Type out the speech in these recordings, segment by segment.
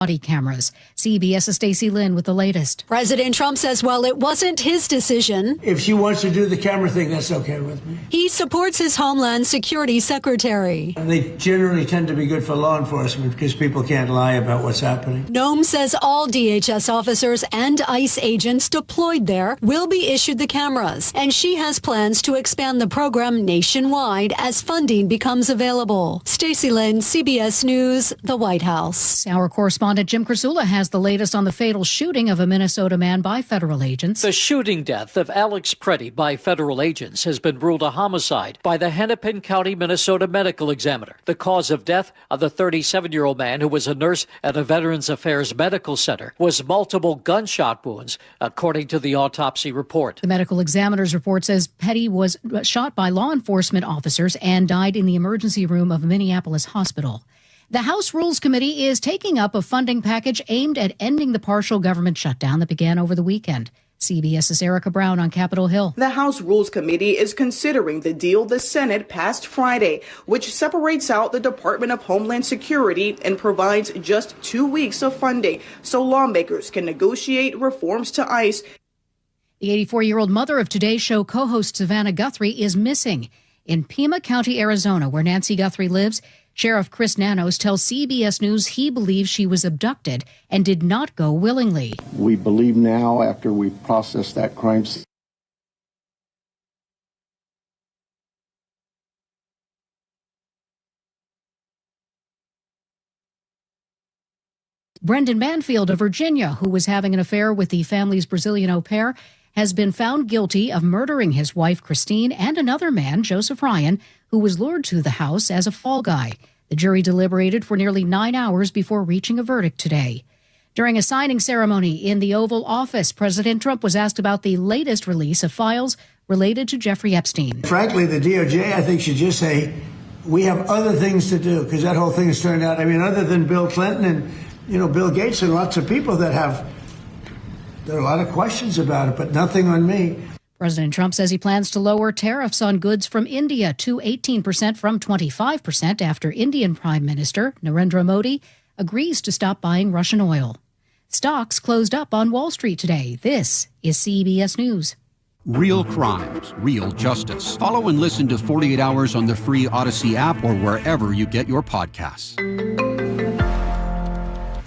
body cameras. CBS's Stacey Lynn with the latest. President Trump says, well, it wasn't his decision. If she wants to do the camera thing, that's okay with me. He supports his Homeland Security Secretary. And they generally tend to be good for law enforcement because people can't lie about what's happening. Nome says all DHS officers and ICE agents deployed there will be issued the cameras. And she has plans to expand the program nationwide as funding becomes available. Stacey Lynn, CBS News, the White House. Our correspondent Jim Krasula has the latest on the fatal shooting of a Minnesota man by federal agents. The shooting death of Alex Preddy by federal agents has been ruled a homicide by the Hennepin County, Minnesota medical examiner. The cause of death of the 37-year-old man, who was a nurse at a Veterans Affairs medical center, was multiple gunshot wounds, according to the autopsy report. The medical examiner's report says Petty was shot by law enforcement officers and died in the emergency room of Minneapolis Hospital. The House Rules Committee is taking up a funding package aimed at ending the partial government shutdown that began over the weekend. CBS's Erica Brown on Capitol Hill. The House Rules Committee is considering the deal the Senate passed Friday, which separates out the Department of Homeland Security and provides just 2 weeks of funding so lawmakers can negotiate reforms to ICE. The 84-year-old mother of Today's Show co-host Savannah Guthrie is missing. In Pima County, Arizona, where Nancy Guthrie lives, Sheriff Chris Nanos tells CBS News he believes she was abducted and did not go willingly. We believe now, after we processed that crime scene, Brendan Banfield of Virginia, who was having an affair with the family's Brazilian au pair, has been found guilty of murdering his wife, Christine, and another man, Joseph Ryan, who was lured to the house as a fall guy. The jury deliberated for nearly 9 hours before reaching a verdict today. During a signing ceremony in the Oval Office, President Trump was asked about the latest release of files related to Jeffrey Epstein. Frankly, the DOJ, I think, should just say, we have other things to do, because that whole thing has turned out, other than Bill Clinton and, Bill Gates and lots of people there are a lot of questions about it, but nothing on me. President Trump says he plans to lower tariffs on goods from India to 18% from 25% after Indian Prime Minister Narendra Modi agrees to stop buying Russian oil. Stocks closed up on Wall Street today. This is CBS News. Real crimes, real justice. Follow and listen to 48 Hours on the free Odyssey app or wherever you get your podcasts.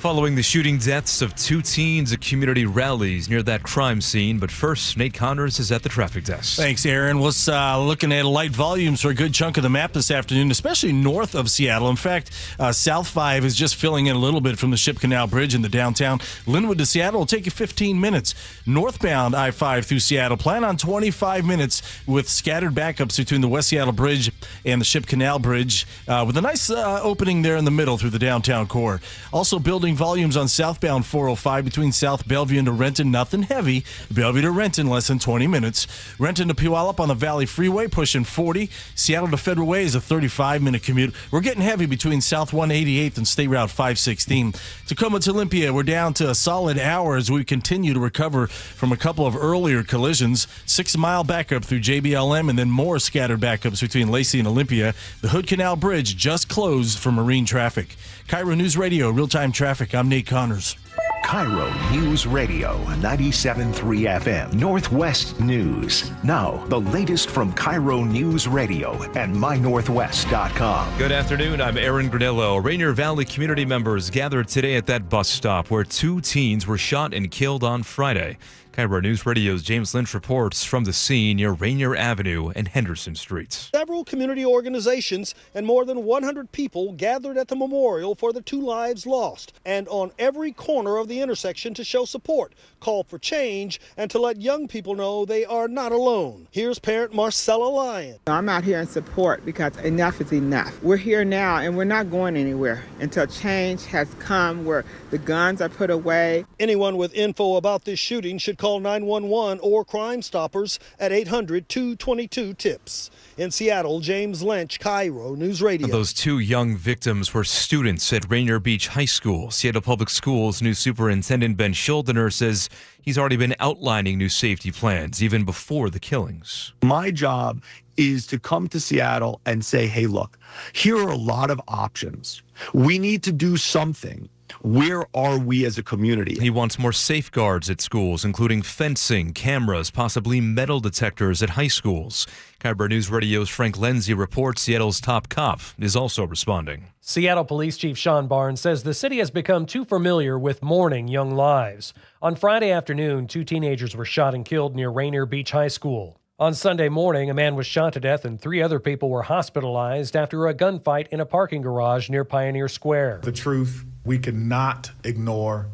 Following the shooting deaths of 2 teens at community rallies near that crime scene. But first, Nate Connors is at the traffic desk. Thanks, Aaron. Let's looking at light volumes for a good chunk of the map this afternoon, especially north of Seattle. In fact, South 5 is just filling in a little bit from the Ship Canal Bridge in the downtown. Linwood to Seattle will take you 15 minutes. Northbound I-5 through Seattle, plan on 25 minutes with scattered backups between the West Seattle Bridge and the Ship Canal Bridge, with a nice opening there in the middle through the downtown core. Also building volumes on southbound 405 between South Bellevue and Renton, nothing heavy. Bellevue to Renton, less than 20 minutes. Renton to Puyallup on the Valley Freeway, pushing 40. Seattle to Federal Way is a 35-minute commute. We're getting heavy between South 188th and State Route 516. Tacoma to Olympia, we're down to a solid hour as we continue to recover from a couple of earlier collisions. 6-mile backup through JBLM and then more scattered backups between Lacey and Olympia. The Hood Canal Bridge just closed for marine traffic. KIRO News Radio, real-time traffic. I'm Nate Connors. KIRO News Radio, 97.3 FM, Northwest News. Now, the latest from KIRO News Radio and mynorthwest.com. Good afternoon, I'm Aaron Granillo. Rainier Valley community members gathered today at that bus stop where 2 teens were shot and killed on Friday. KIRO News Radio's James Lynch reports from the scene near Rainier Avenue and Henderson Streets. Several community organizations and more than 100 people gathered at the memorial for the 2 lives lost, and on every corner of the intersection to show support, call for change, and to let young people know they are not alone. Here's parent Marcella Lyon. I'm out here in support because enough is enough. We're here now and we're not going anywhere until change has come where the guns are put away. Anyone with info about this shooting should call 911 or Crime Stoppers at 800-222-TIPS. In Seattle, James Lynch, KIRO News Radio. Those 2 young victims were students at Rainier Beach High School. Seattle Public Schools new superintendent Ben Schuldener says he's already been outlining new safety plans even before the killings. My job is to come to Seattle and say, hey, look, here are a lot of options. We need to do something Where are we as a community? He wants more safeguards at schools, including fencing, cameras, possibly metal detectors at high schools. KIRO News Radio's Frank Lenzi reports Seattle's top cop is also responding. Seattle Police Chief Sean Barnes says the city has become too familiar with mourning young lives. On Friday afternoon, 2 teenagers were shot and killed near Rainier Beach High School. On Sunday morning, a man was shot to death and 3 other people were hospitalized after a gunfight in a parking garage near Pioneer Square. The truth we cannot ignore.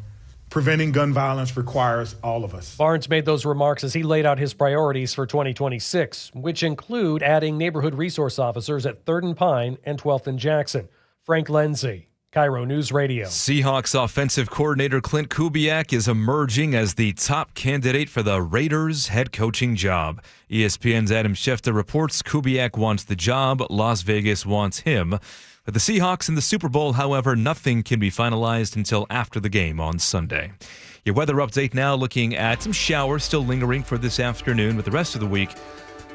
Preventing gun violence requires all of us. Barnes made those remarks as he laid out his priorities for 2026, which include adding neighborhood resource officers at 3rd and Pine and 12th and Jackson. Frank Lenzi, KIRO News Radio. Seahawks offensive coordinator Clint Kubiak is emerging as the top candidate for the Raiders head coaching job. ESPN's Adam Schefter reports Kubiak wants the job, Las Vegas wants him. For the Seahawks in the Super Bowl, however, nothing can be finalized until after the game on Sunday. Your weather update now, looking at some showers still lingering for this afternoon, but the rest of the week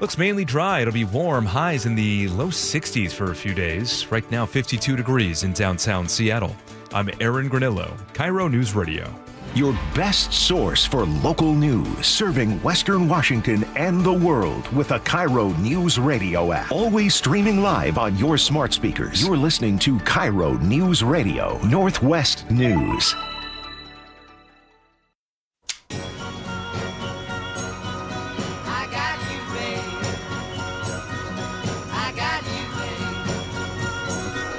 looks mainly dry. It'll be warm, highs in the low 60s for a few days. Right now, 52 degrees in downtown Seattle. I'm Aaron Granillo, KIRO News Radio. Your best source for local news, serving Western Washington and the world with a KIRO News Radio app. Always streaming live on your smart speakers. You're listening to KIRO News Radio, Northwest News.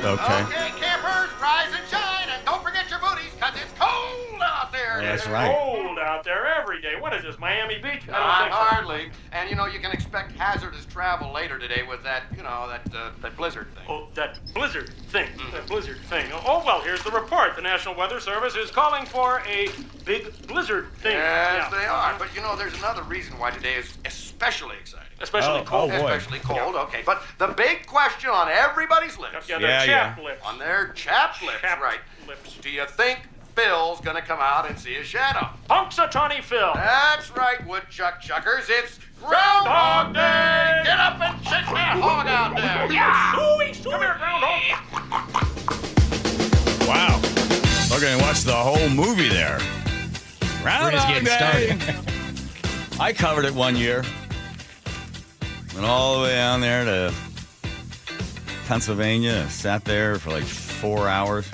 Okay. Okay, campers, rise and shine, and don't forget your booties, because it's cold out there. That's right. Cold out there every day. What is this, Miami Beach? Not hardly. And, you can expect hazardous travel later today with that, that blizzard thing. Oh, that blizzard thing. That blizzard thing. Oh, well, here's the report. The National Weather Service is calling for a big blizzard thing. Yes, they are. But, there's another reason why today is especially exciting. Especially cold. Oh, boy. Especially cold, okay. But the big question on everybody's lips. Yeah, their chapped lips. On their chapped lips, right. Lips. Do you think Phil's gonna come out and see a shadow? Punxsutawney Phil. That's right, woodchuck chuckers. It's Groundhog Day! Get up and shake that hog out there! Yeah! Come here, Groundhog! Wow. We're going to watch the whole movie there. Groundhog Day! I covered it one year. Went all the way down there to Pennsylvania. Sat there for like 4 hours.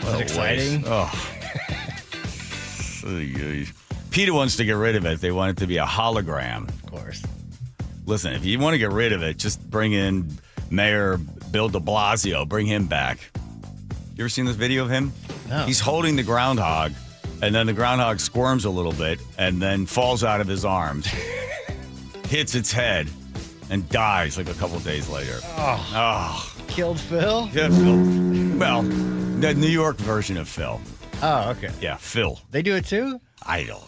Was it exciting? Oh. PETA wants to get rid of it. They want it to be a hologram. Of course. Listen, if you want to get rid of it, just bring in Mayor Bill de Blasio. Bring him back. You ever seen this video of him? No. He's holding the groundhog, and then the groundhog squirms a little bit and then falls out of his arms, hits its head, and dies like a couple days later. Oh. Killed Phil? Yeah, Phil. Well, the New York version of Phil. Oh, okay. Yeah, Phil. They do it too? I don't.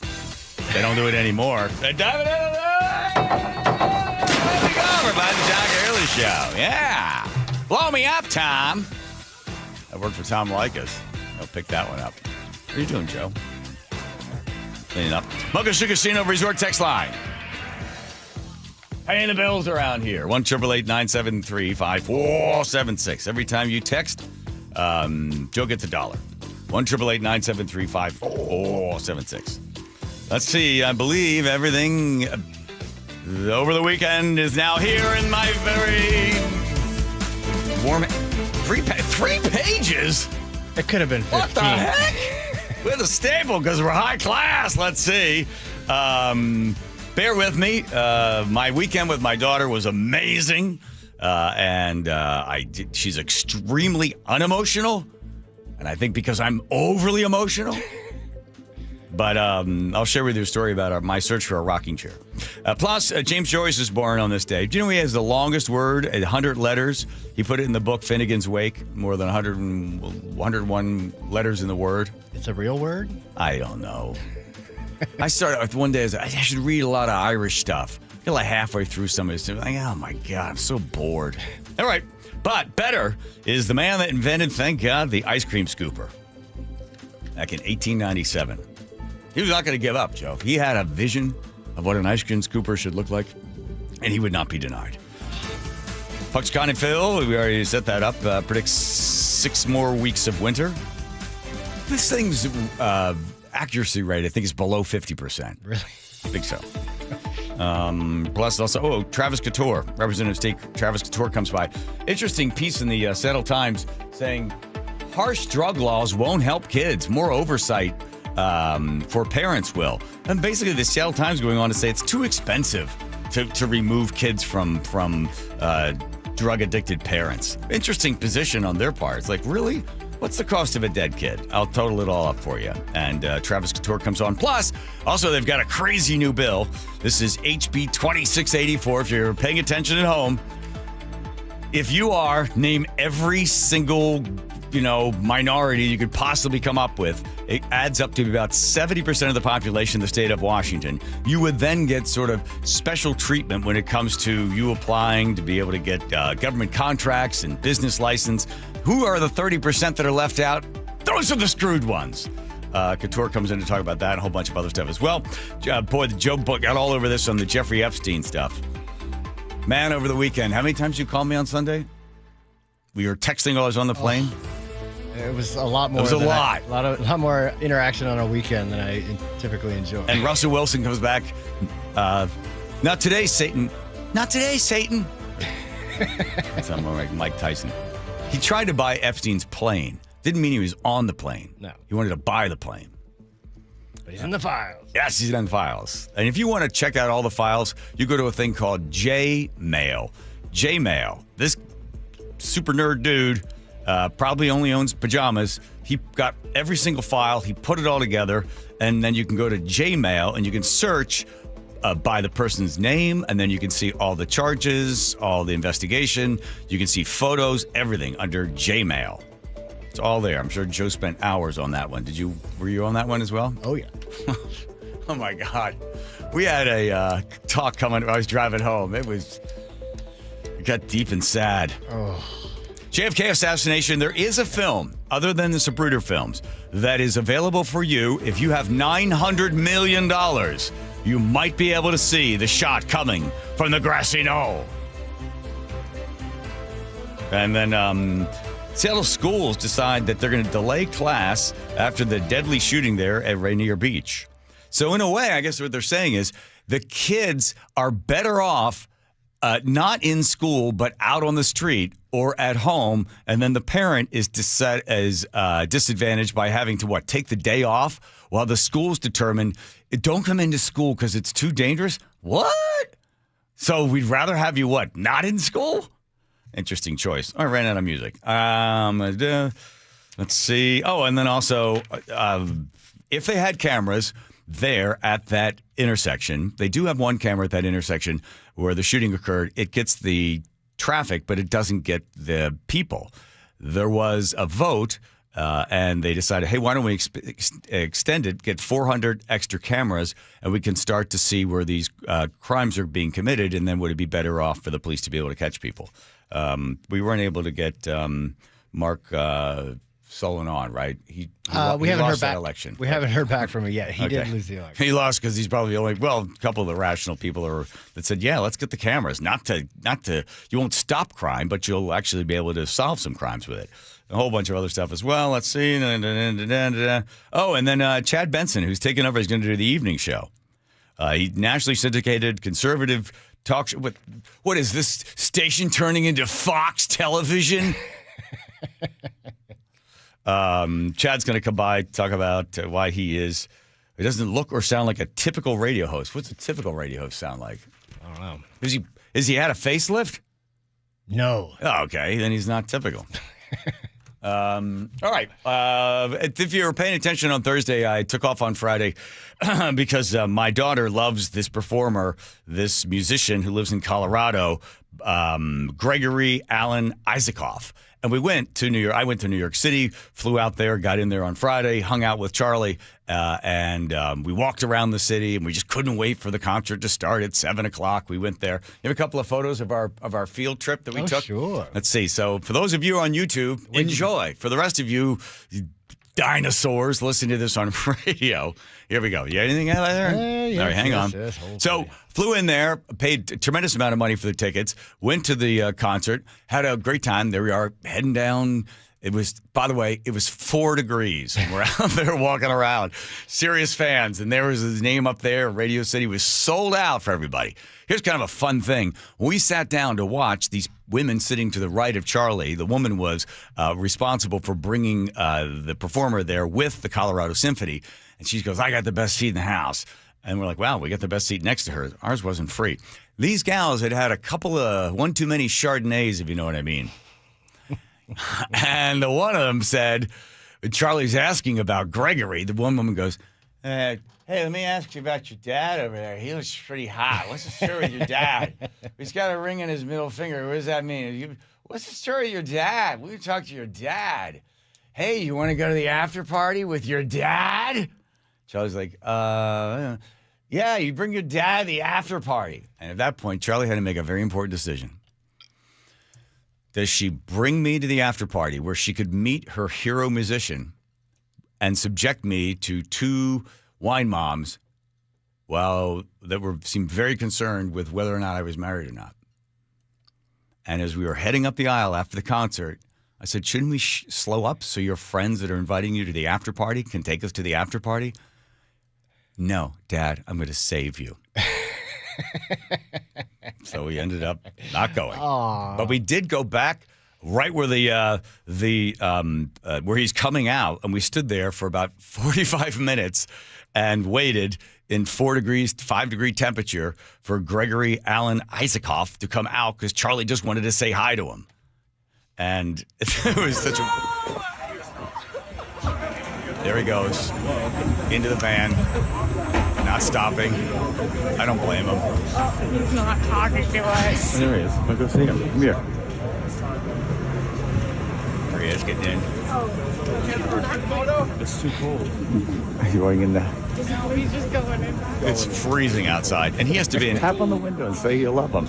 They don't do it anymore. There we go. We're by the John Curley Show. Yeah. Blow me up, Tom. I worked for Tom Likas. I'll pick that one up. What are you doing, Joe? Cleaning up. Mocha Sugar Casino Resort text line. Paying the bills around here. 1-888-973-5476. Every time you text, Joe gets $1. 1-888-973-5476. Let's see. I believe everything over the weekend is now here in my very warm. 3 pages? It could have been 15. What the heck? With a staple because we're high class. Let's see. Bear with me. My weekend with my daughter was amazing. She's extremely unemotional. And I think because I'm overly emotional. But I'll share with you a story about my search for a rocking chair. Plus, James Joyce is born on this day. Do you know he has the longest word, 100 letters? He put it in the book Finnegan's Wake, more than 101 letters in the word. It's a real word? I don't know. I started with one day, I should read a lot of Irish stuff. Get like halfway through some of this, like, oh my God, I'm so bored. All right. But better is the man that invented, thank God, the ice cream scooper back in 1897. He was not going to give up, Joe. He had a vision of what an ice cream scooper should look like, and he would not be denied. Puxcon and Phil, we already set that up, predicts 6 more weeks of winter. This thing's accuracy rate, I think, is below 50%. Really? I think so. Plus, also, Travis Couture, Representative State Travis Couture comes by. Interesting piece in the Seattle Times saying harsh drug laws won't help kids. More oversight for parents will. And basically, the Seattle Times going on to say it's too expensive to remove kids from drug-addicted parents. Interesting position on their part. It's like, really? What's the cost of a dead kid? I'll total it all up for you. And Travis Couture comes on. Plus, also, they've got a crazy new bill. This is HB 2684. If you're paying attention at home, if you are, name every single, minority you could possibly come up with. It adds up to about 70% of the population in the state of Washington. You would then get sort of special treatment when it comes to you applying to be able to get government contracts and business license. Who are the 30% that are left out? Those are the screwed ones. Couture comes in to talk about that and a whole bunch of other stuff as well. Boy, the Joe Book got all over this on the Jeffrey Epstein stuff. Man, over the weekend, how many times did you call me on Sunday? We were texting while I was on the plane. It was a lot more. It was a lot. A lot more interaction on a weekend than I typically enjoy. And Russell Wilson comes back. Not today, Satan. Not today, Satan. That's more like Mike Tyson. He tried to buy Epstein's plane. Didn't mean he was on the plane. No. He wanted to buy the plane. But he's in the files. Yes, he's in the files. And if you want to check out all the files, you go to a thing called J-Mail. J-Mail. This super nerd dude probably only owns pajamas. He got every single file. He put it all together. And then you can go to J-Mail and you can search by the person's name, and then you can see all the charges, all the investigation. You can see photos, everything under J-Mail. It's all there. I'm sure Joe spent hours on that one. Were you on that one as well? Oh, yeah. Oh, my God. We had a talk coming when I was driving home. It got deep and sad. Oh. JFK assassination, there is a film, other than the Zapruder films, that is available for you. If you have $900 million, you might be able to see the shot coming from the grassy knoll. And then Seattle schools decide that they're going to delay class after the deadly shooting there at Rainier Beach. So in a way, I guess what they're saying is the kids are better off not in school, but out on the street or at home. And then the parent is disadvantaged by having to, take the day off while the schools determine, don't come into school because it's too dangerous. What? So we'd rather have you, not in school? Interesting choice. I ran out of music. Let's see. Oh, and then also, if they had cameras there at that intersection, they do have one camera at that intersection where the shooting occurred. It gets the traffic, but it doesn't get the people. There was a vote, and they decided, hey, why don't we extend it, get 400 extra cameras, and we can start to see where these crimes are being committed, and then would it be better off for the police to be able to catch people? We weren't able to get Mark Sullivan on, right? He we haven't heard back. Election. We haven't heard back from him yet. He did lose the election. He lost because he's probably a couple of the rational people that said, yeah, let's get the cameras. Not to, you won't stop crime, but you'll actually be able to solve some crimes with it. A whole bunch of other stuff as well. Let's see. Oh, and then Chad Benson, who's taking over, is going to do the evening show. He nationally syndicated conservative talk show. What is this station turning into Fox Television? Chad's going to come by, talk about why he doesn't look or sound like a typical radio host. What's a typical radio host sound like? I don't know. Is he had a facelift? No. Oh, okay. Then he's not typical. All right. If you were paying attention on Thursday, I took off on Friday because my daughter loves this performer, this musician who lives in Colorado, Gregory Alan Isaacoff. And we went to New York. I went to New York City, flew out there, got in there on Friday, hung out with Charlie, and we walked around the city, and we just couldn't wait for the concert to start at 7:00. We went there. You have a couple of photos of our field trip that we took? Sure. Let's see. So for those of you on YouTube, enjoy. For the rest of you dinosaurs listening to this on radio, here we go. You got anything out there? Yeah, all right, hang on. So flew in there, paid a tremendous amount of money for the tickets, went to the concert, had a great time. There we are, heading down It was, by the way, it was 4 degrees. We're out there walking around, serious fans, and there was his name up there. Radio City was sold out for everybody. Here's kind of a fun thing. We sat down to watch these women sitting to the right of Charlie. The woman was responsible for bringing the performer there with the Colorado Symphony. And she goes, I got the best seat in the house. And we're like, wow, we got the best seat next to her. Ours wasn't free. These gals had had a couple of one too many Chardonnays, if you know what I mean. And one of them said, Charlie's asking about Gregory. The one woman goes, hey, let me ask you about your dad over there. He looks pretty hot. What's the story with your dad? He's got a ring in his middle finger. What does that mean? What's the story with your dad? We talk to your dad. Hey, you want to go to the after party with your dad? Charlie's like, yeah, you bring your dad to the after party. And at that point, Charlie had to make a very important decision. Does she bring me to the after party where she could meet her hero musician and subject me to 2 wine moms that seemed very concerned with whether or not I was married or not? And as we were heading up the aisle after the concert, I said, shouldn't we slow up so your friends that are inviting you to the after party can take us to the after party? No, Dad, I'm going to save you. So we ended up not going. Aww. But we did go back right where where he's coming out, and we stood there for about 45 minutes and waited in 5 degree temperature for Gregory Alan Isaacoff to come out because Charlie just wanted to say hi to him. And it was such a... There he goes, into the van, not stopping. I don't blame him. Oh, he's not talking to us. There he is. I'll go see him. Come here. There he is, getting in. It's too cold. Are you going in there? No, he's just going in. It's freezing outside, and he has to be in. Tap on the window and say you love him.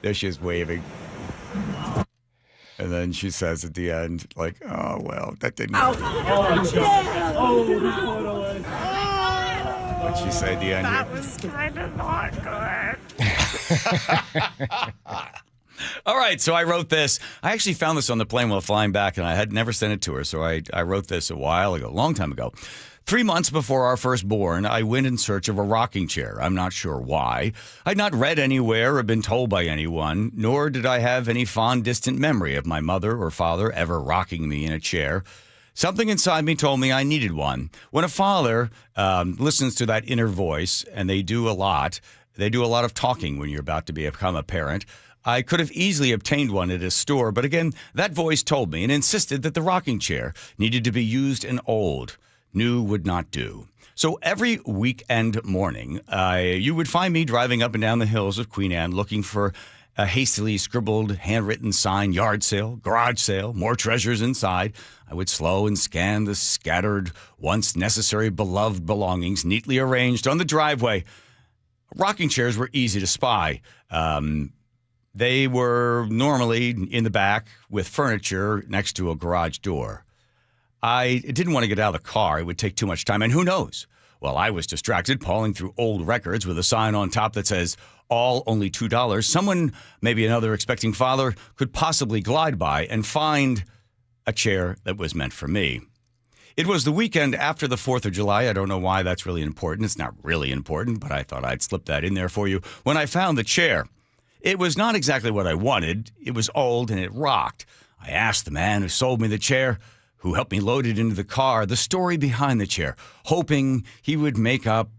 There she is waving. And then she says at the end, like, oh, well, that didn't work. What'd she say at the end? That was kind of not good. All right, so I wrote this. I actually found this on the plane while flying back, and I had never sent it to her, so I wrote this a long time ago. 3 months before our firstborn, I went in search of a rocking chair. I'm not sure why. I'd not read anywhere or been told by anyone, nor did I have any fond, distant memory of my mother or father ever rocking me in a chair. Something inside me told me I needed one. When a father listens to that inner voice, and they do a lot of talking when you're about to become a parent, I could have easily obtained one at a store, but again, that voice told me and insisted that the rocking chair needed to be used and old. New would not do. So every weekend morning, you would find me driving up and down the hills of Queen Anne looking for a hastily scribbled, handwritten sign, yard sale, garage sale, more treasures inside. I would slow and scan the scattered, once necessary, beloved belongings neatly arranged on the driveway. Rocking chairs were easy to spy. They were normally in the back with furniture next to a garage door. I didn't want to get out of the car. It would take too much time. And who knows? While I was distracted, pawing through old records with a sign on top that says, all only $2, someone, maybe another expecting father, could possibly glide by and find a chair that was meant for me. It was the weekend after the 4th of July. I don't know why that's really important. It's not really important, but I thought I'd slip that in there for you. When I found the chair, it was not exactly what I wanted. It was old and it rocked. I asked the man who sold me the chair, who helped me load it into the car, the story behind the chair, hoping he would make up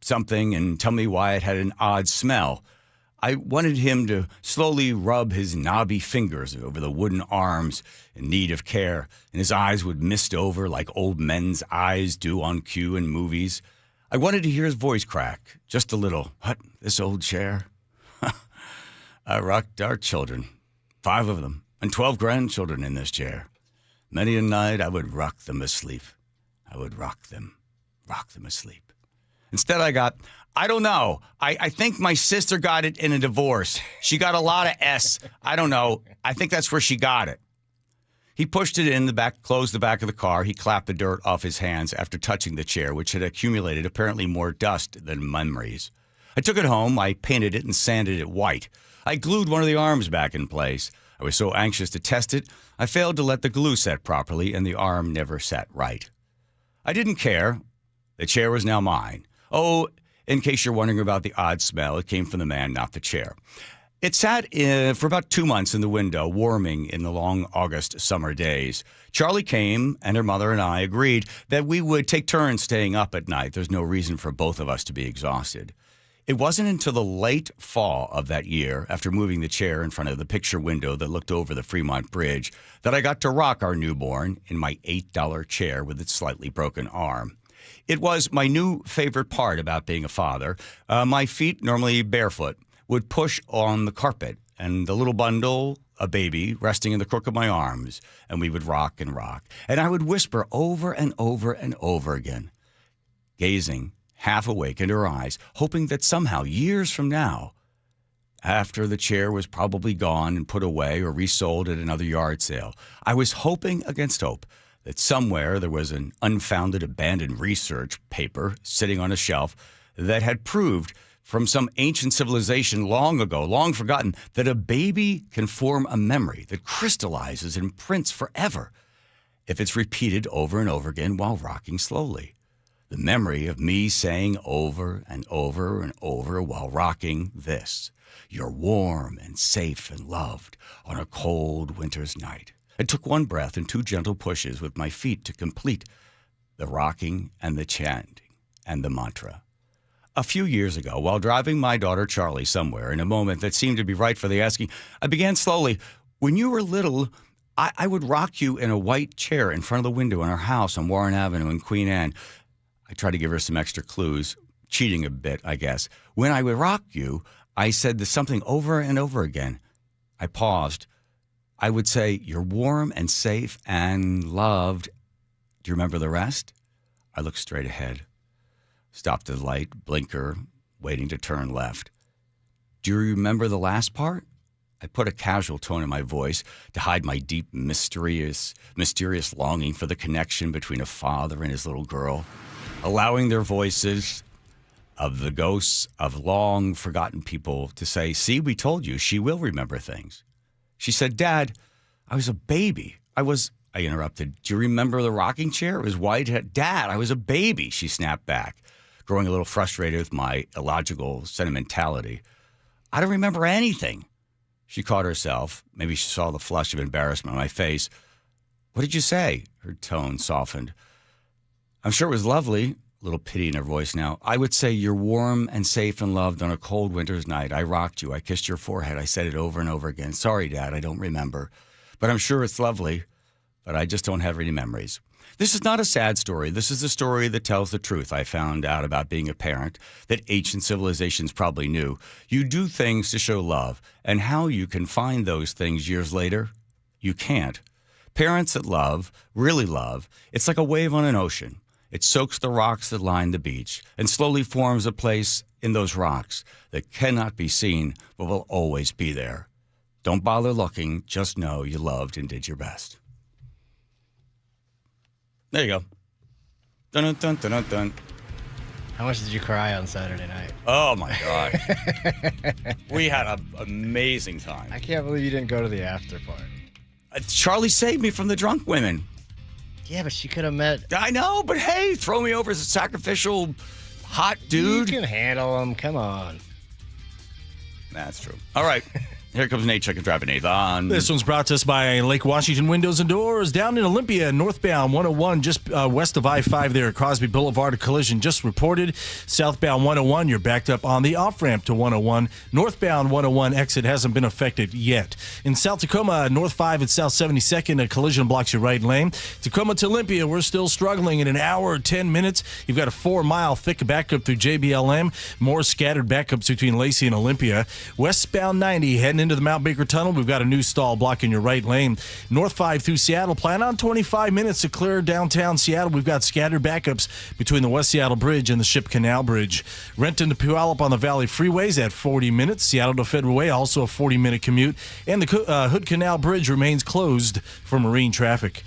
something and tell me why it had an odd smell. I wanted him to slowly rub his knobby fingers over the wooden arms in need of care, and his eyes would mist over like old men's eyes do on cue in movies. I wanted to hear his voice crack, just a little. What, this old chair? I rocked our children, 5 of them, and 12 grandchildren in this chair. Many a night I would rock them asleep. I would rock them asleep. Instead I got, I don't know. I think my sister got it in a divorce. She got a lot of S. I don't know. I think that's where she got it. He pushed it in the back, closed the back of the car. He clapped the dirt off his hands after touching the chair, which had accumulated apparently more dust than memories. I took it home. I painted it and sanded it white. I glued one of the arms back in place. I was so anxious to test it, I failed to let the glue set properly, and the arm never sat right. I didn't care. The chair was now mine. Oh, in case you're wondering about the odd smell, it came from the man, not the chair. It sat for about 2 months in the window, warming in the long August summer days. Charlie came, and her mother and I agreed that we would take turns staying up at night. There's no reason for both of us to be exhausted. It wasn't until the late fall of that year, after moving the chair in front of the picture window that looked over the Fremont Bridge, that I got to rock our newborn in my $8 chair with its slightly broken arm. It was my new favorite part about being a father. My feet, normally barefoot, would push on the carpet, and the little bundle, a baby, resting in the crook of my arms, and we would rock and rock. And I would whisper over and over and over again, gazing half awake into her eyes, hoping that somehow, years from now, after the chair was probably gone and put away or resold at another yard sale, I was hoping against hope that somewhere there was an unfounded, abandoned research paper sitting on a shelf that had proved from some ancient civilization long ago, long forgotten, that a baby can form a memory that crystallizes and prints forever if it's repeated over and over again while rocking slowly. The memory of me saying over and over and over while rocking this: "You're warm and safe and loved on a cold winter's night." I took one breath and 2 gentle pushes with my feet to complete the rocking and the chanting and the mantra. A few years ago, while driving my daughter Charlie somewhere in a moment that seemed to be right for the asking, I began slowly. "When you were little, I would rock you in a white chair in front of the window in our house on Warren Avenue in Queen Anne." I tried to give her some extra clues, cheating a bit, I guess. "When I would rock you, I said something over and over again." I paused. I would say, "You're warm and safe and loved." Do you remember the rest? I looked straight ahead. Stopped at the light, blinker, waiting to turn left. "Do you remember the last part?" I put a casual tone in my voice to hide my deep, mysterious longing for the connection between a father and his little girl, allowing their voices of the ghosts of long-forgotten people to say, "See, we told you, she will remember things." She said, "Dad, I was a baby. I interrupted. "Do you remember the rocking chair? It was white." "Dad, I was a baby," she snapped back, growing a little frustrated with my illogical sentimentality. "I don't remember anything." She caught herself. Maybe she saw the flush of embarrassment on my face. "What did you say?" Her tone softened. "I'm sure it was lovely." A little pity in her voice now. "I would say you're warm and safe and loved on a cold winter's night. I rocked you. I kissed your forehead. I said it over and over again. Sorry, Dad, I don't remember. But I'm sure it's lovely. But I just don't have any memories." This is not a sad story. This is a story that tells the truth I found out about being a parent that ancient civilizations probably knew. You do things to show love, and how you can find those things years later, you can't. Parents that love, really love, it's like a wave on an ocean. It soaks the rocks that line the beach and slowly forms a place in those rocks that cannot be seen but will always be there. Don't bother looking. Just know you loved and did your best. There you go. Dun, dun, dun, dun, dun. How much did you cry on Saturday night? Oh, my God. We had an amazing time. I can't believe you didn't go to the after party. Charlie saved me from the drunk women. Yeah, but she could have met... I know, but hey, throw me over as a sacrificial hot dude. You can handle them. Come on. That's true. All right. Here comes Nate checking traffic. Nathan. This one's brought to us by Lake Washington Windows and Doors. Down in Olympia, northbound 101, just west of I-5 there at Crosby Boulevard. A collision just reported. Southbound 101, you're backed up on the off-ramp to 101. Northbound 101 exit hasn't been affected yet. In South Tacoma, North 5 at South 72nd, a collision blocks your right lane. Tacoma to Olympia, we're still struggling. In an hour, 10 minutes, you've got a 4-mile thick backup through JBLM. More scattered backups between Lacey and Olympia. Westbound 90, heading into the Mount Baker Tunnel, we've got a new stall blocking your right lane. North 5 through Seattle, plan on 25 minutes to clear downtown Seattle. We've got scattered backups between the West Seattle Bridge and the Ship Canal Bridge. Renton to Puyallup on the Valley Freeways at 40 minutes. Seattle to Federal Way, also a 40-minute commute. And the Hood Canal Bridge remains closed for marine traffic.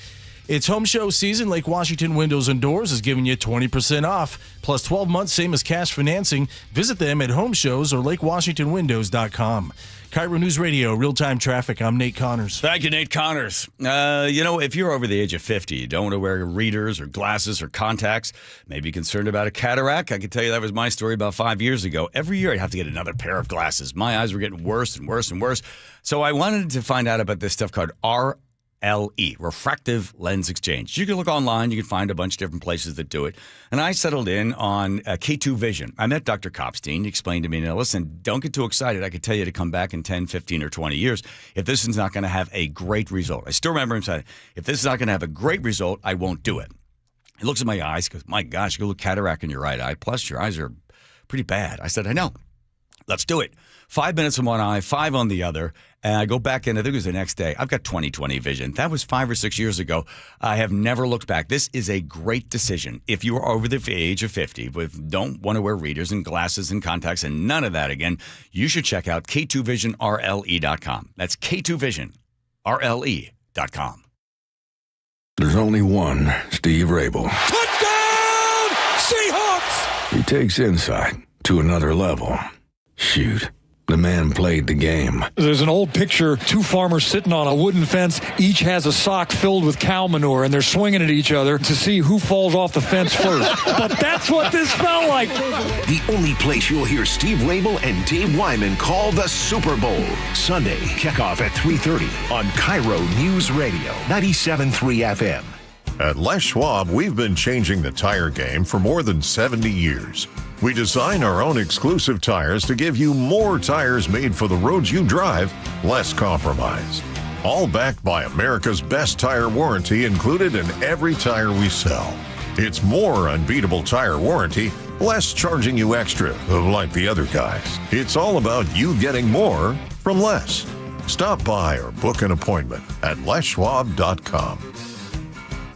It's home show season. Lake Washington Windows and Doors is giving you 20% off, plus 12 months, same as cash financing. Visit them at home shows or lakewashingtonwindows.com. KIRO News Radio, real-time traffic. I'm Nate Connors. Thank you, Nate Connors. If you're over the age of 50, you don't want to wear readers or glasses or contacts, maybe concerned about a cataract. I can tell you that was my story about 5 years ago. Every year I'd have to get another pair of glasses. My eyes were getting worse and worse and worse. So I wanted to find out about this stuff called RLE, refractive lens exchange. You can look online. You can find a bunch of different places that do it. And I settled in on K2 Vision. I met Dr. Kopstein. He explained to me, now listen, don't get too excited. I could tell you to come back in 10, 15, or 20 years if this is not going to have a great result. I still remember him saying, if this is not going to have a great result, I won't do it. He looks at my eyes, goes, my gosh, you got a cataract in your right eye, plus your eyes are pretty bad. I said, I know. Let's do it. 5 minutes in one eye, 5 on the other. And I go back in, I think it was the next day. I've got 20/20 vision. That was 5 or 6 years ago. I have never looked back. This is a great decision. If you are over the age of 50, don't want to wear readers and glasses and contacts and none of that again, you should check out K2VisionRLE.com. That's K2VisionRLE.com. There's only one Steve Rabel. Touchdown, Seahawks! He takes insight to another level. Shoot, the man played the game. There's an old picture, 2 farmers sitting on a wooden fence. Each has a sock filled with cow manure, and they're swinging at each other to see who falls off the fence first. But that's what this felt like. The only place you'll hear Steve Rabel and Dave Wyman call the Super Bowl. Sunday, kickoff at 3:30 on KIRO News Radio, 97.3 FM. At Les Schwab, we've been changing the tire game for more than 70 years. We design our own exclusive tires to give you more tires made for the roads you drive, less compromise. All backed by America's best tire warranty included in every tire we sell. It's more unbeatable tire warranty, less charging you extra, like the other guys. It's all about you getting more from less. Stop by or book an appointment at leschwab.com.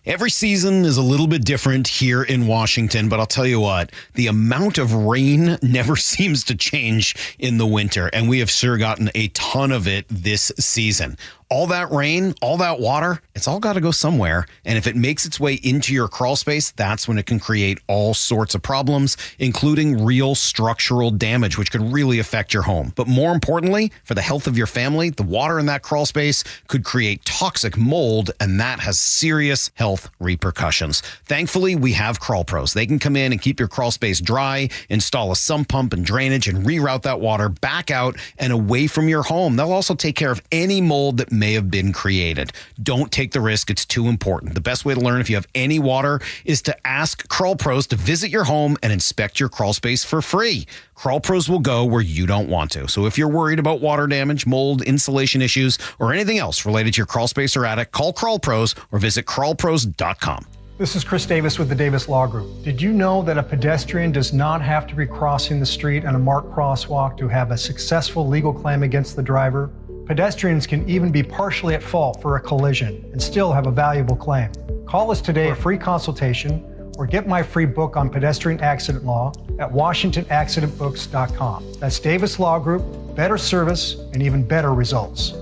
Every season is a little bit different here in Washington, but I'll tell you what, the amount of rain never seems to change in the winter, and we have sure gotten a ton of it this season. All that rain, all that water, it's all got to go somewhere. And if it makes its way into your crawl space, that's when it can create all sorts of problems, including real structural damage, which could really affect your home. But more importantly, for the health of your family, the water in that crawl space could create toxic mold, and that has serious health repercussions. Thankfully, we have Crawl Pros. They can come in and keep your crawl space dry, install a sump pump and drainage, and reroute that water back out and away from your home. They'll also take care of any mold that may have been created. Don't take the risk. It's too important. The best way to learn if you have any water is to ask Crawl Pros to visit your home and inspect your crawl space for free. Crawl Pros will go where you don't want to. So if you're worried about water damage, mold, insulation issues, or anything else related to your crawl space or attic, call Crawl Pros or visit crawlpros.com. This is Chris Davis with the Davis Law Group. Did you know that a pedestrian does not have to be crossing the street on a marked crosswalk to have a successful legal claim against the driver? Pedestrians can even be partially at fault for a collision and still have a valuable claim. Call us today for a free consultation or get my free book on pedestrian accident law at WashingtonAccidentBooks.com. That's Davis Law Group, better service and even better results.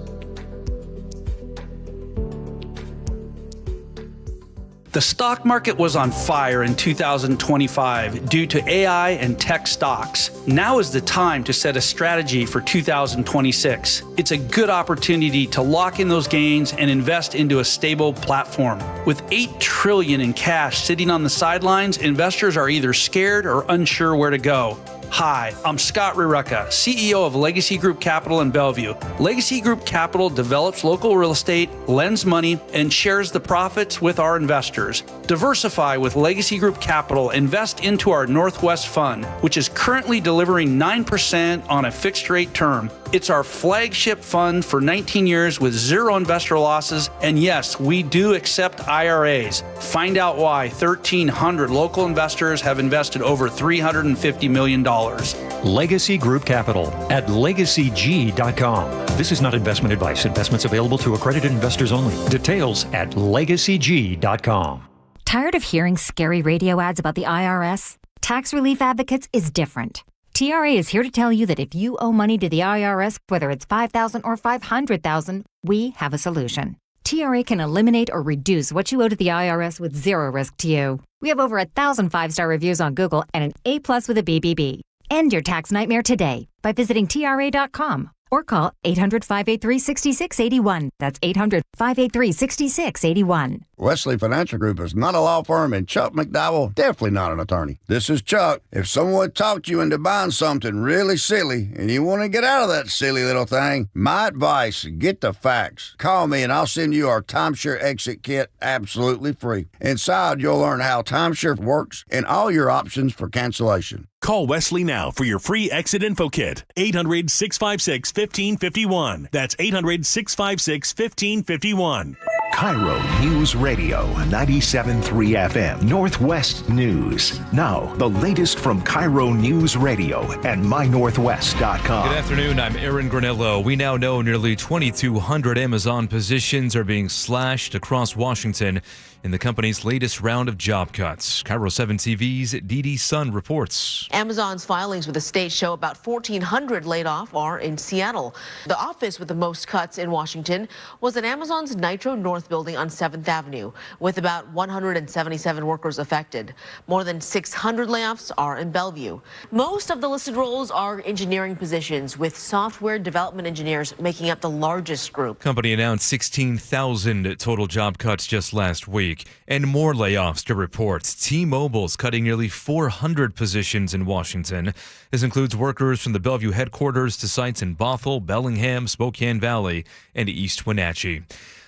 The stock market was on fire in 2025 due to AI and tech stocks. Now is the time to set a strategy for 2026. It's a good opportunity to lock in those gains and invest into a stable platform. With $8 trillion in cash sitting on the sidelines, investors are either scared or unsure where to go. Hi, I'm Scott Rurecka, CEO of Legacy Group Capital in Bellevue. Legacy Group Capital develops local real estate, lends money, and shares the profits with our investors. Diversify with Legacy Group Capital. Invest into our Northwest Fund, which is currently delivering 9% on a fixed rate term. It's our flagship fund for 19 years with zero investor losses. And yes, we do accept IRAs. Find out why 1,300 local investors have invested over $350 million. Legacy Group Capital at legacyg.com. This is not investment advice. Investments available to accredited investors only. Details at legacyg.com. Tired of hearing scary radio ads about the IRS? Tax Relief Advocates is different. TRA is here to tell you that if you owe money to the IRS, whether it's $5,000 or $500,000, we have a solution. TRA can eliminate or reduce what you owe to the IRS with zero risk to you. We have over 1,000 5-star reviews on Google and an A+ with a BBB. End your tax nightmare today by visiting TRA.com or call 800-583-6681. That's 800-583-6681. Wesley Financial Group is not a law firm, and Chuck McDowell definitely not an attorney. This is Chuck. If someone talked you into buying something really silly and you want to get out of that silly little thing, my advice, get the facts. Call me and I'll send you our timeshare exit kit absolutely free. Inside, you'll learn how timeshare works and all your options for cancellation. Call Wesley now for your free exit info kit. 800-656-1551. That's 800-656-1551. KIRO News Radio 97.3 FM Northwest News. Now, the latest from KIRO News Radio and mynorthwest.com. Good afternoon, I'm Aaron Granillo. We now know nearly 2,200 Amazon positions are being slashed across Washington in the company's latest round of job cuts. KIRO 7 TV's Dee Sun reports. Amazon's filings with the state show about 1,400 laid off are in Seattle. The office with the most cuts in Washington was at Amazon's Nitro North building on 7th Avenue, with about 177 workers affected. More than 600 layoffs are in Bellevue. Most of the listed roles are engineering positions, with software development engineers making up the largest group. Company announced 16,000 total job cuts just last week, and more layoffs to report. T-Mobile's cutting nearly 400 positions in Washington. This includes workers from the Bellevue headquarters to sites in Bothell, Bellingham, Spokane Valley, and East Wenatchee.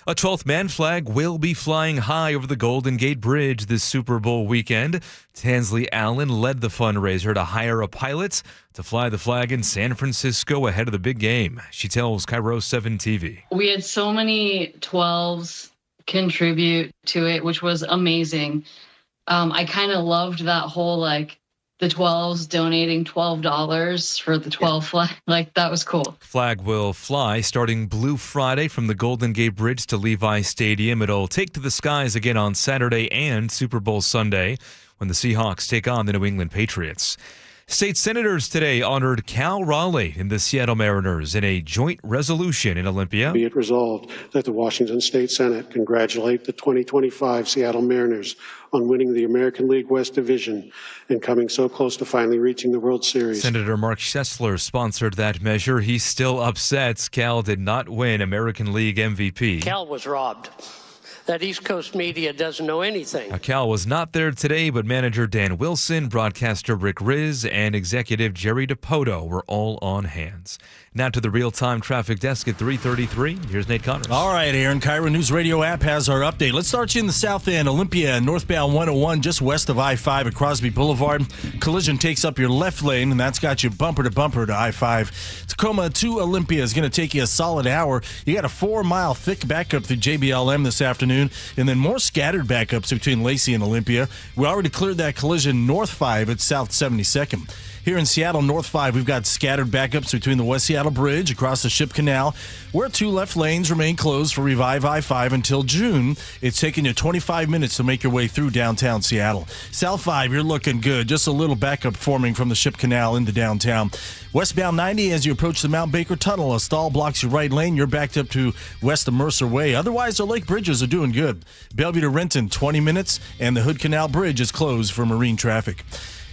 A 12th man flag will be flying high over the Golden Gate Bridge this Super Bowl weekend. Tansley Allen led the fundraiser to hire a pilot to fly the flag in San Francisco ahead of the big game. She tells KIRO 7 TV. We had so many 12s contribute to it, which was amazing. I kind of loved that whole, the 12s donating $12 for the 12 flag. That was cool. Flag will fly starting Blue Friday from the Golden Gate Bridge to Levi Stadium. It'll take to the skies again on Saturday and Super Bowl Sunday when the Seahawks take on the New England Patriots. State senators today honored Cal Raleigh and the Seattle Mariners in a joint resolution in Olympia. Be it resolved that the Washington State Senate congratulate the 2025 Seattle Mariners on winning the American League West Division and coming so close to finally reaching the World Series. Senator Mark Schessler sponsored that measure. He's still upset Cal did not win American League MVP. Cal was robbed. That East Coast media doesn't know anything. Cal was not there today, but manager Dan Wilson, broadcaster Rick Riz, and executive Jerry DePoto were all on hands. Now to the real-time traffic desk at 3:33. Here's Nate Connors. All right, Aaron. KIRO Newsradio App has our update. Let's start you in the south end. Olympia, northbound 101, just west of I-5 at Crosby Boulevard. Collision takes up your left lane, and that's got you bumper to bumper to I-5. Tacoma to Olympia is going to take you a solid hour. You got a 4-mile thick backup through JBLM this afternoon, and then more scattered backups between Lacey and Olympia. We already cleared that collision north 5 at South 72nd. Here in Seattle, north 5, we've got scattered backups between the West Seattle Bridge across the Ship Canal, where 2 left lanes remain closed for Revive I-5 until June. It's taking you 25 minutes to make your way through downtown Seattle. South 5, you're looking good. Just a little backup forming from the Ship Canal into downtown. Westbound 90, as you approach the Mount Baker Tunnel, a stall blocks your right lane. You're backed up to west of Mercer Way. Otherwise, the lake bridges are doing good. Bellevue to Renton, 20 minutes, and the Hood Canal Bridge is closed for marine traffic.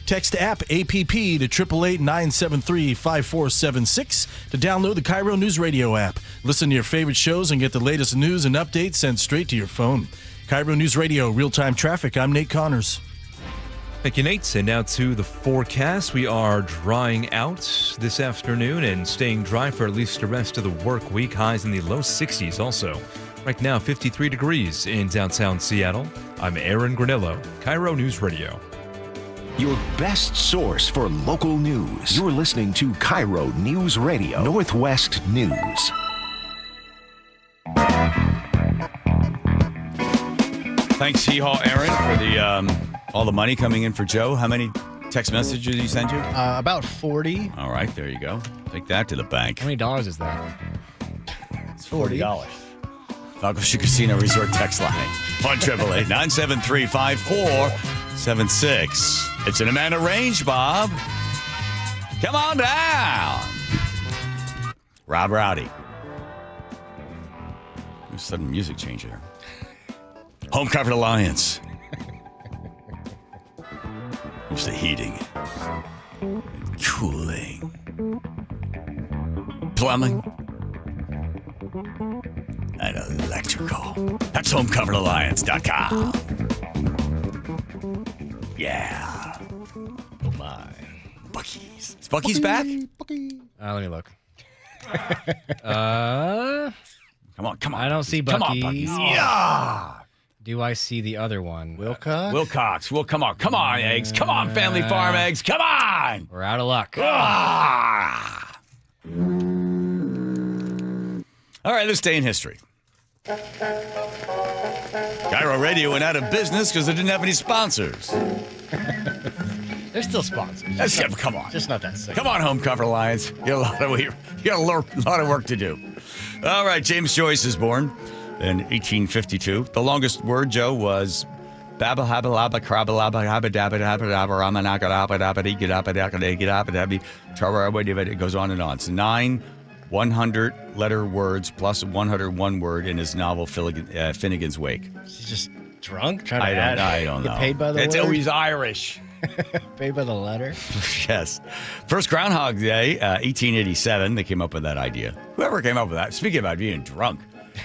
Text app APP to 888-973-5476 to download the KIRO Newsradio app. Listen to your favorite shows and get the latest news and updates sent straight to your phone. KIRO News Radio, real-time traffic. I'm Nate Connors. Thank you, Nate. And now to the forecast. We are drying out this afternoon and staying dry for at least the rest of the work week. Highs in the low 60s also. Right now, 53 degrees in downtown Seattle. I'm Aaron Granillo, KIRO News Radio. Your best source for local news. You're listening to KIRO News Radio, Northwest News. Thanks, Hee-Haw Aaron, for the all the money coming in for Joe. How many text messages did he send you? About 40. All right, there you go. Take that to the bank. How many dollars is that? It's $40. Falco Casino Resort text line. 1-888-973-5476. It's an Amanda Range, Bob. Come on down. Rob Rowdy. Sudden music change there. Home Comfort Alliance. It's the heating, and cooling, plumbing, and electrical. That's HomeComfortAlliance.com. Yeah. Oh my. Buc-ee's. Is Buc-ee's back? Let me look. Come on. I don't see Buc-ee's. Come on, Buc-ee's. Yeah. Do I see the other one? Wilcox. Well, come on, eggs. Come on, Family Farm eggs. Come on. We're out of luck. All right, this day in history. KIRO Radio went out of business because they didn't have any sponsors. They're still sponsors. Come on. Just not that sick. Come on, Home Comfort Alliance. You got a lot of work to do. All right, James Joyce is born in 1852. The longest word, Joe, was Babba habba labba crabba labba habba dabba dabba dabba ramanaka dabba dabba dee dabba dabba dee dabba dabba dabba. It goes on and on. It's 9 100-letter words plus 101 word in his novel Finnegan's Wake. She's just drunk? Trying to I don't know. Get paid by the It's word? always Irish. Paid by the letter? Yes. First Groundhog Day, 1887. They came up with that idea. Whoever came up with that. Speaking about being drunk.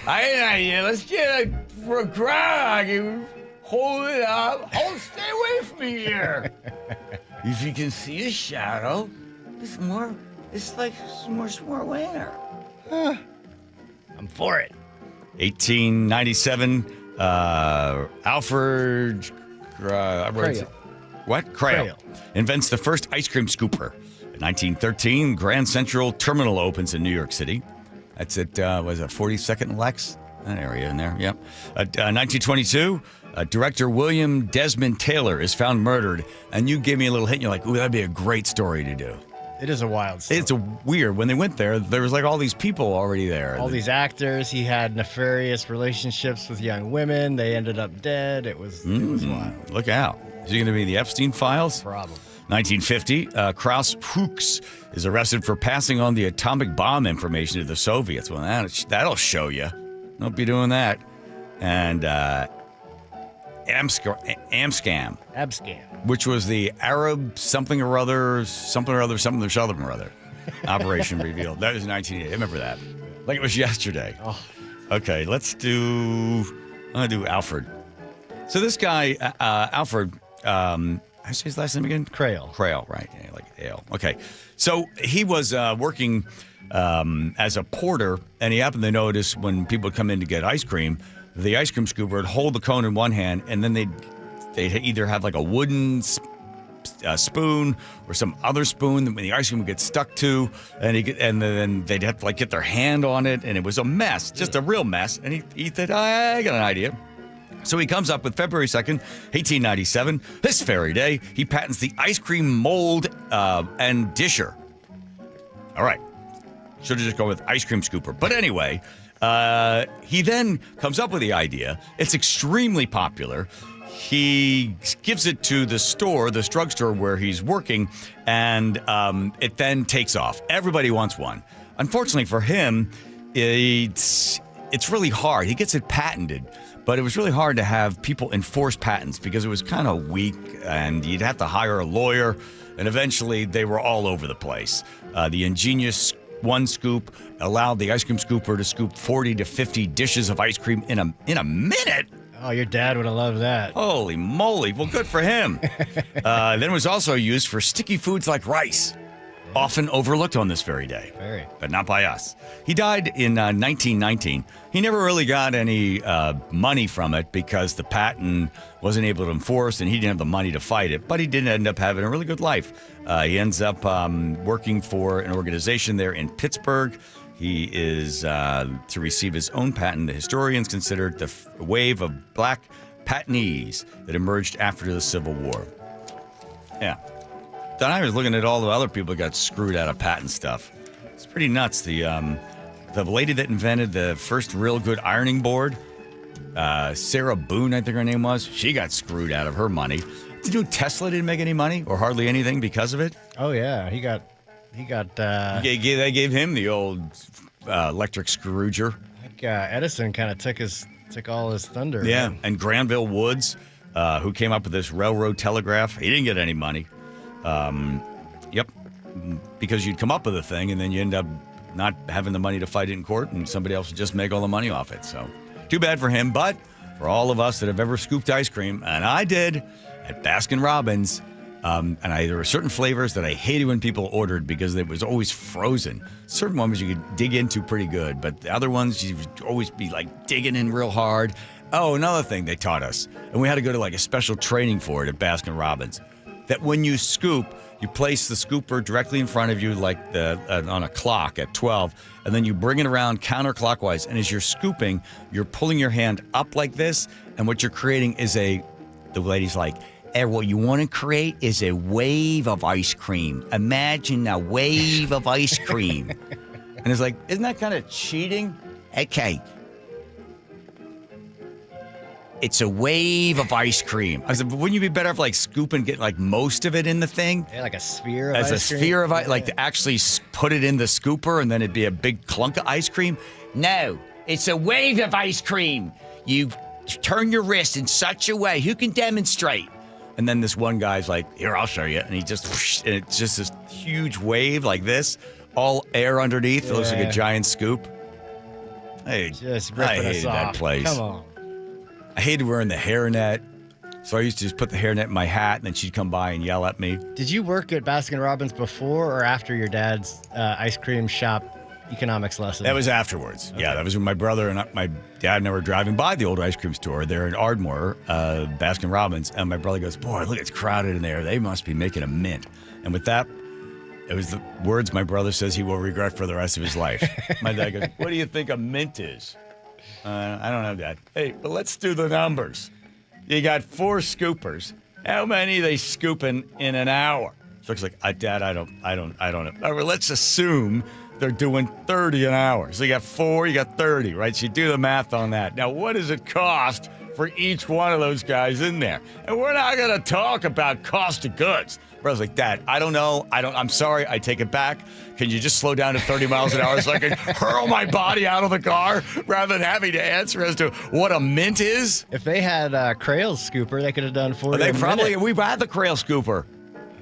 I had an idea. Let's get a groundhog. You hold it up. Stay away from me here. If you can see a shadow, it's like more winter. I'm for it. 1897, Alfred Crail invents the first ice cream scooper. In 1913, Grand Central Terminal opens in New York City. That's at, 42nd and Lex? That area in there, yep. 1922, director William Desmond Taylor is found murdered. And you gave me a little hint, and you're like, ooh, that'd be a great story to do. It is a wild story. It's weird. When they went there was like all these people already there. All these actors. He had nefarious relationships with young women. They ended up dead. It was wild. Look out. Is he going to be in the Epstein files? Probably. 1950, Klaus Fuchs is arrested for passing on the atomic bomb information to the Soviets. Well, that'll show you. Don't be doing that. And Amscam, which was the Arab something or other operation revealed. That was 1980. I remember that. Like it was yesterday. Oh. Okay, I'm going to do Alfred. So this guy, Alfred, I say his last name again? Crail, right. Yeah, like ale. Okay. So he was working as a porter, and he happened to notice when people would come in to get ice cream, the ice cream scooper would hold the cone in one hand, and then they'd either have like a wooden spoon or some other spoon that when the ice cream would get stuck to, and then they'd have to like get their hand on it, and it was a mess, just a real mess. And he said, I got an idea. So he comes up with February 2nd, 1897, this very day, he patents the ice cream mold and disher. All right. Should have just gone with ice cream scooper. But anyway, he then comes up with the idea. It's extremely popular. He gives it to this drugstore where he's working, and it then takes off. Everybody wants one. Unfortunately for him, it's really hard. He gets it patented. But it was really hard to have people enforce patents because it was kind of weak, and you'd have to hire a lawyer, and eventually they were all over the place. The ingenious one scoop allowed the ice cream scooper to scoop 40 to 50 dishes of ice cream in a minute. Oh, your dad would have loved that. Holy moly. Well, good for him. Then it was also used for sticky foods like rice. Often overlooked on this very day. But not by us. He died in 1919. He never really got any money from it because the patent wasn't able to enforce and he didn't have the money to fight it. But he did end up having a really good life. He ends up working for an organization there in Pittsburgh. He is to receive his own patent. The historians consider it the wave of black patentees that emerged after the Civil War. Yeah. Then I was looking at all the other people that got screwed out of patent stuff. It's pretty nuts. The lady that invented the first real good ironing board, Sarah Boone, I think her name was, she got screwed out of her money. Did you know Tesla didn't make any money or hardly anything because of it? Oh yeah, he got. They gave him the old electric Scrooger. Edison kind of took all his thunder. Yeah, Right? and Granville Woods, who came up with this railroad telegraph, he didn't get any money. Yep, because you'd come up with a thing and then you end up not having the money to fight it in court, and somebody else would just make all the money off it. So, too bad for him. But for all of us that have ever scooped ice cream, and I did at Baskin-Robbins, there were certain flavors that I hated when people ordered because it was always frozen. Certain ones you could dig into pretty good, but the other ones you would always be like digging in real hard. Oh, another thing they taught us, and we had to go to like a special training for it at Baskin-Robbins, that when you scoop, you place the scooper directly in front of you like on a clock at 12, and then you bring it around counterclockwise, and as you're scooping, you're pulling your hand up like this, and what you're creating is the lady's like, and what you want to create is a wave of ice cream. Imagine a wave of ice cream. And it's like, isn't that kind of cheating? Okay. It's a wave of ice cream. I said, but wouldn't you be better off like scoop and get like most of it in the thing? Yeah, like a sphere of As ice cream. a sphere of ice, like to actually put it in the scooper and then it'd be a big clunk of ice cream? No, it's a wave of ice cream. You turn your wrist in such a way. Who can demonstrate? And then this one guy's like, here, I'll show you. And he just, whoosh, and it's just this huge wave like this, all air underneath. It looks like a giant scoop. Hey, I hated that place. Come on. I hated wearing the hairnet. So I used to just put the hairnet in my hat, and then she'd come by and yell at me. Did you work at Baskin-Robbins before or after your dad's ice cream shop economics lesson? That was afterwards. Okay. Yeah, that was when my brother and my dad and I were driving by the old ice cream store there in Ardmore, Baskin-Robbins, and my brother goes, boy, look, it's crowded in there. They must be making a mint. And with that, it was the words my brother says he will regret for the rest of his life. My dad goes, what do you think a mint is? I don't know, Dad. Hey, but let's do the numbers. You got 4 scoopers. How many are they scooping in an hour? So it's like, Dad, I don't know. All right, let's assume they're doing 30 an hour. So you got 4, you got 30, right? So you do the math on that. Now, what does it cost for each one of those guys in there? And we're not going to talk about cost of goods. Brother's like, Dad, I don't know. I'm sorry. I take it back. Can you just slow down to 30 miles an hour so I can hurl my body out of the car rather than having to answer as to what a mint is? If they had Crail's scooper, they could have done 40 They a probably, minute. we had the Crail scooper.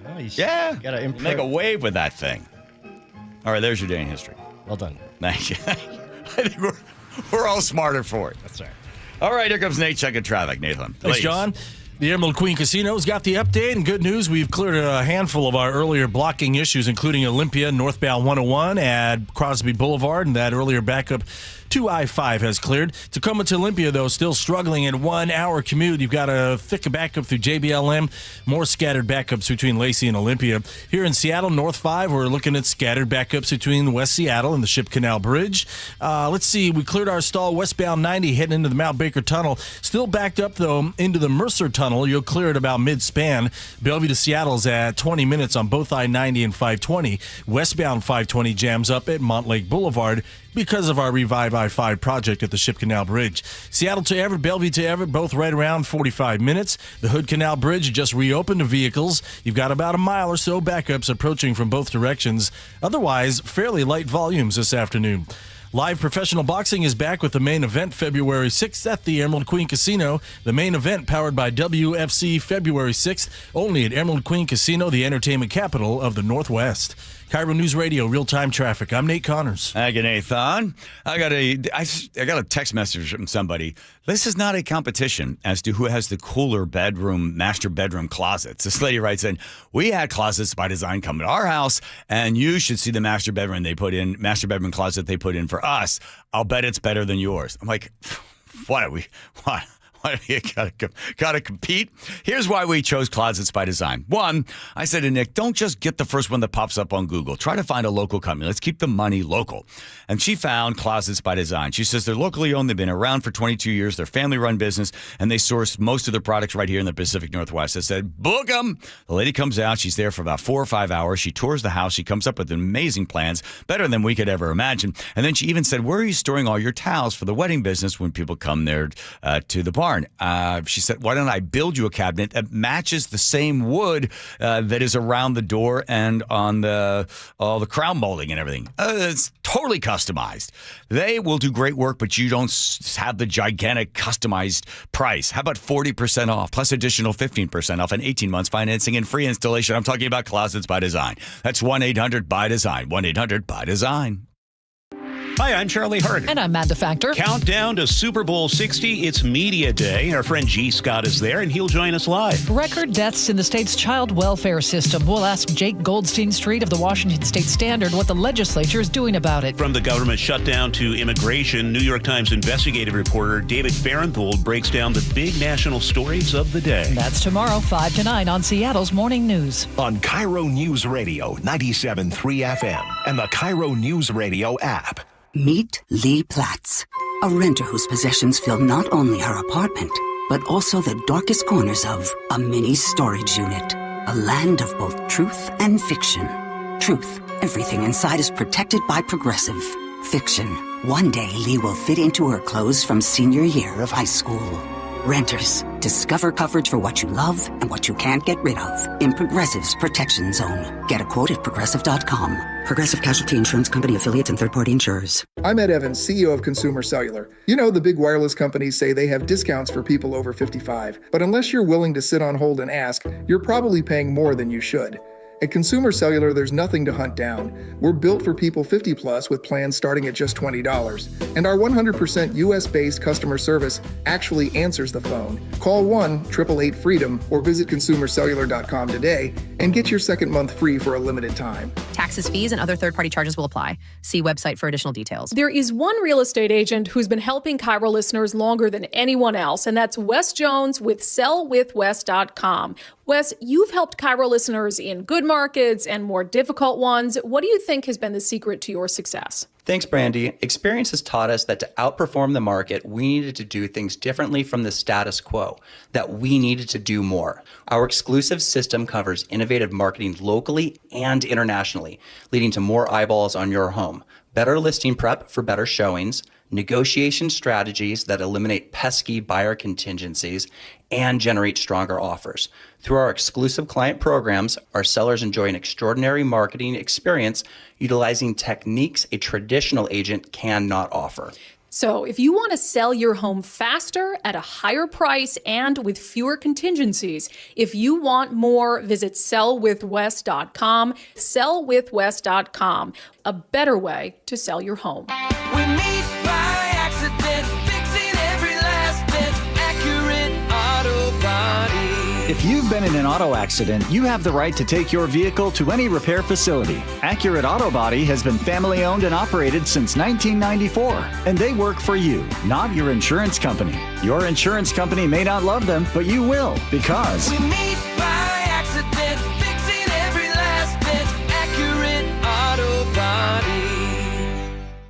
Oh, Yeah. Gotta You make a wave with that thing. All right, there's your day in history. Well done. Thank you. I think we're all smarter for it. That's right. All right, here comes Nate checking traffic. Nathan. Thanks, please. John. The Emerald Queen Casino's got the update, and good news, we've cleared a handful of our earlier blocking issues, including Olympia, northbound 101 at Crosby Boulevard, and that earlier backup to I-5 has cleared. Tacoma to Olympia, though, still struggling in 1 hour commute. You've got a thick backup through JBLM, more scattered backups between Lacey and Olympia. Here in Seattle, North 5, we're looking at scattered backups between West Seattle and the Ship Canal Bridge. Let's see, we cleared our stall westbound 90 heading into the Mount Baker Tunnel. Still backed up, though, into the Mercer Tunnel. You'll clear it about mid-span. Bellevue to Seattle's at 20 minutes on both I-90 and 520. Westbound 520 jams up at Montlake Boulevard because of our Revive I-5 project at the Ship Canal Bridge. Seattle to Everett, Bellevue to Everett, both right around 45 minutes. The Hood Canal Bridge just reopened to vehicles. You've got about a mile or so backups approaching from both directions. Otherwise, fairly light volumes this afternoon. Live professional boxing is back with the main event February 6th at the Emerald Queen Casino. The main event powered by WFC February 6th, only at Emerald Queen Casino, the entertainment capital of the Northwest. KIRO News Radio, real-time traffic. I'm Nate Connors. Thank you, Nathan. I got a text message from somebody. This is not a competition as to who has the cooler master bedroom closets. This lady writes in, we had Closets by Design come to our house, and you should see the master bedroom closet they put in for us. I'll bet it's better than yours. I'm like, what? Why do you gotta compete? Here's why we chose Closets by Design. One, I said to Nick, don't just get the first one that pops up on Google. Try to find a local company. Let's keep the money local. And she found Closets by Design. She says they're locally owned. They've been around for 22 years. They're family-run business, and they source most of their products right here in the Pacific Northwest. I said, book them. The lady comes out. She's there for about 4 or 5 hours. She tours the house. She comes up with amazing plans, better than we could ever imagine. And then she even said, where are you storing all your towels for the wedding business when people come there to the barn? darn. She said, why don't I build you a cabinet that matches the same wood that is around the door and on all the crown molding and everything. It's totally customized. They will do great work, but you don't have the gigantic customized price. How about 40% off plus additional 15% off and 18 months financing and free installation? I'm talking about Closets by Design. That's 1-800-BY-DESIGN. 1-800-BY-DESIGN. Hi, I'm Charlie Harden. And I'm Matt the Factor. Countdown to Super Bowl 60. It's Media Day. Our friend G. Scott is there, and he'll join us live. Record deaths in the state's child welfare system. We'll ask Jake Goldstein Street of the Washington State Standard what the legislature is doing about it. From the government shutdown to immigration, New York Times investigative reporter David Farenthold breaks down the big national stories of the day. That's tomorrow, 5 to 9 on Seattle's Morning News. On KIRO News Radio 97.3 FM and the KIRO Newsradio app. Meet Lee Platts, a renter whose possessions fill not only her apartment, but also the darkest corners of a mini storage unit. A land of both truth and fiction. Truth, everything inside is protected by Progressive. Fiction, one day Lee will fit into her clothes from senior year of high school. Renters, discover coverage for what you love and what you can't get rid of in Progressive's Protection Zone. Get a quote at Progressive.com. Progressive Casualty Insurance Company affiliates and third-party insurers. I'm Ed Evans, CEO of Consumer Cellular. You know, the big wireless companies say they have discounts for people over 55. But unless you're willing to sit on hold and ask, you're probably paying more than you should. At Consumer Cellular, there's nothing to hunt down. We're built for people 50 plus with plans starting at just $20. And our 100% US-based customer service actually answers the phone. Call 1-888-FREEDOM or visit consumercellular.com today and get your second month free for a limited time. Taxes, fees, and other third-party charges will apply. See website for additional details. There is one real estate agent who's been helping KIRO listeners longer than anyone else, and that's Wes Jones with sellwithwes.com. Wes, you've helped KIRO listeners in good markets and more difficult ones. What do you think has been the secret to your success? Thanks, Brandy. Experience has taught us that to outperform the market, we needed to do things differently from the status quo, that we needed to do more. Our exclusive system covers innovative marketing locally and internationally, leading to more eyeballs on your home, better listing prep for better showings, negotiation strategies that eliminate pesky buyer contingencies, and generate stronger offers. Through our exclusive client programs, our sellers enjoy an extraordinary marketing experience utilizing techniques a traditional agent cannot offer. So if you want to sell your home faster at a higher price and with fewer contingencies, if you want more, visit sellwithwes.com. Sellwithwes.com, a better way to sell your home. We meet by accident, fixing every last bit, Accurate Auto Body. If you've been in an auto accident, you have the right to take your vehicle to any repair facility. Accurate Auto Body has been family owned and operated since 1994, and they work for you, not your insurance company. Your insurance company may not love them, but you will, because we meet by accident, fixing every last bit, Accurate Auto Body.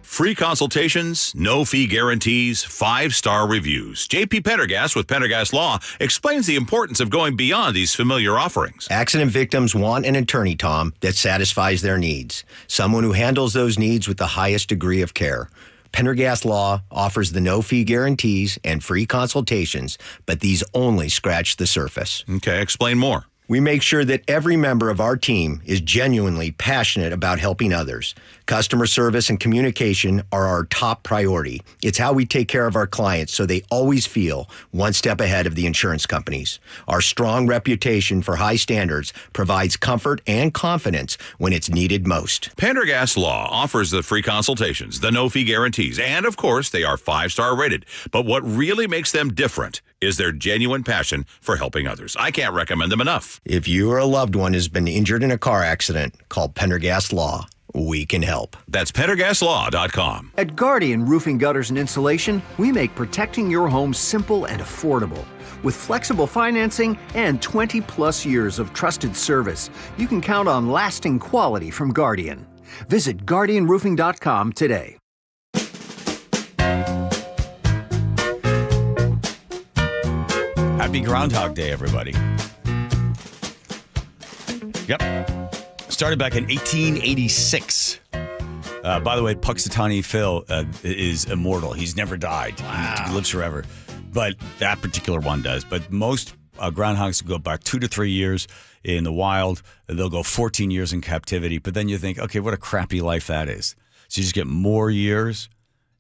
Free consultations, no fee guarantees, 5-star reviews. JP Pendergast with Pendergast Law explains the importance of going beyond these familiar offerings. Accident victims want an attorney, Tom, that satisfies their needs. Someone who handles those needs with the highest degree of care. Pendergast Law offers the no-fee guarantees and free consultations, but these only scratch the surface. Okay, explain more. We make sure that every member of our team is genuinely passionate about helping others. Customer service and communication are our top priority. It's how we take care of our clients so they always feel one step ahead of the insurance companies. Our strong reputation for high standards provides comfort and confidence when it's needed most. Pendergast Law offers the free consultations, the no-fee guarantees, and of course, they are 5-star rated. But what really makes them different is their genuine passion for helping others. I can't recommend them enough. If you or a loved one has been injured in a car accident, call Pendergast Law. We can help. That's PendergastLaw.com. At Guardian Roofing, Gutters, and Insulation, we make protecting your home simple and affordable. With flexible financing and 20-plus years of trusted service, you can count on lasting quality from Guardian. Visit GuardianRoofing.com today. Happy Groundhog Day, everybody. Yep. Started back in 1886. By the way, Puxatawny Phil is immortal. He's never died. Wow. He lives forever. but that particular one does. But most groundhogs go back 2 to 3 years in the wild. They'll go 14 years in captivity. But then you think, okay, what a crappy life that is. So you just get more years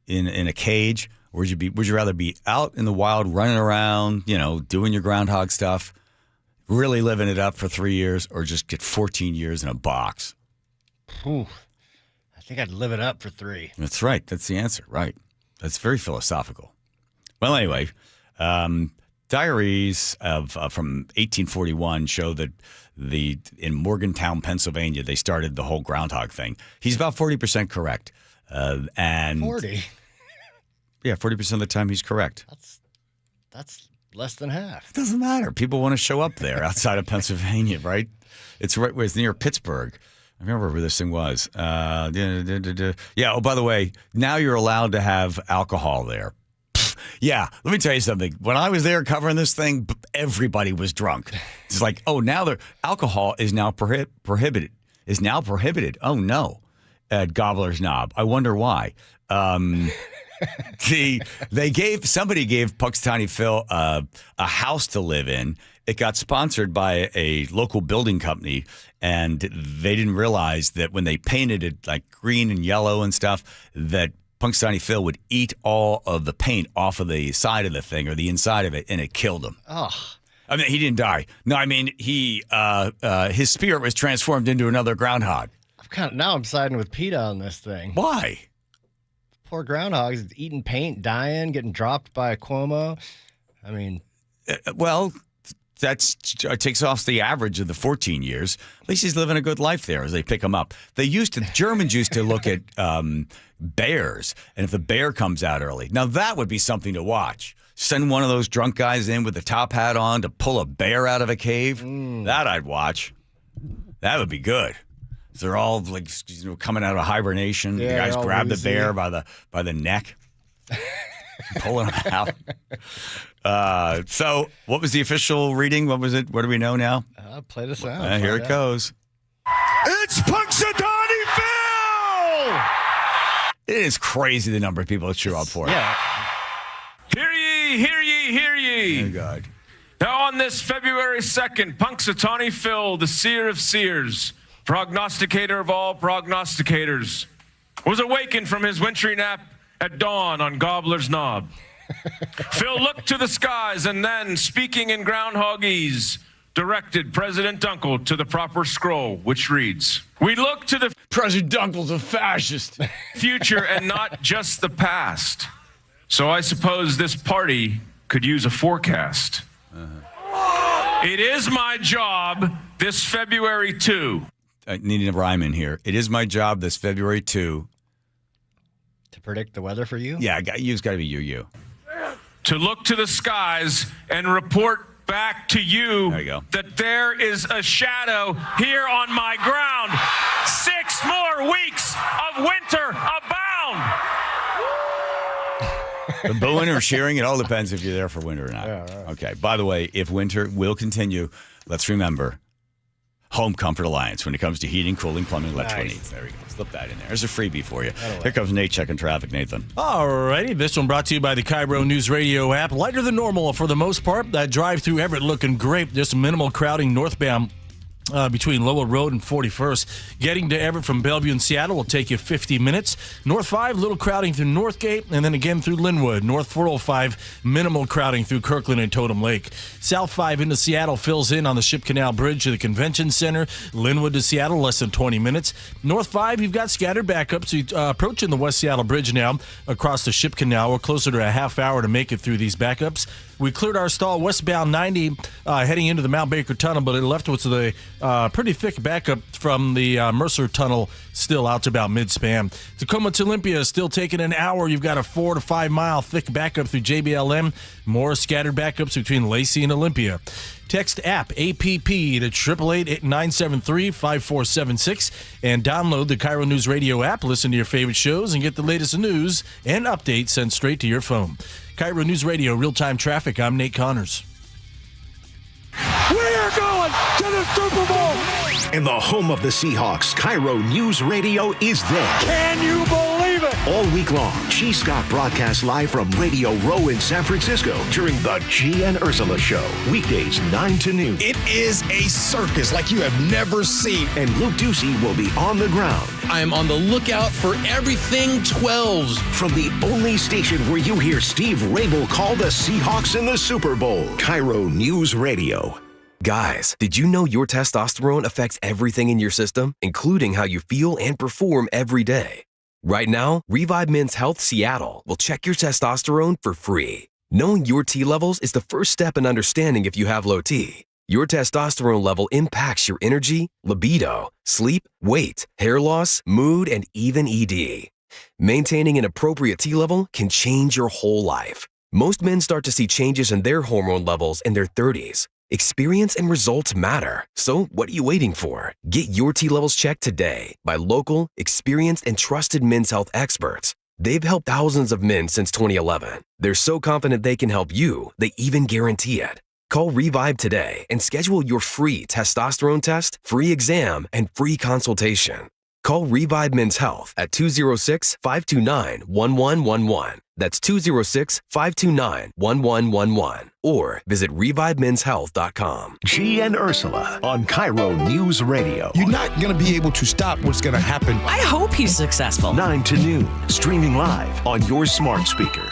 in a cage. Or would you rather be out in the wild, running around, doing your groundhog stuff, really living it up for 3 years, or just get 14 years in a box? Whew. I think I'd live it up for 3. That's right. That's the answer. Right. That's very philosophical. Well, anyway, diaries from 1841 show that in Morgantown, Pennsylvania, they started the whole groundhog thing. He's about 40% correct. And 40? Yeah, 40% of the time he's correct. That's less than half. It doesn't matter. People want to show up there outside of Pennsylvania, right? It's right where it's near Pittsburgh. I remember where this thing was. Yeah. Oh, by the way, now you're allowed to have alcohol there. Yeah. Let me tell you something. When I was there covering this thing, everybody was drunk. It's like, oh, now alcohol is now prohibited. Is now prohibited. Oh no, at Gobbler's Knob. I wonder why. Somebody gave Punxsutawney Phil a house to live in. It got sponsored by a local building company, and they didn't realize that when they painted it like green and yellow and stuff, that Punxsutawney Phil would eat all of the paint off of the side of the thing or the inside of it, and it killed him. Oh. I mean, he didn't die. No, I mean, his spirit was transformed into another groundhog. Now I'm siding with PETA on this thing. Why? Poor groundhogs eating paint, dying, getting dropped by a Cuomo. I mean, well, that takes off the average of the 14 years. At least he's living a good life there as they pick him up. Germans used to look at bears, and if the bear comes out early, now that would be something to watch. Send one of those drunk guys in with the top hat on to pull a bear out of a cave. That I'd watch. That would be good. They're all like coming out of hibernation. Yeah, the guys grab the bear by the neck, pulling him out. So, what was the official reading? What was it? What do we know now? Play this out. Here it goes. It's Punxsutawney Phil! It is crazy the number of people that show up for it. Yeah. Hear ye, hear ye, hear ye. Oh, God. Now on this February 2nd, Punxsutawney Phil, the seer of seers, prognosticator of all prognosticators, was awakened from his wintry nap at dawn on Gobbler's Knob. Phil looked to the skies and then, speaking in groundhogese, directed President Dunkel to the proper scroll, which reads, "We look to the President Dunkel's a fascist. future and not just the past. So I suppose this party could use a forecast. It is my job this February 2. I need a rhyme in here. It is my job this February 2. To predict the weather for you? Yeah, you've got to be you. To look to the skies and report back to you that there is a shadow here on my ground. 6 more weeks of winter abound." The booing or cheering, it all depends if you're there for winter or not. Yeah, right. Okay, by the way, if winter will continue, let's remember Home Comfort Alliance when it comes to heating, cooling, plumbing, electrical needs. There we go. Slip that in there. There's a freebie for you. Here comes Nate checking traffic, Nathan. All righty. This one brought to you by the KIRO Newsradio app. Lighter than normal for the most part. That drive through Everett looking great. Just minimal crowding northbound. Between Lowell Road and 41st. Getting to Everett from Bellevue and Seattle will take you 50 minutes. North 5, little crowding through Northgate, and then again through Linwood. North 405, minimal crowding through Kirkland and Totem Lake. South 5 into Seattle fills in on the Ship Canal Bridge to the Convention Center. Linwood to Seattle, less than 20 minutes. North 5, you've got scattered backups. Approaching the West Seattle Bridge now across the Ship Canal. We're closer to a half hour to make it through these backups. We cleared our stall westbound 90 heading into the Mount Baker Tunnel, but it left us with a pretty thick backup from the Mercer Tunnel still out to about mid-span. Tacoma to Olympia is still taking an hour. You've got a 4 to 5 mile thick backup through JBLM. More scattered backups between Lacey and Olympia. Text app APP to 888-973-5476 and download the KIRO Newsradio app. Listen to your favorite shows and get the latest news and updates sent straight to your phone. KIRO Newsradio, real-time traffic. I'm Nate Connors. We are going to the Super Bowl. In the home of the Seahawks, KIRO News Radio is there. Can you believe it? All week long, G. Scott broadcasts live from Radio Row in San Francisco during the G and Ursula Show. Weekdays 9 to noon. It is a circus like you have never seen. And Luke Ducey will be on the ground. I am on the lookout for everything 12s. From the only station where you hear Steve Rabel call the Seahawks in the Super Bowl, KIRO News Radio. Guys, did you know your testosterone affects everything in your system, including how you feel and perform every day? Right now, Revive Men's Health Seattle will check your testosterone for free. Knowing your T levels is the first step in understanding if you have low T. Your testosterone level impacts your energy, libido, sleep, weight, hair loss, mood, and even ED. Maintaining an appropriate T level can change your whole life. Most men start to see changes in their hormone levels in their 30s. Experience and results matter. So what are you waiting for? Get your T levels checked today by local, experienced, and trusted men's health experts. They've helped thousands of men since 2011. They're so confident they can help you, they even guarantee it. Call Revive today and schedule your free testosterone test, free exam, and free consultation. Call Revive Men's Health at 206-529-1111. That's 206-529-1111. Or visit ReviveMen'sHealth.com. G and Ursula on KIRO News Radio. You're not going to be able to stop what's going to happen. I hope he's successful. 9 to noon, streaming live on your smart speaker.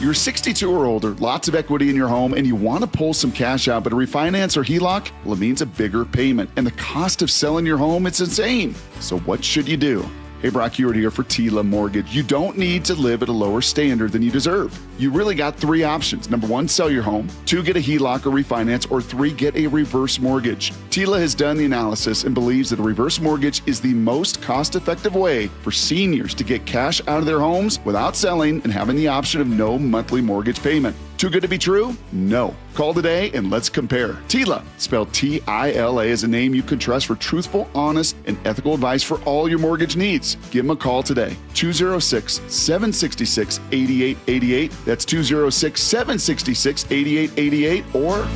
You're 62 or older, lots of equity in your home, and you want to pull some cash out, but a refinance or HELOC, well, it means a bigger payment. And the cost of selling your home, it's insane. So what should you do? Hey, Brock Ewart here for Tila Mortgage. You don't need to live at a lower standard than you deserve. You really got 3 options. Number 1, sell your home. 2, get a HELOC or refinance. Or 3, get a reverse mortgage. Tila has done the analysis and believes that a reverse mortgage is the most cost-effective way for seniors to get cash out of their homes without selling and having the option of no monthly mortgage payment. Too good to be true? No. Call today and let's compare. Tila, spelled T-I-L-A, is a name you can trust for truthful, honest, and ethical advice for all your mortgage needs. Give them a call today. 206-766-8888. That's 206-766-8888 or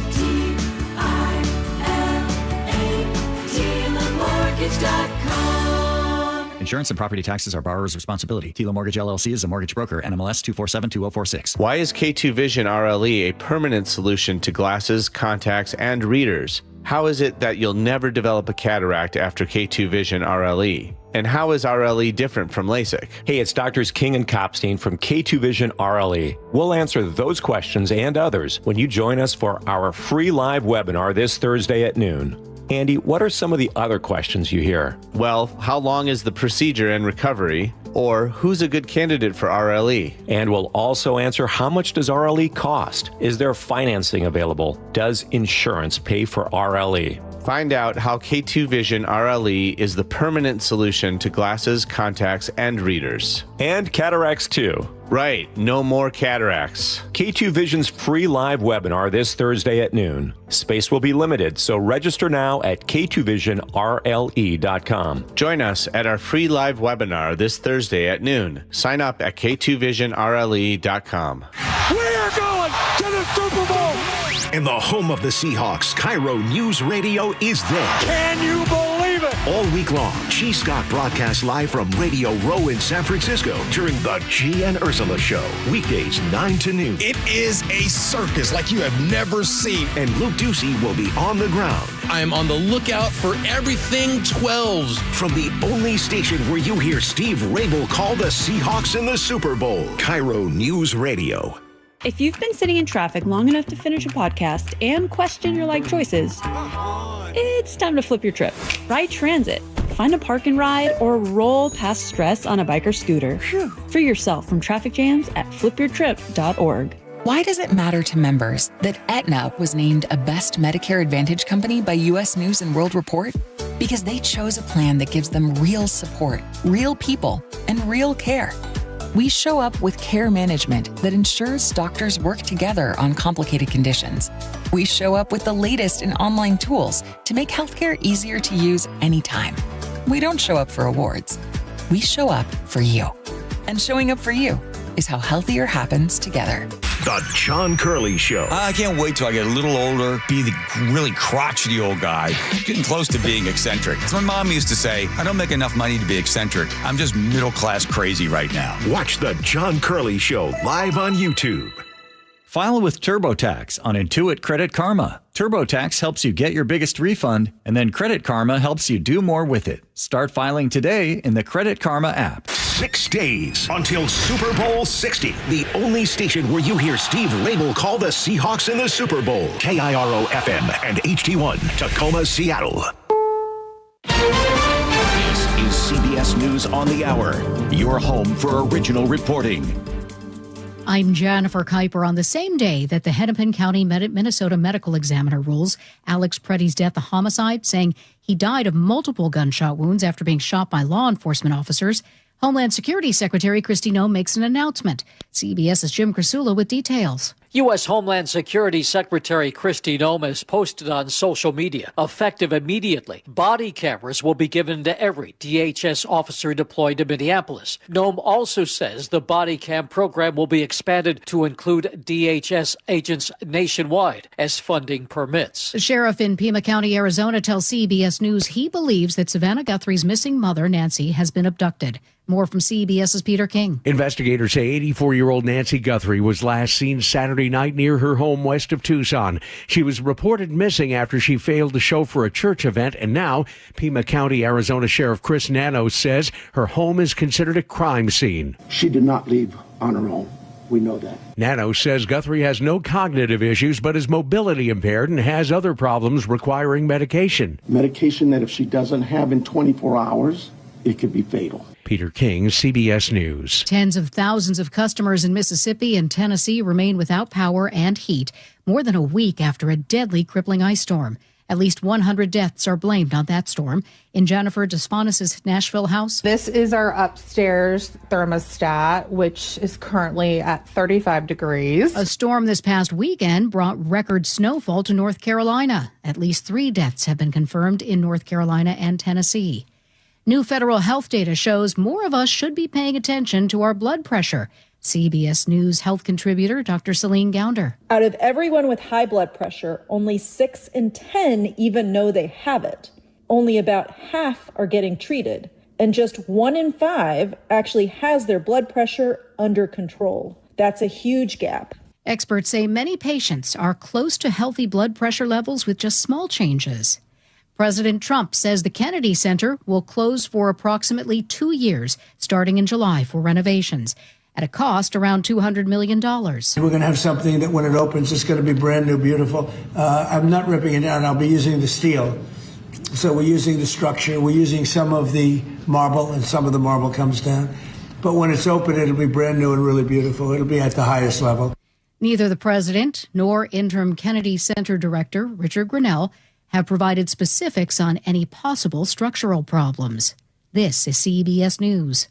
Insurance and property taxes are borrower's responsibility. Tila Mortgage LLC is a mortgage broker. NMLS 2472046. Why is K2 Vision RLE a permanent solution to glasses, contacts, and readers? How is it that you'll never develop a cataract after K2 Vision RLE? And how is RLE different from LASIK? Hey, it's Doctors King and Kopstein from K2 Vision RLE. We'll answer those questions and others when you join us for our free live webinar this Thursday at noon. Andy, what are some of the other questions you hear? Well, how long is the procedure and recovery? Or who's a good candidate for RLE? And we'll also answer, how much does RLE cost? Is there financing available? Does insurance pay for RLE? Find out how K2 Vision RLE is the permanent solution to glasses, contacts, and readers. And cataracts too. Right, no more cataracts. K2 Vision's free live webinar this Thursday at noon. Space will be limited, so register now at k2visionrle.com. Join us at our free live webinar this Thursday at noon. Sign up at k2visionrle.com. We are going to the Super Bowl! And the home of the Seahawks, KIRO News Radio, is there. Can you believe it? All week long, G. Scott broadcasts live from Radio Row in San Francisco during the G and Ursula Show. Weekdays 9 to noon. It is a circus like you have never seen. And Luke Ducey will be on the ground. I am on the lookout for everything 12s. From the only station where you hear Steve Rabel call the Seahawks in the Super Bowl, KIRO News Radio. If you've been sitting in traffic long enough to finish a podcast and question your life choices, it's time to flip your trip. Ride transit, find a park and ride, or roll past stress on a bike or scooter. Free yourself from traffic jams at flipyourtrip.org. Why does it matter to members that Aetna was named a Best Medicare Advantage company by U.S. News & World Report? Because they chose a plan that gives them real support, real people, and real care. We show up with care management that ensures doctors work together on complicated conditions. We show up with the latest in online tools to make healthcare easier to use anytime. We don't show up for awards. We show up for you. And showing up for you is how healthier happens together. The John Curley Show. I can't wait till I get a little older, be the really crotchety old guy, getting close to being eccentric. As my mom used to say, I don't make enough money to be eccentric. I'm just middle-class crazy right now. Watch The John Curley Show live on YouTube. File with TurboTax on Intuit Credit Karma. TurboTax helps you get your biggest refund, and then Credit Karma helps you do more with it. Start filing today in the Credit Karma app. 6 days until Super Bowl 60. The only station where you hear Steve Label call the Seahawks in the Super Bowl. KIRO FM and HD1, Tacoma, Seattle. This is CBS News on the Hour. Your home for original reporting. I'm Jennifer Kuiper. On the same day that the Hennepin County, Minnesota medical examiner rules Alex Preddy's death a homicide, saying he died of multiple gunshot wounds after being shot by law enforcement officers, Homeland Security Secretary Kristi Noem makes an announcement. CBS's Jim Krasula with details. U.S. Homeland Security Secretary Kristi Noem has posted on social media, effective immediately, body cameras will be given to every DHS officer deployed to Minneapolis. Noem also says the body cam program will be expanded to include DHS agents nationwide as funding permits. The sheriff in Pima County, Arizona, tells CBS News he believes that Savannah Guthrie's missing mother, Nancy, has been abducted. More from CBS's Peter King. Investigators say 84-year-old Nancy Guthrie was last seen Saturday night near her home west of Tucson. She was reported missing after she failed to show for a church event, and now Pima County, Arizona Sheriff Chris Nanos says her home is considered a crime scene. She did not leave on her own. We know that. Nanos says Guthrie has no cognitive issues but is mobility impaired and has other problems requiring medication. Medication that if she doesn't have in 24 hours, it could be fatal. Peter King, CBS News. Tens of thousands of customers in Mississippi and Tennessee remain without power and heat more than a week after a deadly, crippling ice storm. At least 100 deaths are blamed on that storm. In Jennifer Desponis' Nashville house. This is our upstairs thermostat, which is currently at 35 degrees. A storm this past weekend brought record snowfall to North Carolina. At least 3 deaths have been confirmed in North Carolina and Tennessee. New federal health data shows more of us should be paying attention to our blood pressure. CBS News health contributor Dr. Celine Gounder. Out of everyone with high blood pressure, only 6 in 10 even know they have it. Only about half are getting treated, and just 1 in 5 actually has their blood pressure under control. That's a huge gap. Experts say many patients are close to healthy blood pressure levels with just small changes. President Trump says the Kennedy Center will close for approximately 2 years, starting in July for renovations, at a cost around $200 million. We're going to have something that when it opens, it's going to be brand new, beautiful. I'm not ripping it down. I'll be using the steel. So we're using the structure. We're using some of the marble, and some of the marble comes down. But when it's open, it'll be brand new and really beautiful. It'll be at the highest level. Neither the president nor interim Kennedy Center director, Richard Grinnell, have provided specifics on any possible structural problems. This is CBS News.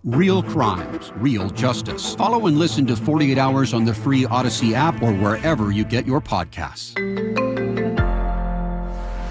Real crimes, real justice. Follow and listen to 48 Hours on the free Odyssey app or wherever you get your podcasts.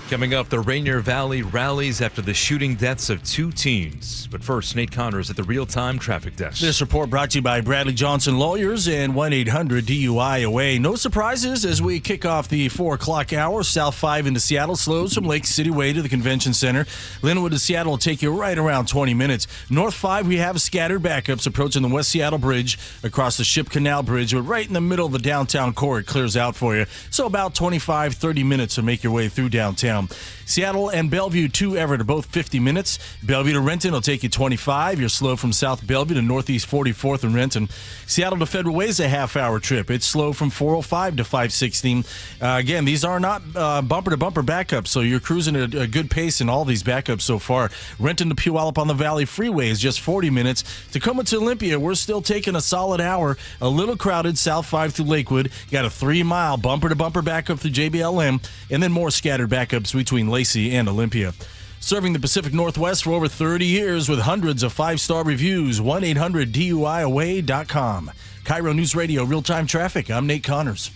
Coming up, the Rainier Valley rallies after the shooting deaths of 2 teens. But first, Nate Connors at the real-time traffic desk. This report brought to you by Bradley Johnson Lawyers and 1-800-DUI-AWAY. No surprises as we kick off the 4 o'clock hour. South 5 into Seattle slows from Lake City Way to the Convention Center. Linwood to Seattle will take you right around 20 minutes. North 5, we have scattered backups approaching the West Seattle Bridge across the Ship Canal Bridge. But right in the middle of the downtown core, it clears out for you. So about 25, 30 minutes to make your way through downtown. Seattle and Bellevue to Everett are both 50 minutes. Bellevue to Renton will take you 25. You're slow from South Bellevue to Northeast 44th and Renton. Seattle to Federal Way is a half-hour trip. It's slow from 405 to 516. Again, these are not bumper-to-bumper backups, so you're cruising at a good pace in all these backups so far. Renton to Puyallup on the Valley Freeway is just 40 minutes. Tacoma to Olympia, we're still taking a solid hour. A little crowded, South 5 through Lakewood. You got a 3-mile bumper-to-bumper backup through JBLM, and then more scattered backups between Lacey and Olympia. Serving the Pacific Northwest for over 30 years with hundreds of 5-star reviews. 1-800-DUI-AWAY.com. KIRO Newsradio Real-Time Traffic. I'm Nate Connors.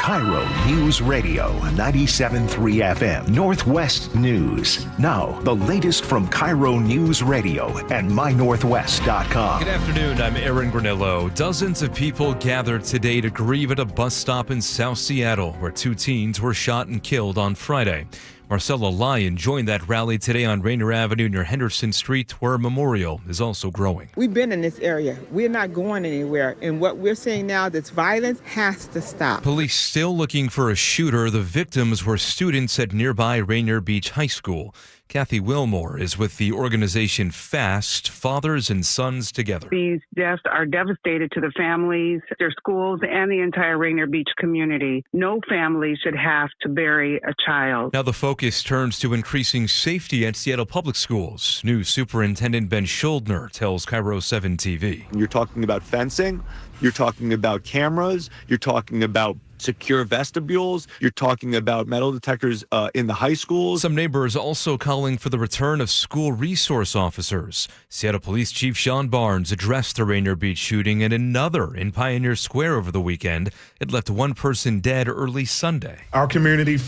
KIRO News Radio 97.3 FM Northwest News. Now, the latest from KIRO News Radio and mynorthwest.com. Good afternoon, I'm Aaron Granillo. Dozens of people gathered today to grieve at a bus stop in South Seattle, where 2 teens were shot and killed on Friday. Marcella Lyon joined that rally today on Rainier Avenue near Henderson Street, where a memorial is also growing. We've been in this area. We're not going anywhere. And what we're seeing now, this violence has to stop. Police still looking for a shooter. The victims were students at nearby Rainier Beach High School. Kathy Wilmore is with the organization FAST, Fathers and Sons Together. These deaths are devastating to the families, their schools, and the entire Rainier Beach community. No family should have to bury a child. Now the focus turns to increasing safety at Seattle Public Schools. New Superintendent Ben Schuldner tells KIRO 7 TV. You're talking about fencing, you're talking about cameras, you're talking about secure vestibules. You're talking about metal detectors in the high schools. Some neighbors also calling for the return of school resource officers. Seattle Police Chief Sean Barnes addressed the Rainier Beach shooting and another in Pioneer Square over the weekend. It left one person dead early Sunday. Our community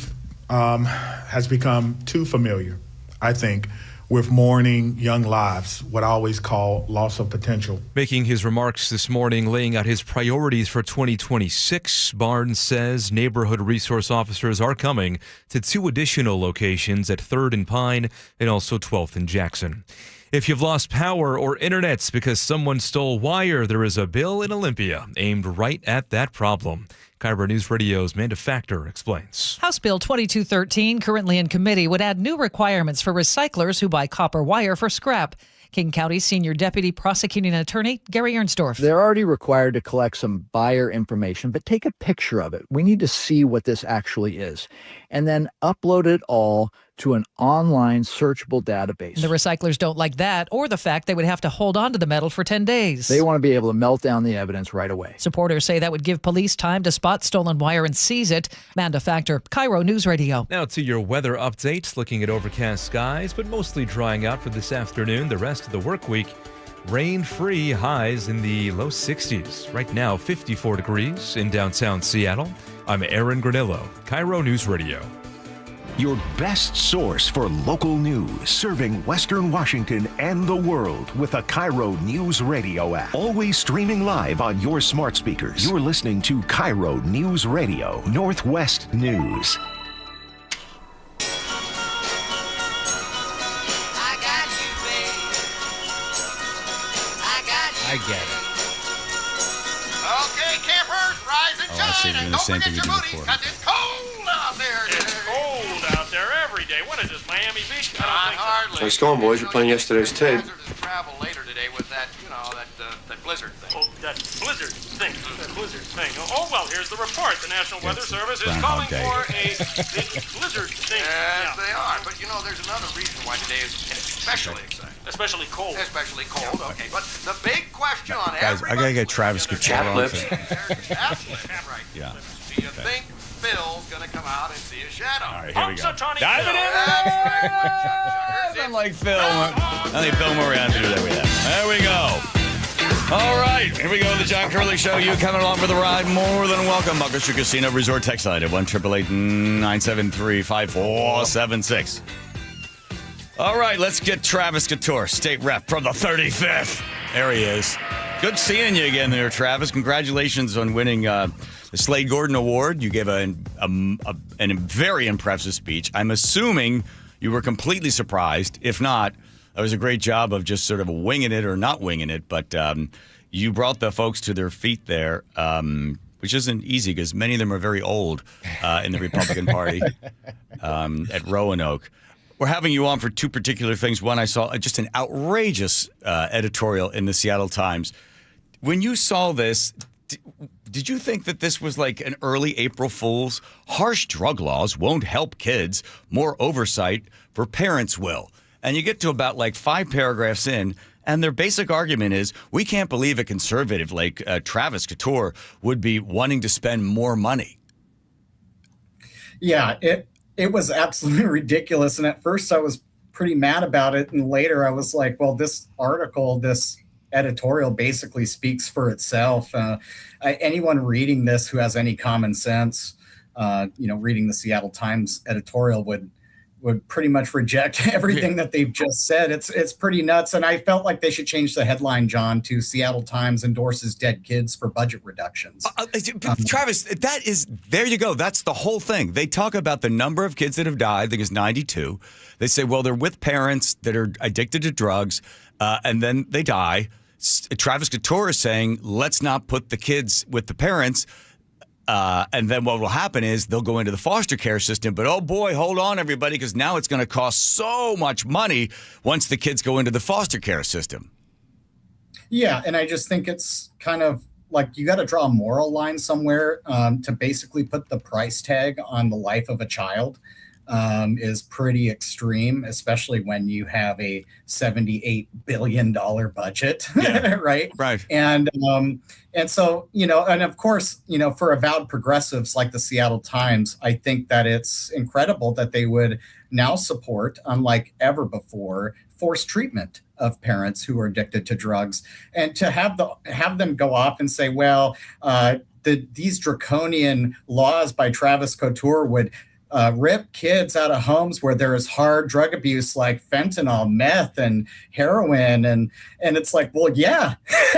has become too familiar, I think, with mourning young lives, what I always call loss of potential. Making his remarks this morning, laying out his priorities for 2026, Barnes says neighborhood resource officers are coming to 2 additional locations at 3rd and Pine and also 12th and Jackson. If you've lost power or internets because someone stole wire, there is a bill in Olympia aimed right at that problem. KIRO News Radio's Amanda Factor explains. House Bill 2213, currently in committee, would add new requirements for recyclers who buy copper wire for scrap. King County Senior Deputy Prosecuting Attorney Gary Ernsdorf. They're already required to collect some buyer information, but take a picture of it. We need to see what this actually is, and then upload it all to an online searchable database. The recyclers don't like that, or the fact they would have to hold on to the metal for 10 days. They want to be able to melt down the evidence right away. Supporters say that would give police time to spot stolen wire and seize it. Amanda Factor, KIRO News Radio. Now to your weather update, looking at overcast skies, but mostly drying out for this afternoon. The rest of the work week, rain-free, highs in the low 60s. Right now, 54 degrees in downtown Seattle. I'm Aaron Granillo, KIRO News Radio. Your best source for local news, serving Western Washington and the world with a KIRO News Radio app. Always streaming live on your smart speakers. You're listening to KIRO News Radio, Northwest News. I get it. Okay, campers, rise and shine, and don't forget your booties, because it's cold out there today. It's cold out there every day. What is this, Miami Beach? Not hardly. Nice going, boys. You're playing yesterday's tape. Hazardous travel later today with that, that blizzard thing. Oh, that blizzard thing. That blizzard thing. Oh, well, here's the report. The National Weather Service is calling for a big blizzard thing. Yes, they are. But, there's another reason why today is especially exciting. Especially cold. Especially cold, okay. But the big question on Guys, I gotta get Travis Couture on. There's right. Yeah. Do you think Phil's gonna come out and see a shadow? All right, here we go. Dive it in! Unlike Phil, Murray on to do that with that. There we go. All right, here we go. The John Curley Show. You coming along for the ride? More than welcome. Buckers Casino Resort text line at 1-888-973-5476. All right, let's get Travis Couture, state rep from the 35th. There he is. Good seeing you again there, Travis. Congratulations on winning the Slade Gordon Award. You gave a very impressive speech. I'm assuming you were completely surprised. If not, that was a great job of just sort of winging it or not winging it. But you brought the folks to their feet there, which isn't easy because many of them are very old in the Republican Party at Roanoke. We're having you on for 2 particular things. One, I saw just an outrageous editorial in the Seattle Times. When you saw this, did you think that this was like an early April Fool's? Harsh drug laws won't help kids. More oversight for parents will. And you get to about like 5 paragraphs in, and their basic argument is, we can't believe a conservative like Travis Couture would be wanting to spend more money. Yeah, it was absolutely ridiculous. And at first I was pretty mad about it. And later I was like, well, this article, this editorial basically speaks for itself. Anyone reading this who has any common sense reading the Seattle Times editorial would pretty much reject everything that they've just said. It's pretty nuts. And I felt like they should change the headline, John, to Seattle Times endorses dead kids for budget reductions. Travis, there you go. That's the whole thing. They talk about the number of kids that have died. I think it's 92. They say, well, they're with parents that are addicted to drugs, and then they die. Travis Couture is saying, let's not put the kids with the parents. And then what will happen is they'll go into the foster care system. But, oh, boy, hold on, everybody, because now it's going to cost so much money once the kids go into the foster care system. Yeah, and I just think it's kind of like you got to draw a moral line somewhere to basically put the price tag on the life of a child is pretty extreme, especially when you have a $78 billion budget, right? Right. And so, and of course, for avowed progressives like the Seattle Times, I think that it's incredible that they would now support, unlike ever before, forced treatment of parents who are addicted to drugs, and to have them go off and say, well, these draconian laws by Travis Couture would rip kids out of homes where there is hard drug abuse like fentanyl, meth, and heroin. And it's like, well, yeah,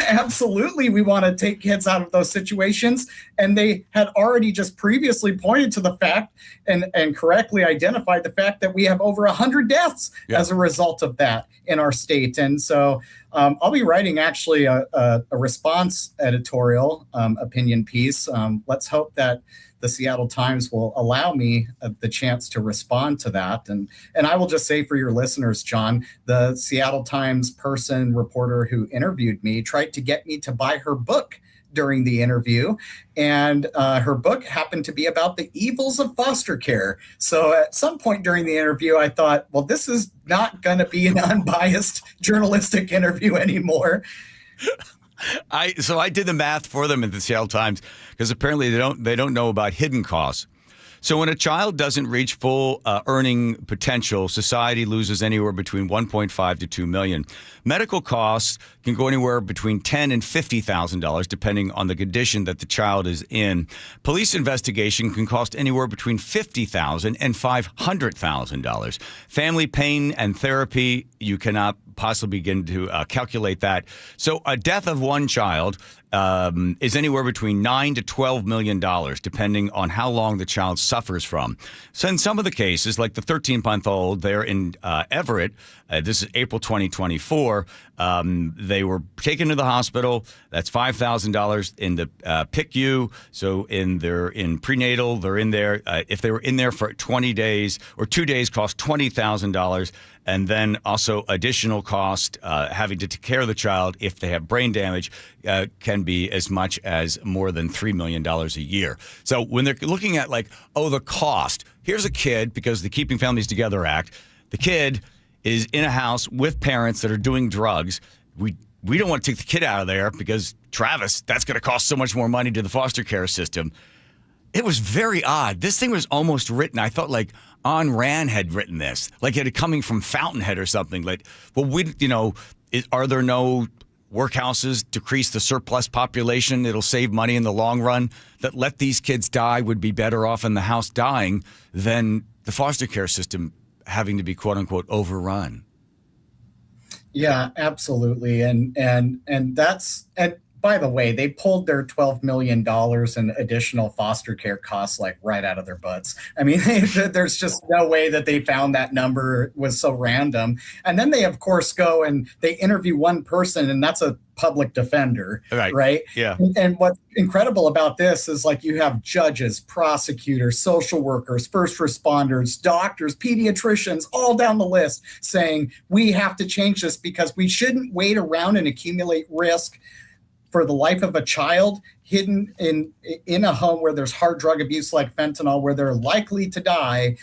absolutely. We want to take kids out of those situations. And they had already just previously pointed to the fact and correctly identified the fact that we have over 100 deaths as a result of that in our state. And so I'll be writing actually a response editorial opinion piece. Let's hope that the Seattle Times will allow me the chance to respond to that. And I will just say for your listeners, John, the Seattle Times reporter who interviewed me tried to get me to buy her book during the interview. And her book happened to be about the evils of foster care. So at some point during the interview, I thought, well, this is not going to be an unbiased journalistic interview anymore. So I did the math for them at the Seattle Times because apparently they don't know about hidden costs. So when a child doesn't reach full earning potential, society loses anywhere between $1.5 to $2 million. Medical costs can go anywhere between $10,000 and $50,000, depending on the condition that the child is in. Police investigation can cost anywhere between $50,000 and $500,000. Family pain and therapy, you cannot possibly begin to calculate that. So a death of one child is anywhere between $9 to $12 million, depending on how long the child suffers from. So in some of the cases, like the 13-month-old there in Everett, this is April 2024, they were taken to the hospital. That's $5,000 in the PICU. So they're in prenatal, they're in there. If they were in there for 20 days or 2 days, cost $20,000. And then also additional cost having to take care of the child if they have brain damage can be as much as more than $3 million a year. So when they're looking at the cost, here's a kid, because the Keeping Families Together Act, the kid is in a house with parents that are doing drugs. We don't want to take the kid out of there because, Travis, that's going to cost so much more money to the foster care system. It was very odd. This thing was almost written, I thought Ayn Rand had written this, like it had coming from Fountainhead or something. Are there no workhouses, decrease the surplus population, it'll save money in the long run, that let these kids die would be better off in the house dying than the foster care system having to be, quote unquote, overrun. Yeah, absolutely. And by the way, they pulled their $12 million in additional foster care costs right out of their butts. I mean, there's just no way that they found that number was so random. And then they, of course, go and they interview one person, and that's a public defender, right? Yeah. And what's incredible about this is you have judges, prosecutors, social workers, first responders, doctors, pediatricians, all down the list saying we have to change this because we shouldn't wait around and accumulate risk for the life of a child hidden in a home where there's hard drug abuse like fentanyl, where they're likely to die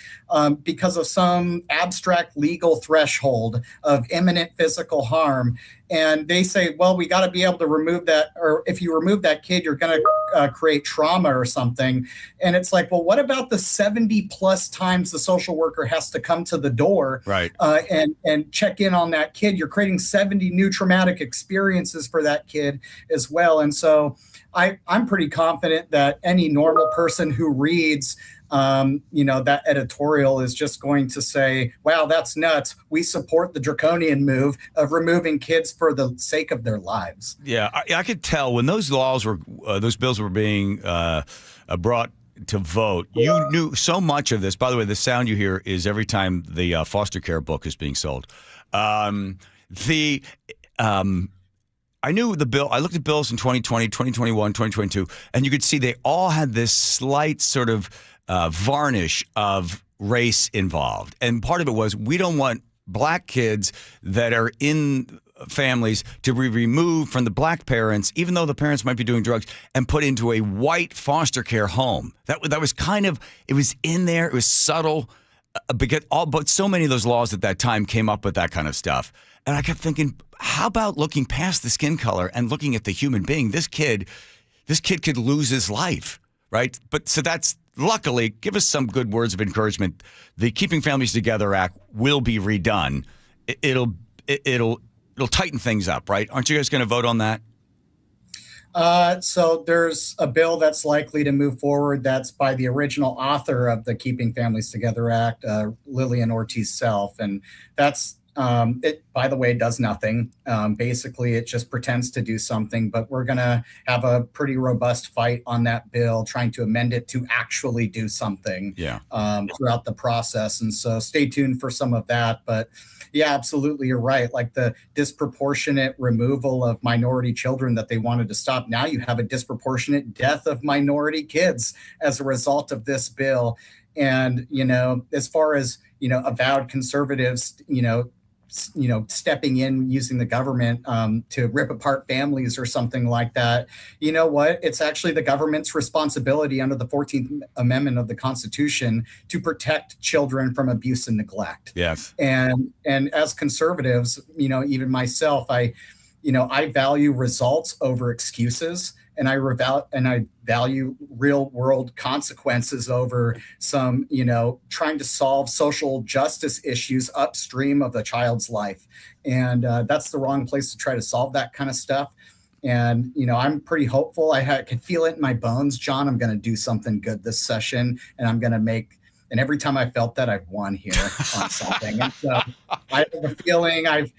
because of some abstract legal threshold of imminent physical harm. And they say, well, we got to be able to remove that, or if you remove that kid, you're going to create trauma or something. And it's well, what about the 70 plus times the social worker has to come to the door and check in on that kid? You're creating 70 new traumatic experiences for that kid as well. And so I'm pretty confident that any normal person who reads that editorial is just going to say, wow, that's nuts. We support the draconian move of removing kids for the sake of their lives. Yeah, I could tell when those bills were being brought to vote, you knew so much of this. By the way, the sound you hear is every time the foster care book is being sold. I knew the bill. I looked at bills in 2020, 2021, 2022, and you could see they all had this slight sort of varnish of race involved. And part of it was we don't want black kids that are in families to be removed from the black parents, even though the parents might be doing drugs, and put into a white foster care home. That was kind of, it was in there. It was subtle, but so many of those laws at that time came up with that kind of stuff. And I kept thinking, how about looking past the skin color and looking at the human being? This kid could lose his life, right? But so that's, luckily, give us some good words of encouragement. The Keeping Families Together Act will be redone. It'll tighten things up, right? Aren't you guys going to vote on that? So there's a bill that's likely to move forward that's by the original author of the Keeping Families Together Act, Lillian Ortiz Self. And that's, it, by the way, does nothing. Basically, it just pretends to do something, but we're going to have a pretty robust fight on that bill, trying to amend it to actually do something throughout the process. And so stay tuned for some of that. But yeah, absolutely, you're right. Like the disproportionate removal of minority children that they wanted to stop. Now you have a disproportionate death of minority kids as a result of this bill. And, as far as, avowed conservatives, stepping in using the government to rip apart families or something like that. You know what? It's actually the government's responsibility under the 14th Amendment of the Constitution to protect children from abuse and neglect. Yes. And as conservatives, even myself, I value results over excuses. And I value real world consequences over some, trying to solve social justice issues upstream of the child's life. And that's the wrong place to try to solve that kind of stuff. And, I'm pretty hopeful. I can feel it in my bones, John. I'm going to do something good this session, and I'm going to make. And every time I felt that, I've won here on something. And so I have a feeling I've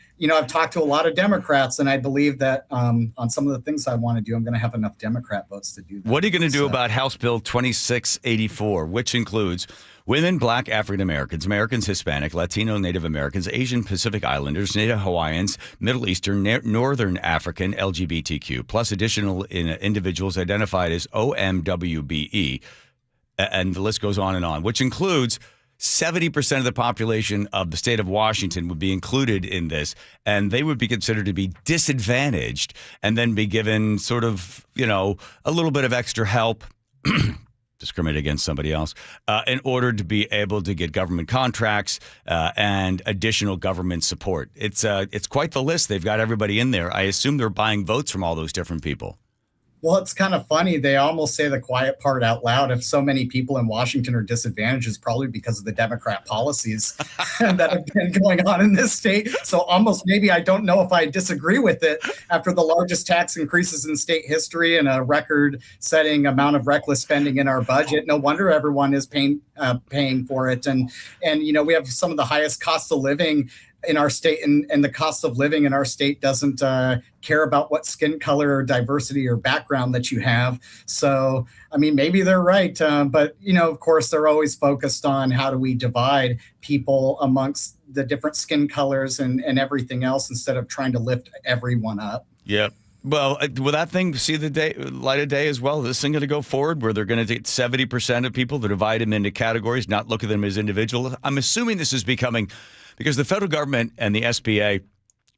talked to a lot of Democrats, and I believe that on some of the things I want to do, I'm going to have enough Democrat votes to do that. What are you going to do about House Bill 2684, which includes women, Black, African Americans, Americans, Hispanic, Latino, Native Americans, Asian Pacific Islanders, Native Hawaiians, Middle Eastern, Northern African, LGBTQ, plus additional individuals identified as OMWBE. And the list goes on, which includes 70% of the population of the state of Washington would be included in this, and they would be considered to be disadvantaged and then be given sort of, a little bit of extra help, discriminate against somebody else, in order to be able to get government contracts and additional government support. It's quite the list. They've got everybody in there. I assume they're buying votes from all those different people. Well, it's kind of funny. They almost say the quiet part out loud. If so many people in Washington are disadvantaged, it's probably because of the Democrat policies that have been going on in this state. So almost maybe I don't know if I disagree with it after the largest tax increases in state history and a record-setting amount of reckless spending in our budget. No wonder everyone is paying for it. And we have some of the highest cost of living in our state, and the cost of living in our state doesn't care about what skin color or diversity or background that you have. So, maybe they're right. But, of course, they're always focused on how do we divide people amongst the different skin colors and everything else instead of trying to lift everyone up. Yeah. Well, will that thing see the light of day as well? Is this thing going to go forward where they're going to take 70% of people to divide them into categories, not look at them as individuals? I'm assuming this is becoming, because the federal government and the SBA,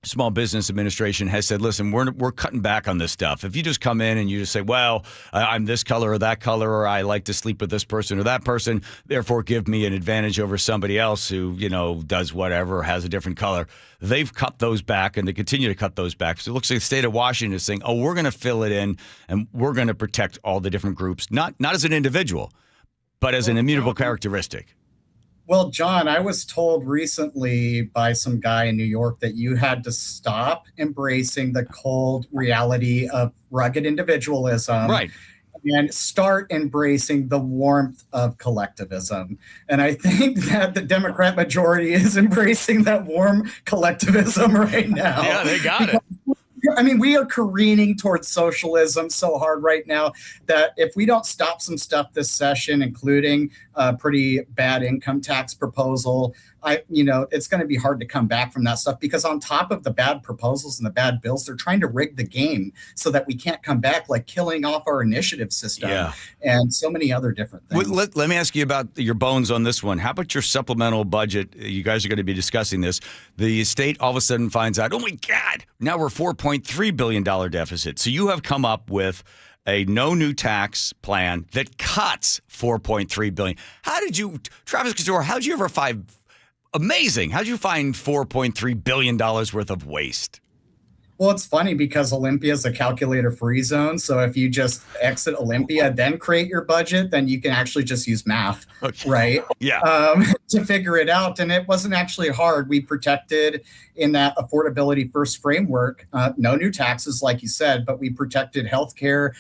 Small Business Administration, has said, listen, we're cutting back on this stuff. If you just come in and you just say, well, I'm this color or that color, or I like to sleep with this person or that person, therefore give me an advantage over somebody else who, does whatever or has a different color. They've cut those back, and they continue to cut those back. So it looks like the state of Washington is saying, we're going to fill it in, and we're going to protect all the different groups, not as an individual, but as an immutable characteristic. Well, John, I was told recently by some guy in New York that you had to stop embracing the cold reality of rugged individualism. Right. And start embracing the warmth of collectivism. And I think that the Democrat majority is embracing that warm collectivism right now. Yeah, they got it. I mean, we are careening towards socialism so hard right now that if we don't stop some stuff this session, including a pretty bad income tax proposal, it's going to be hard to come back from that stuff, because on top of the bad proposals and the bad bills, they're trying to rig the game so that we can't come back, like killing off our initiative system and so many other different things. Let me ask you about your bones on this one. How about your supplemental budget? You guys are going to be discussing this. The state all of a sudden finds out, oh my God, now we're $4.3 billion deficit. So you have come up with a no new tax plan that cuts $4.3 billion. How did you, Travis Couture, how did you ever find, amazing, how did you find $4.3 billion worth of waste? Well, it's funny because Olympia is a calculator-free zone. So if you just exit Olympia, then create your budget, then you can actually just use math, right? Yeah. To figure it out. And it wasn't actually hard. We protected in that affordability first framework, no new taxes, like you said, but we protected healthcare,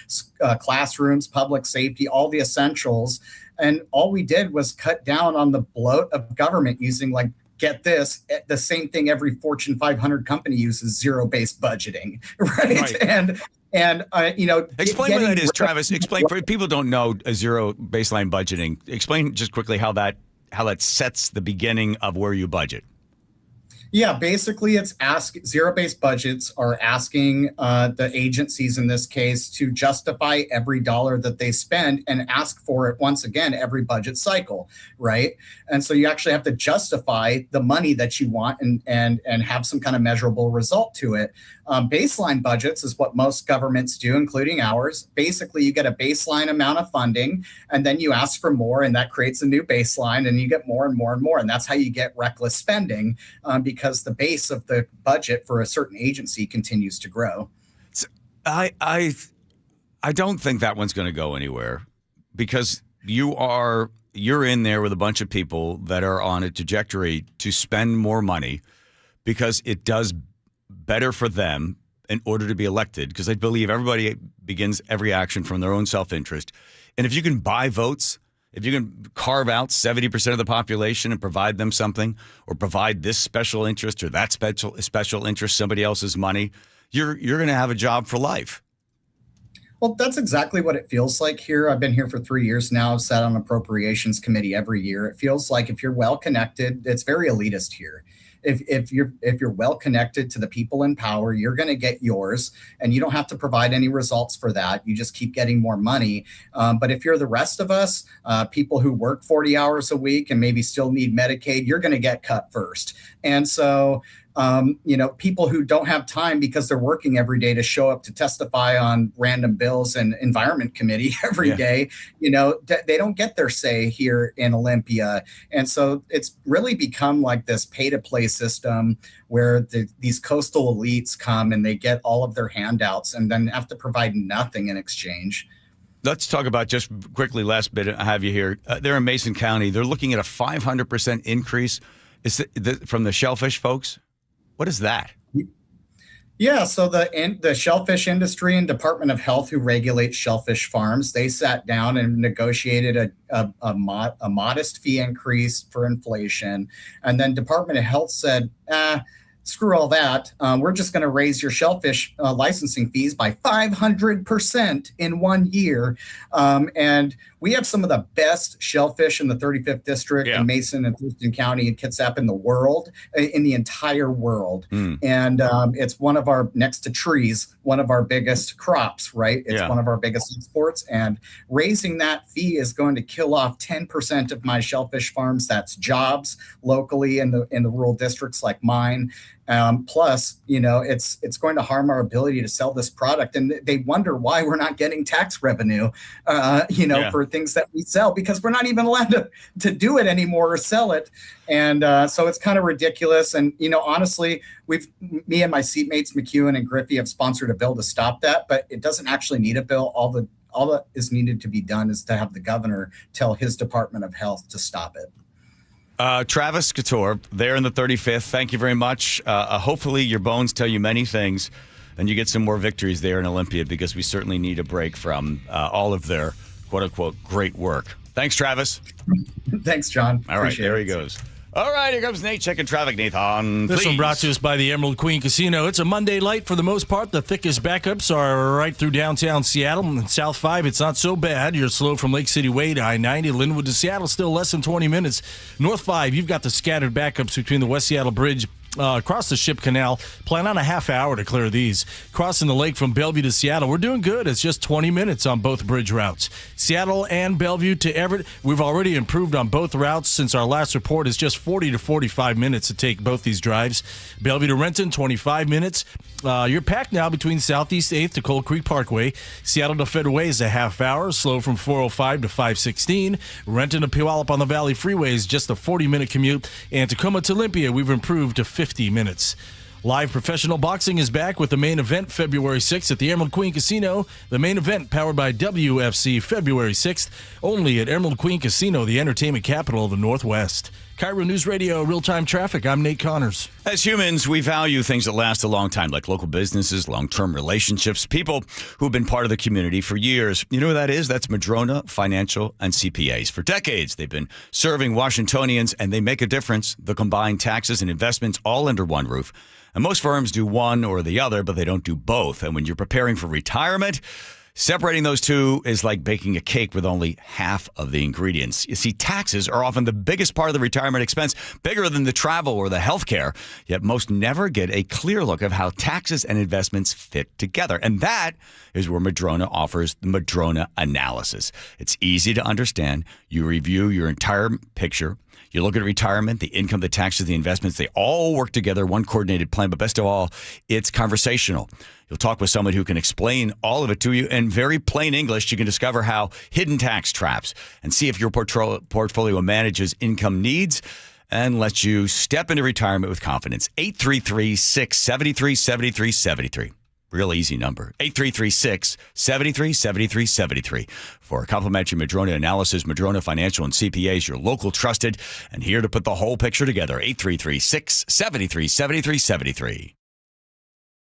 classrooms, public safety, all the essentials. And all we did was cut down on the bloat of government using, like, get this, the same thing every Fortune 500 company uses, zero-based budgeting, right? And explain what that is, Travis. Explain, for people who don't know a zero baseline budgeting. Explain just quickly how that sets the beginning of where you budget. Yeah, basically it's zero-based budgets are asking the agencies in this case to justify every dollar that they spend and ask for it once again every budget cycle, right? And so you actually have to justify the money that you want and have some kind of measurable result to it. Baseline budgets is what most governments do, including ours. Basically, you get a baseline amount of funding, and then you ask for more, and that creates a new baseline, and you get more and more and more. And that's how you get reckless spending, because the base of the budget for a certain agency continues to grow. I don't think that one's going to go anywhere, because you're in there with a bunch of people that are on a trajectory to spend more money because it does better for them in order to be elected, because I believe everybody begins every action from their own self-interest. And if you can buy votes, if you can carve out 70% of the population and provide them something, or provide this special interest or that special interest, somebody else's money, you're going to have a job for life. Well, that's exactly what it feels like here. I've been here for 3 years now. I've sat on appropriations committee every year. It feels like if you're well connected, it's very elitist here. If you're well connected to the people in power, you're going to get yours, and you don't have to provide any results for that. You just keep getting more money. But if you're the rest of us, people who work 40 hours a week and maybe still need Medicaid, you're going to get cut first. And so people who don't have time because they're working every day to show up to testify on random bills and environment committee every day, they don't get their say here in Olympia. And so it's really become like this pay to play system where these coastal elites come and they get all of their handouts and then have to provide nothing in exchange. Let's talk about, just quickly, last bit I have you here. They're in Mason County. They're looking at a 500% increase from the shellfish folks. What is that? Yeah, so the shellfish industry and Department of Health, who regulates shellfish farms, they sat down and negotiated a modest fee increase for inflation. And then Department of Health said, screw all that. We're just going to raise your shellfish licensing fees by 500% in 1 year. And we have some of the best shellfish in the 35th District, in Mason and Thurston County and Kitsap in the world, in the entire world. And it's one of our, next to trees, one of our biggest crops, right? It's one of our biggest exports. And raising that fee is going to kill off 10% of my shellfish farms. That's jobs locally in the rural districts like mine. Plus, it's going to harm our ability to sell this product. And they wonder why we're not getting tax revenue, for things that we sell, because we're not even allowed to do it anymore or sell it. And so it's kind of ridiculous. And, honestly, me and my seatmates, McEwen and Griffey, have sponsored a bill to stop that, but it doesn't actually need a bill. All that is needed to be done is to have the governor tell his Department of Health to stop it. Travis Couture, there in the 35th. Thank you very much. Hopefully your bones tell you many things and you get some more victories there in Olympia, because we certainly need a break from all of their quote-unquote great work. Thanks, Travis. Thanks, John. All right, there he goes. All right, here comes Nate checking traffic. Nathan, This please. one brought to us by the Emerald Queen Casino. It's a Monday light for the most part. The thickest backups are right through downtown Seattle. And South 5, it's not so bad. You're slow from Lake City Way to I-90. Linwood to Seattle, still less than 20 minutes. North 5, you've got the scattered backups between the West Seattle Bridge across the Ship Canal. Plan on a half hour to clear these. Crossing the lake from Bellevue to Seattle, we're doing good. It's just 20 minutes on both bridge routes. Seattle and Bellevue to Everett, we've already improved on both routes since our last report. Is just 40 to 45 minutes to take both these drives. Bellevue to Renton, 25 minutes. You're packed now between Southeast 8th to Cold Creek Parkway. Seattle to Federal Way is a half hour, slow from 405 to 516. Renton to Puyallup on the Valley Freeway is just a 40-minute commute. And Tacoma to Olympia, we've improved to 50 minutes. Live professional boxing is back with the main event February 6th at the Emerald Queen Casino. The main event powered by WFC February 6th, only at Emerald Queen Casino, the entertainment capital of the Northwest. KIRO News Radio, real-time traffic. I'm Nate Connors. As humans, we value things that last a long time, like local businesses, long-term relationships, people who've been part of the community for years. You know who that is? That's Madrona Financial and CPAs. For decades, they've been serving Washingtonians, and they make a difference. The combined taxes and investments all under one roof. And most firms do one or the other, but they don't do both. And when you're preparing for retirement, separating those two is like baking a cake with only half of the ingredients. You see, taxes are often the biggest part of the retirement expense, bigger than the travel or the health care. Yet most never get a clear look of how taxes and investments fit together. And that is where Madrona offers the Madrona analysis. It's easy to understand. You review your entire picture. You look at retirement, the income, the taxes, the investments, they all work together, one coordinated plan. But best of all, it's conversational. You'll talk with someone who can explain all of it to you in very plain English. You can discover how hidden tax traps and see if your portfolio manages income needs and lets you step into retirement with confidence. 833-673-7373. Real easy number. 833-673-7373. For a complimentary Madrona analysis, Madrona Financial and CPAs, your local trusted, and here to put the whole picture together. 833-673-7373.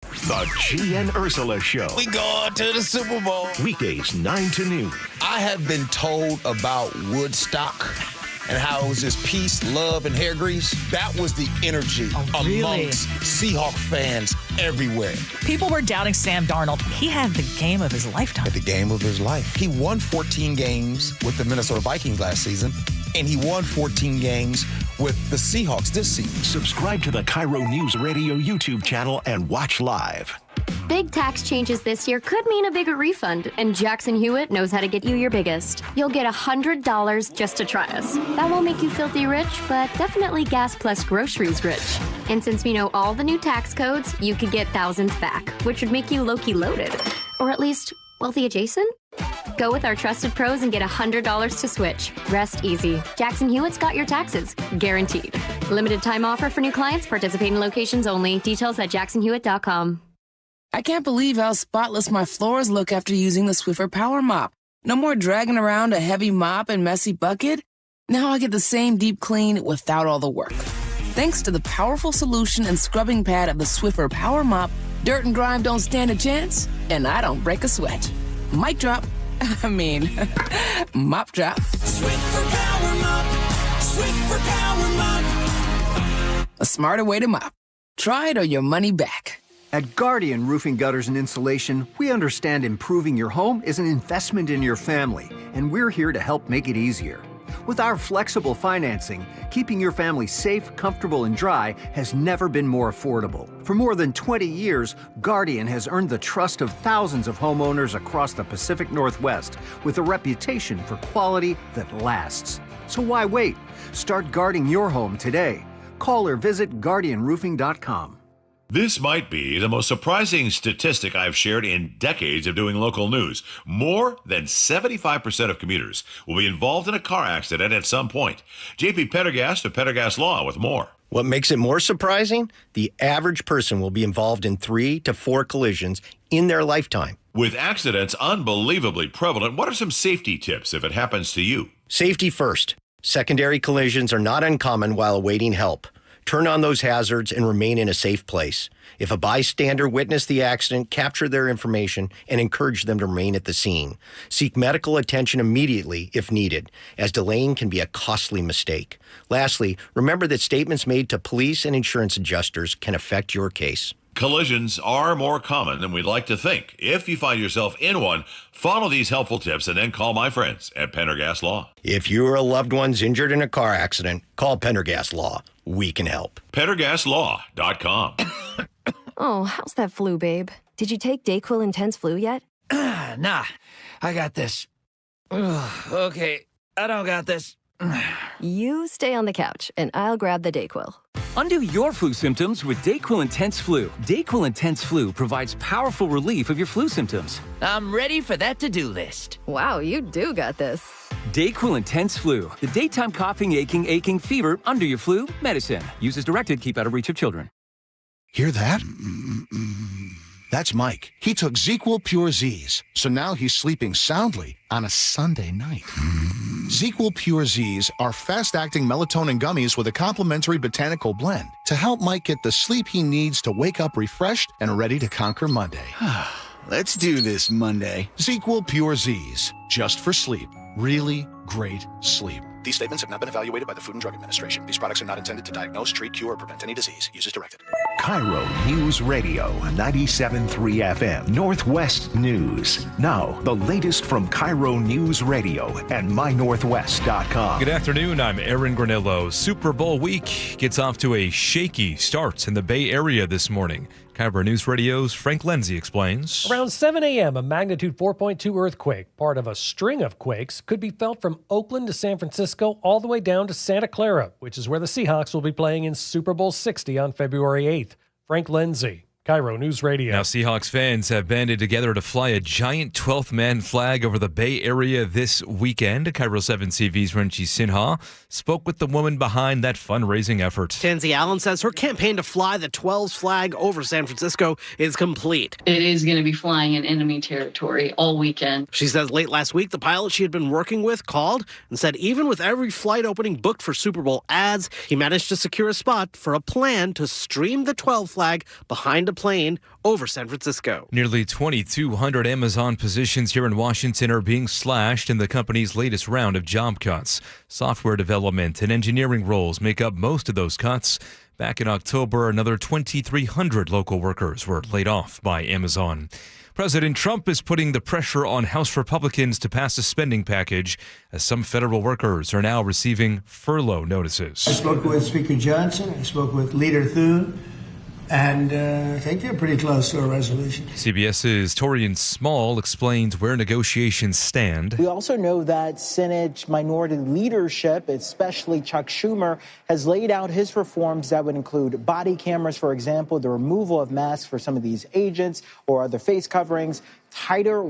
The G and Ursula Show. We going to the Super Bowl. Weekdays 9 to noon. I have been told about Woodstock and how it was just peace, love, and hair grease. That was the energy amongst Seahawk fans everywhere. People were doubting Sam Darnold. He had the game of his lifetime. The game of his life. He won 14 games with the Minnesota Vikings last season, and he won 14 games with the Seahawks this season. Subscribe to the KIRO Newsradio YouTube channel and watch live. Big tax changes this year could mean a bigger refund, and Jackson Hewitt knows how to get you your biggest. You'll get $100 just to try us. That won't make you filthy rich, but definitely gas plus groceries rich. And since we know all the new tax codes, you could get thousands back, which would make you low-key loaded. Or at least wealthy adjacent? Go with our trusted pros and get $100 to switch. Rest easy. Jackson Hewitt's got your taxes. Guaranteed. Limited time offer for new clients. Participating locations only. Details at jacksonhewitt.com. I can't believe how spotless my floors look after using the Swiffer Power Mop. No more dragging around a heavy mop and messy bucket. Now I get the same deep clean without all the work. Thanks to the powerful solution and scrubbing pad of the Swiffer Power Mop, dirt and grime don't stand a chance, and I don't break a sweat. Mic drop. Mop drop. Swiffer Power Mop. Swiffer Power Mop. A smarter way to mop. Try it or your money back. At Guardian Roofing, Gutters, and Insulation, we understand improving your home is an investment in your family, and we're here to help make it easier. With our flexible financing, keeping your family safe, comfortable, and dry has never been more affordable. For more than 20 years, Guardian has earned the trust of thousands of homeowners across the Pacific Northwest with a reputation for quality that lasts. So why wait? Start guarding your home today. Call or visit guardianroofing.com. This might be the most surprising statistic I've shared in decades of doing local news. More than 75% of commuters will be involved in a car accident at some point. JP Pendergast of Pendergast Law with more. What makes it more surprising? The average person will be involved in 3 to 4 collisions in their lifetime. With accidents unbelievably prevalent, what are some safety tips if it happens to you? Safety first. Secondary collisions are not uncommon while awaiting help. Turn on those hazards and remain in a safe place. If a bystander witnessed the accident, capture their information and encourage them to remain at the scene. Seek medical attention immediately if needed, as delaying can be a costly mistake. Lastly, remember that statements made to police and insurance adjusters can affect your case. Collisions are more common than we'd like to think. If you find yourself in one, follow these helpful tips and then call my friends at Pendergast Law. If you or a loved one's injured in a car accident, call Pendergast Law. We can help. PendergastLaw.com. Oh, how's that flu, babe? Did you take Dayquil Intense Flu yet? Nah, I got this. Ugh, okay, I don't got this. You stay on the couch, and I'll grab the Dayquil. Undo your flu symptoms with Dayquil Intense Flu. Dayquil Intense Flu provides powerful relief of your flu symptoms. I'm ready for that to-do list. Wow, you do got this. Dayquil Intense Flu. The daytime coughing, aching, fever, under your flu medicine. Use as directed. Keep out of reach of children. Hear that? That's Mike. He took ZQL Pure Z's, so now he's sleeping soundly on a Sunday night. ZQL Pure Z's are fast-acting melatonin gummies with a complementary botanical blend to help Mike get the sleep he needs to wake up refreshed and ready to conquer Monday. Let's do this Monday. ZQL Pure Z's, just for sleep. Really great sleep. These statements have not been evaluated by the Food and Drug Administration. These products are not intended to diagnose, treat, cure, or prevent any disease. Use as directed. KIRO News Radio, 97.3 FM, Northwest News. Now, the latest from KIRO News Radio and mynorthwest.com. Good afternoon, I'm Aaron Granillo. Super Bowl week gets off to a shaky start in the Bay Area this morning. KIRO News Radio's Frank Lindsay explains. Around 7 a.m., a magnitude 4.2 earthquake, part of a string of quakes, could be felt from Oakland to San Francisco all the way down to Santa Clara, which is where the Seahawks will be playing in Super Bowl 60 on February 8th. Frank Lindsay, KIRO News Radio. Now, Seahawks fans have banded together to fly a giant 12th man flag over the Bay Area this weekend. KIRO 7 TV's Renchi Sinha spoke with the woman behind that fundraising effort. Tansy Allen says her campaign to fly the 12's flag over San Francisco is complete. It is going to be flying in enemy territory all weekend. She says late last week, the pilot she had been working with called and said even with every flight opening booked for Super Bowl ads, he managed to secure a spot for a plan to stream the 12 flag behind a plane over San Francisco. Nearly 2,200 Amazon positions here in Washington are being slashed in the company's latest round of job cuts. Software development and engineering roles make up most of those cuts. Back in October, another 2,300 local workers were laid off by Amazon. President Trump is putting the pressure on House Republicans to pass a spending package as some federal workers are now receiving furlough notices. I spoke with Speaker Johnson. I spoke with Leader Thune. And I think they're pretty close to a resolution. CBS's Torian Small explains where negotiations stand. We also know that Senate minority leadership, especially Chuck Schumer, has laid out his reforms that would include body cameras, for example, the removal of masks for some of these agents or other face coverings, tighter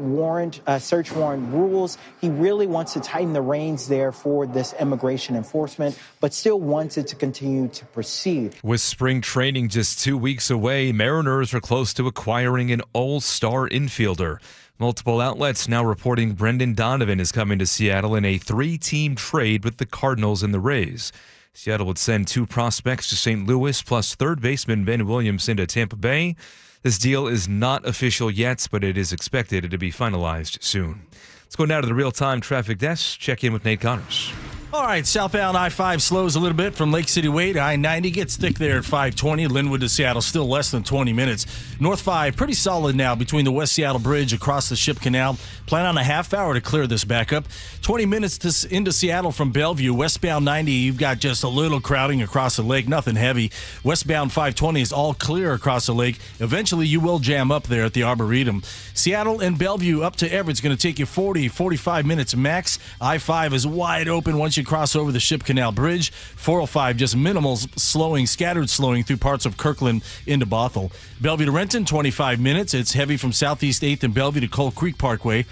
search warrant rules. He really wants to tighten the reins there for this immigration enforcement, but still wants it to continue to proceed. With spring training just 2 weeks away, Mariners are close to acquiring an all-star infielder. Multiple outlets now reporting Brendan Donovan is coming to Seattle in a 3-team trade with the Cardinals and the Rays. Seattle would send 2 prospects to St. Louis plus third baseman Ben Williamson to Tampa Bay. This deal is not official yet, but it is expected to be finalized soon. Let's go now to the real-time traffic desk. Check in with Nate Connors. All right, southbound I-5 slows a little bit from Lake City Way to I-90. Gets thick there at 520. Linwood to Seattle, still less than 20 minutes. North 5, pretty solid now between the West Seattle Bridge across the Ship Canal. Plan on a half hour to clear this back up. 20 minutes into Seattle from Bellevue. Westbound 90, you've got just a little crowding across the lake, nothing heavy. Westbound 520 is all clear across the lake. Eventually, you will jam up there at the Arboretum. Seattle and Bellevue up to Everett's going to take you 40, 45 minutes max. I-5 is wide open once you cross over the Ship Canal Bridge. 405 just minimal slowing, scattered slowing through parts of Kirkland into Bothell. Bellevue to Renton, 25 minutes. It's heavy from Southeast 8th and Bellevue to Coal Creek Parkway.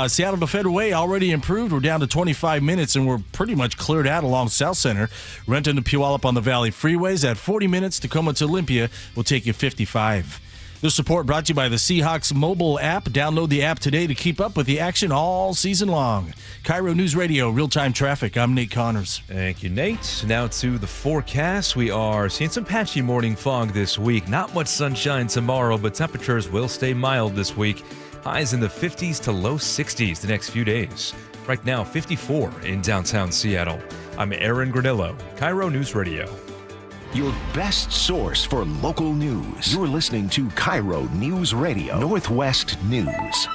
Seattle to Federal Way already improved. We're down to 25 minutes, and we're pretty much cleared out along South Center. Renton to Puyallup on the Valley Freeways at 40 minutes. Tacoma to Olympia will take you 55. This report brought to you by the Seahawks mobile app. Download the app today to keep up with the action all season long. KIRO News Radio, real-time traffic. I'm Nate Connors. Thank you, Nate. Now to the forecast. We are seeing some patchy morning fog this week. Not much sunshine tomorrow, but temperatures will stay mild this week. Highs in the 50s to low 60s the next few days. Right now, 54 in downtown Seattle. I'm Aaron Granillo, KIRO News Radio. Your best source for local news. You're listening to KIRO News Radio, Northwest News.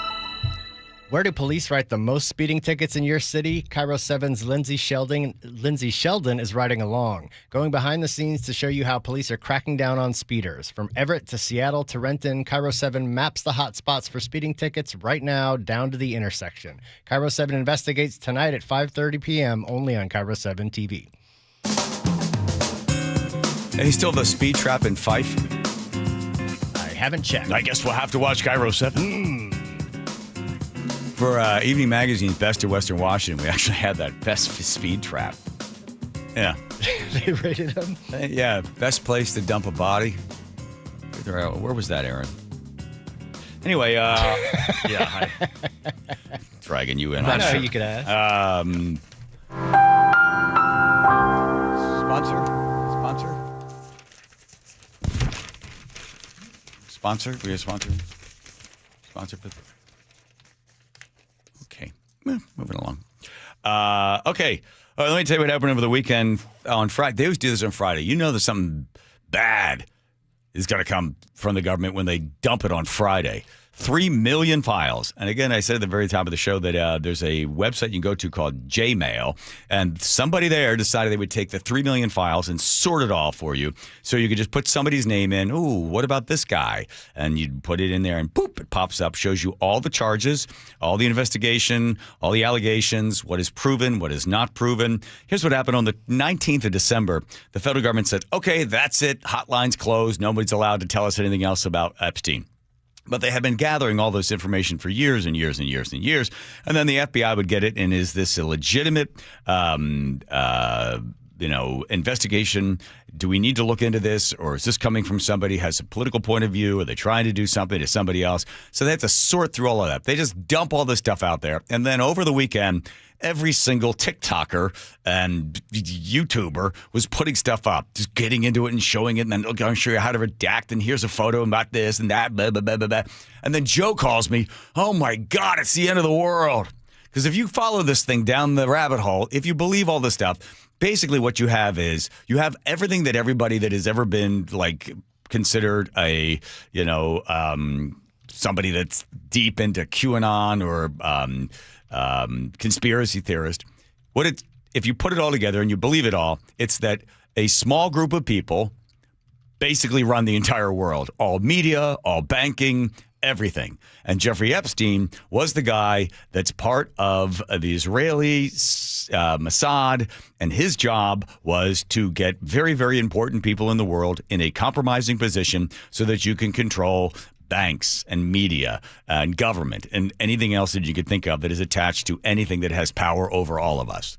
Where do police write the most speeding tickets in your city? KIRO 7's Lindsay Sheldon is riding along, going behind the scenes to show you how police are cracking down on speeders. From Everett to Seattle to Renton, KIRO 7 maps the hot spots for speeding tickets right now down to the intersection. KIRO 7 investigates tonight at 5:30 p.m. only on KIRO 7 TV. Hey, still the speed trap in Fife? I haven't checked. I guess we'll have to watch KIRO 7. For Evening Magazine's Best of Western Washington, we actually had that best speed trap. Yeah. They rated them? Yeah, best place to dump a body. Where was that, Aaron? Anyway, yeah. Dragging you in. I'm not sure you could ask. Sponsor? We a sponsor? Sponsor for... Okay. Moving along. Okay. All right, let me tell you what happened over the weekend on Friday. They always do this on Friday. You know there's something bad is going to come from the government when they dump it on Friday. 3 million files. And again, I said at the very top of the show that there's a website you can go to called Jmail, and somebody there decided they would take the 3 million files and sort it all for you. So you could just put somebody's name in. Ooh, what about this guy? And you'd put it in there and boop, it pops up, shows you all the charges, all the investigation, all the allegations, what is proven, what is not proven. Here's what happened on the 19th of December. The federal government said, okay, that's it. Hotline's closed. Nobody's allowed to tell us anything else about Epstein. But they had been gathering all this information for years and years and years and years. And then the FBI would get it, and is this a legitimate, investigation? Do we need to look into this? Or is this coming from somebody who has a political point of view? Are they trying to do something to somebody else? So they have to sort through all of that. They just dump all this stuff out there. And then over the weekend, every single TikToker and YouTuber was putting stuff up, just getting into it and showing it, and then I'm going to show you how to redact, and here's a photo about this and that, blah, blah, blah, blah, blah. And then Joe calls me, oh my God, it's the end of the world. Because if you follow this thing down the rabbit hole, if you believe all this stuff, basically what you have is you have everything that everybody that has ever been like considered a, somebody that's deep into QAnon or conspiracy theorist. If you put it all together and you believe it all, it's that a small group of people basically run the entire world, all media, all banking, everything. And Jeffrey Epstein was the guy that's part of the Israeli Mossad, and his job was to get very, very important people in the world in a compromising position so that you can control banks and media and government and anything else that you could think of that is attached to anything that has power over all of us.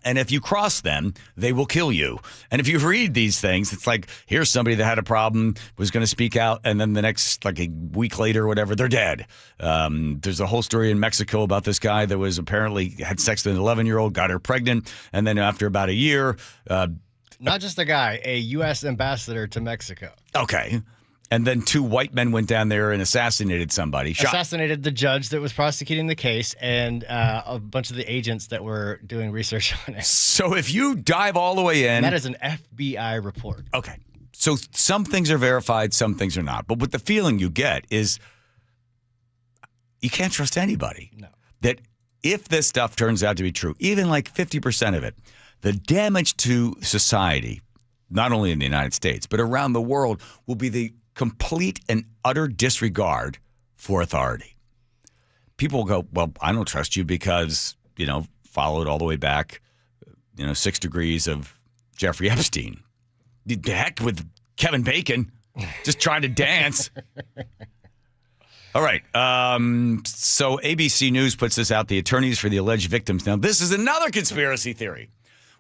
And if you cross them, they will kill you. And if you read these things, it's like, here's somebody that had a problem, was going to speak out, and then the next, like a week later or whatever, they're dead. There's a whole story in Mexico about this guy that was apparently had sex with an 11-year-old, got her pregnant, and then after about a year... Not just a guy, a U.S. ambassador to Mexico. Okay. And then 2 white men went down there and assassinated somebody. Assassinated the judge that was prosecuting the case and a bunch of the agents that were doing research on it. So if you dive all the way in... And that is an FBI report. Okay. So some things are verified, some things are not. But what the feeling you get is you can't trust anybody. No. That if this stuff turns out to be true, even like 50% of it, the damage to society, not only in the United States, but around the world, will be the complete and utter disregard for authority. People will go, well, I don't trust you because, followed all the way back, 6 degrees of Jeffrey Epstein. The heck with Kevin Bacon, just trying to dance. All right. So ABC News puts this out, the attorneys for the alleged victims. Now, this is another conspiracy theory.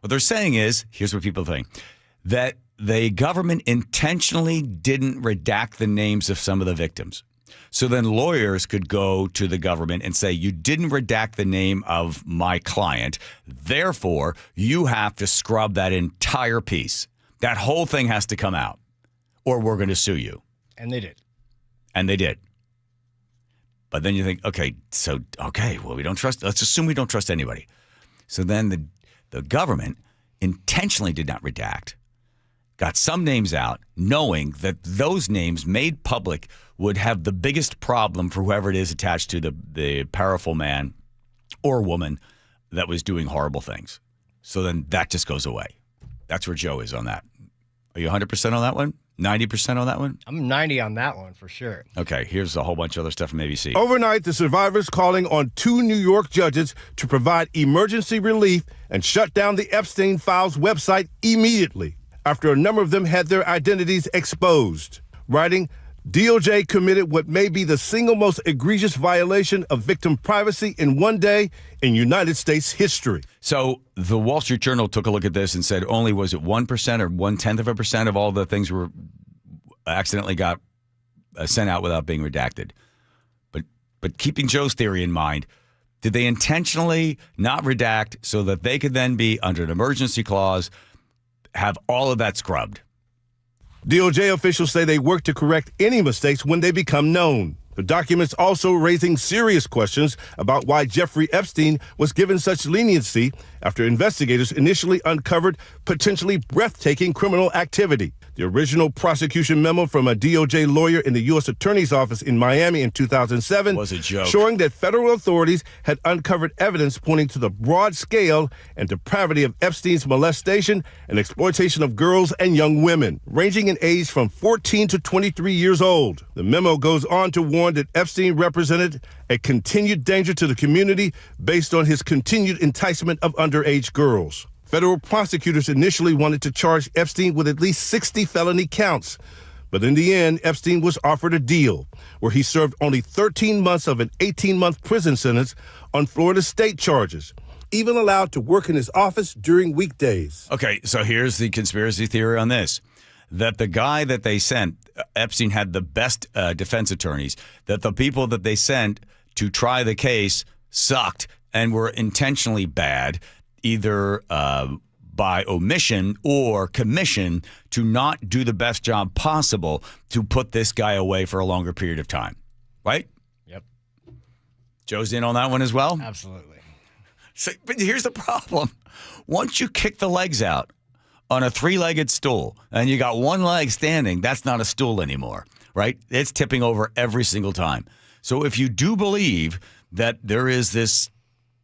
What they're saying is, here's what people think, that the government intentionally didn't redact the names of some of the victims. So then lawyers could go to the government and say, you didn't redact the name of my client. Therefore, you have to scrub that entire piece. That whole thing has to come out or we're going to sue you. And they did. And they did. But then you think, well, we don't trust. Let's assume we don't trust anybody. So then the government intentionally did not redact, got some names out, knowing that those names made public would have the biggest problem for whoever it is attached to the powerful man or woman that was doing horrible things. So then that just goes away. That's where Joe is on that. Are you 100% on that one? 90% on that one? I'm 90 on that one for sure. Okay, here's a whole bunch of other stuff from ABC. Overnight, the survivors calling on 2 New York judges to provide emergency relief and shut down the Epstein Files website immediately after a number of them had their identities exposed. Writing, DOJ committed what may be the single most egregious violation of victim privacy in one day in United States history. So the Wall Street Journal took a look at this and said only was it 1% or 0.1% of all the things were accidentally got sent out without being redacted. But keeping Joe's theory in mind, did they intentionally not redact so that they could then be under an emergency clause, have all of that scrubbed? DOJ officials say they work to correct any mistakes when they become known. The documents also raising serious questions about why Jeffrey Epstein was given such leniency after investigators initially uncovered potentially breathtaking criminal activity. The original prosecution memo from a DOJ lawyer in the U.S. Attorney's Office in Miami in 2007 was a joke, showing that federal authorities had uncovered evidence pointing to the broad scale and depravity of Epstein's molestation and exploitation of girls and young women, ranging in age from 14 to 23 years old. The memo goes on to warn that Epstein represented a continued danger to the community based on his continued enticement of underage girls. Federal prosecutors initially wanted to charge Epstein with at least 60 felony counts. But in the end, Epstein was offered a deal where he served only 13 months of an 18-month prison sentence on Florida state charges, even allowed to work in his office during weekdays. Okay, so here's the conspiracy theory on this. That the guy that they sent, Epstein had the best defense attorneys, that the people that they sent to try the case sucked and were intentionally bad, either by omission or commission, to not do the best job possible to put this guy away for a longer period of time. Right? Yep. Joe's in on that one as well? Absolutely. So, but here's the problem. Once you kick the legs out on a 3-legged stool and you got one leg standing, that's not a stool anymore, right? It's tipping over every single time. So if you do believe that there is this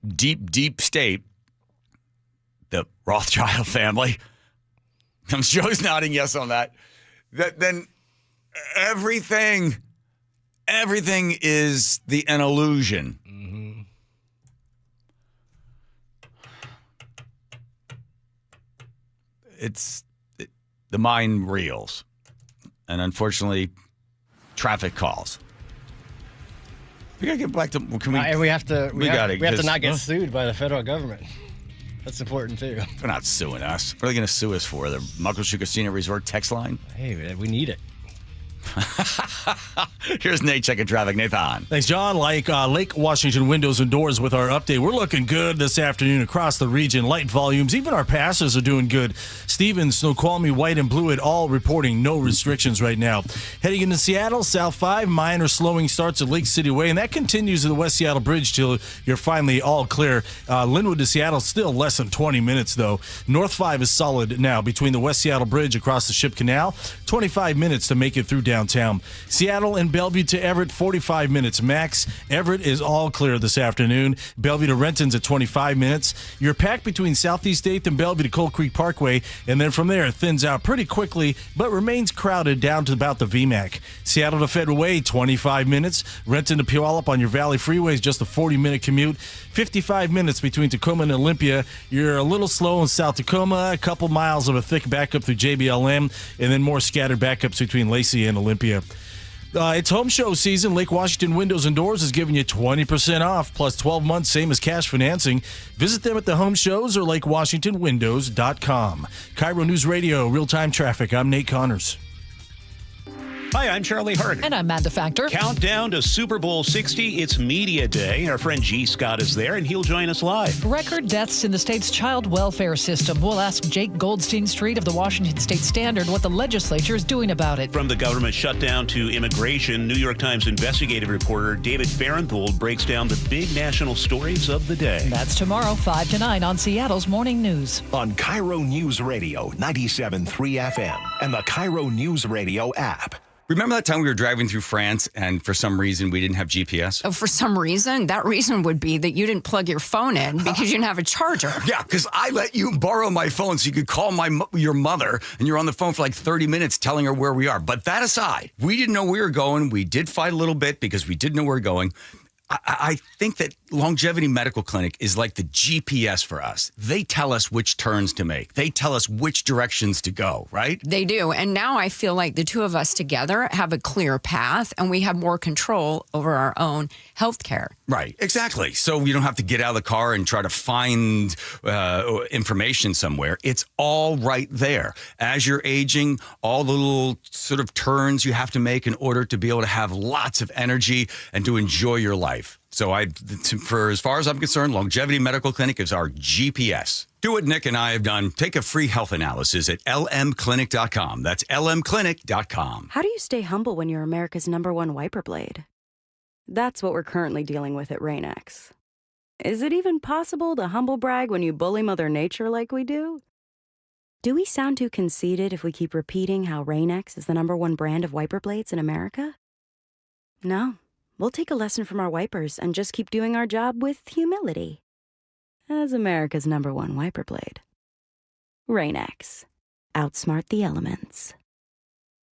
deep, deep state, the Rothschild family, Joe's nodding yes on that, then everything is an illusion. Mm-hmm. The mind reels, and unfortunately, traffic calls. We gotta get back to. And we have to not get huh? sued by the federal government. That's important too. They're not suing us. What are they going to sue us for? The Muckleshoot Casino Resort text line? Hey, we need it. Here's Nate checking traffic. Nathan. Thanks, John. Like Lake Washington windows and doors with our update. We're looking good this afternoon across the region. Light volumes. Even our passes are doing good. Stevens, Snoqualmie, White, and Blewett all reporting no restrictions right now. Heading into Seattle, South 5, minor slowing starts at Lake City Way, and that continues to the West Seattle Bridge till you're finally all clear. Linwood to Seattle, still less than 20 minutes, though. North 5 is solid now between the West Seattle Bridge across the Ship Canal. 25 minutes to make it through downtown. Seattle and Bellevue to Everett, 45 minutes max. Everett is all clear this afternoon. Bellevue to Renton's at 25 minutes. You're packed between Southeast 8th and Bellevue to Cold Creek Parkway, and then from there it thins out pretty quickly, but remains crowded down to about the VMAC. Seattle to Federal Way, 25 minutes. Renton to Puyallup on your Valley Freeway is just a 40-minute commute. 55 minutes between Tacoma and Olympia. You're a little slow in South Tacoma, a couple miles of a thick backup through JBLM, and then more scattered backups between Lacey and Olympia. It's home show season. Lake Washington Windows and Doors is giving you 20% off, plus 12 months, same as cash financing. Visit them at the home shows or lakewashingtonwindows.com. KIRO News Radio, real-time traffic. I'm Nate Connors. Hi, I'm Charlie Hart. And I'm Amanda Factor. Countdown to Super Bowl 60. It's Media Day. Our friend G. Scott is there, and he'll join us live. Record deaths in the state's child welfare system. We'll ask Jake Goldstein Street of the Washington State Standard what the legislature is doing about it. From the government shutdown to immigration, New York Times investigative reporter David Farenthold breaks down the big national stories of the day. That's tomorrow, 5 to 9 on Seattle's Morning News. On KIRO News Radio, 97.3 FM, and the KIRO Newsradio app. Remember that time we were driving through France and for some reason we didn't have GPS? Oh, for some reason? That reason would be that you didn't plug your phone in because you didn't have a charger. Yeah, because I let you borrow my phone so you could call your mother, and you're on the phone for like 30 minutes telling her where we are. But that aside, we didn't know where we were going. We did fight a little bit because we didn't know where we were going. I think that Longevity Medical Clinic is like the GPS for us. They tell us which turns to make. They tell us which directions to go, right? They do. And now I feel like the two of us together have a clear path and we have more control over our own health care. Right, exactly. So you don't have to get out of the car and try to find information somewhere. It's all right there. As you're aging, all the little sort of turns you have to make in order to be able to have lots of energy and to enjoy your life. So for as far as I'm concerned, Longevity Medical Clinic is our GPS. Do what Nick and I have done. Take a free health analysis at lmclinic.com. That's lmclinic.com. How do you stay humble when you're America's #1 wiper blade? That's what we're currently dealing with at Rain-X. Is it even possible to humble brag when you bully Mother Nature like we do? Do we sound too conceited if we keep repeating how Rain-X is the #1 brand of wiper blades in America? No. We'll take a lesson from our wipers and just keep doing our job with humility. As America's #1 wiper blade. Rain-X. Outsmart the elements.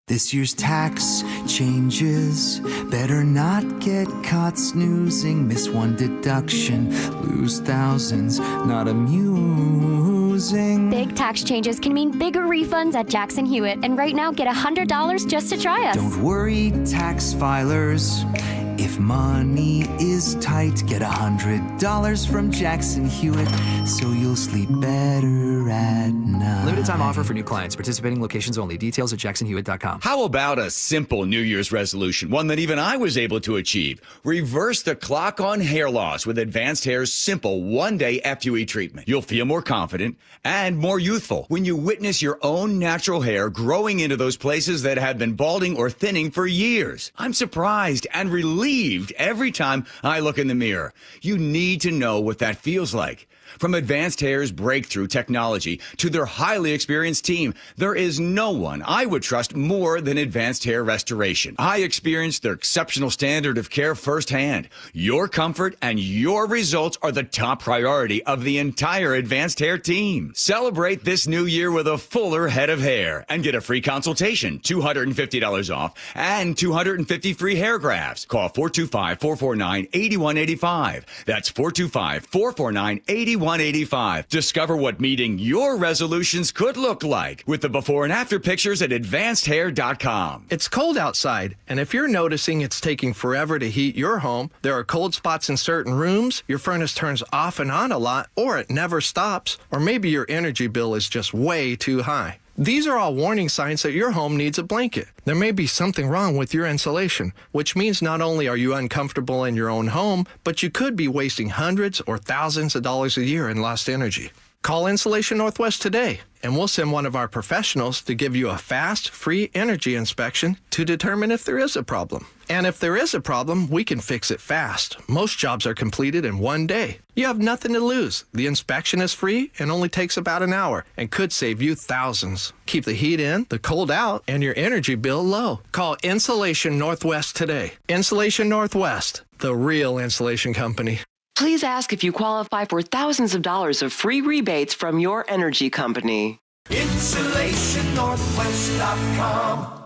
This year's tax changes. Better not get caught snoozing. Miss one deduction, lose thousands. Not amusing. Big tax changes can mean bigger refunds at Jackson Hewitt. And right now, get $100 just to try us. Don't worry, tax filers. If money is tight, get $100 from Jackson Hewitt, so you'll sleep better at night. Limited time offer for new clients. Participating locations only. Details at jacksonhewitt.com. How about a simple New Year's resolution, one that even I was able to achieve? Reverse the clock on hair loss with Advanced Hair's simple one-day FUE treatment. You'll feel more confident and more youthful when you witness your own natural hair growing into those places that have been balding or thinning for years. I'm surprised and relieved every time I look in the mirror. You need to know what that feels like. From Advanced Hair's breakthrough technology to their highly experienced team, there is no one I would trust more than Advanced Hair Restoration. I experienced their exceptional standard of care firsthand. Your comfort and your results are the top priority of the entire Advanced Hair team. Celebrate this new year with a fuller head of hair and get a free consultation, $250 off, and 250 free hair grafts. Call 425-449-8185. That's 425-449-8185. Discover what meeting your resolutions could look like with the before and after pictures at advancedhair.com. It's cold outside, and if you're noticing it's taking forever to heat your home, there are cold spots in certain rooms, your furnace turns off and on a lot, or it never stops, or maybe your energy bill is just way too high. These are all warning signs that your home needs a blanket. There may be something wrong with your insulation, which means not only are you uncomfortable in your own home, but you could be wasting hundreds or thousands of dollars a year in lost energy. Call Insulation Northwest today, and we'll send one of our professionals to give you a fast, free energy inspection to determine if there is a problem. And if there is a problem, we can fix it fast. Most jobs are completed in one day. You have nothing to lose. The inspection is free and only takes about an hour and could save you thousands. Keep the heat in, the cold out, and your energy bill low. Call Insulation Northwest today. Insulation Northwest, the real insulation company. Please ask if you qualify for thousands of dollars of free rebates from your energy company. InsulationNorthwest.com.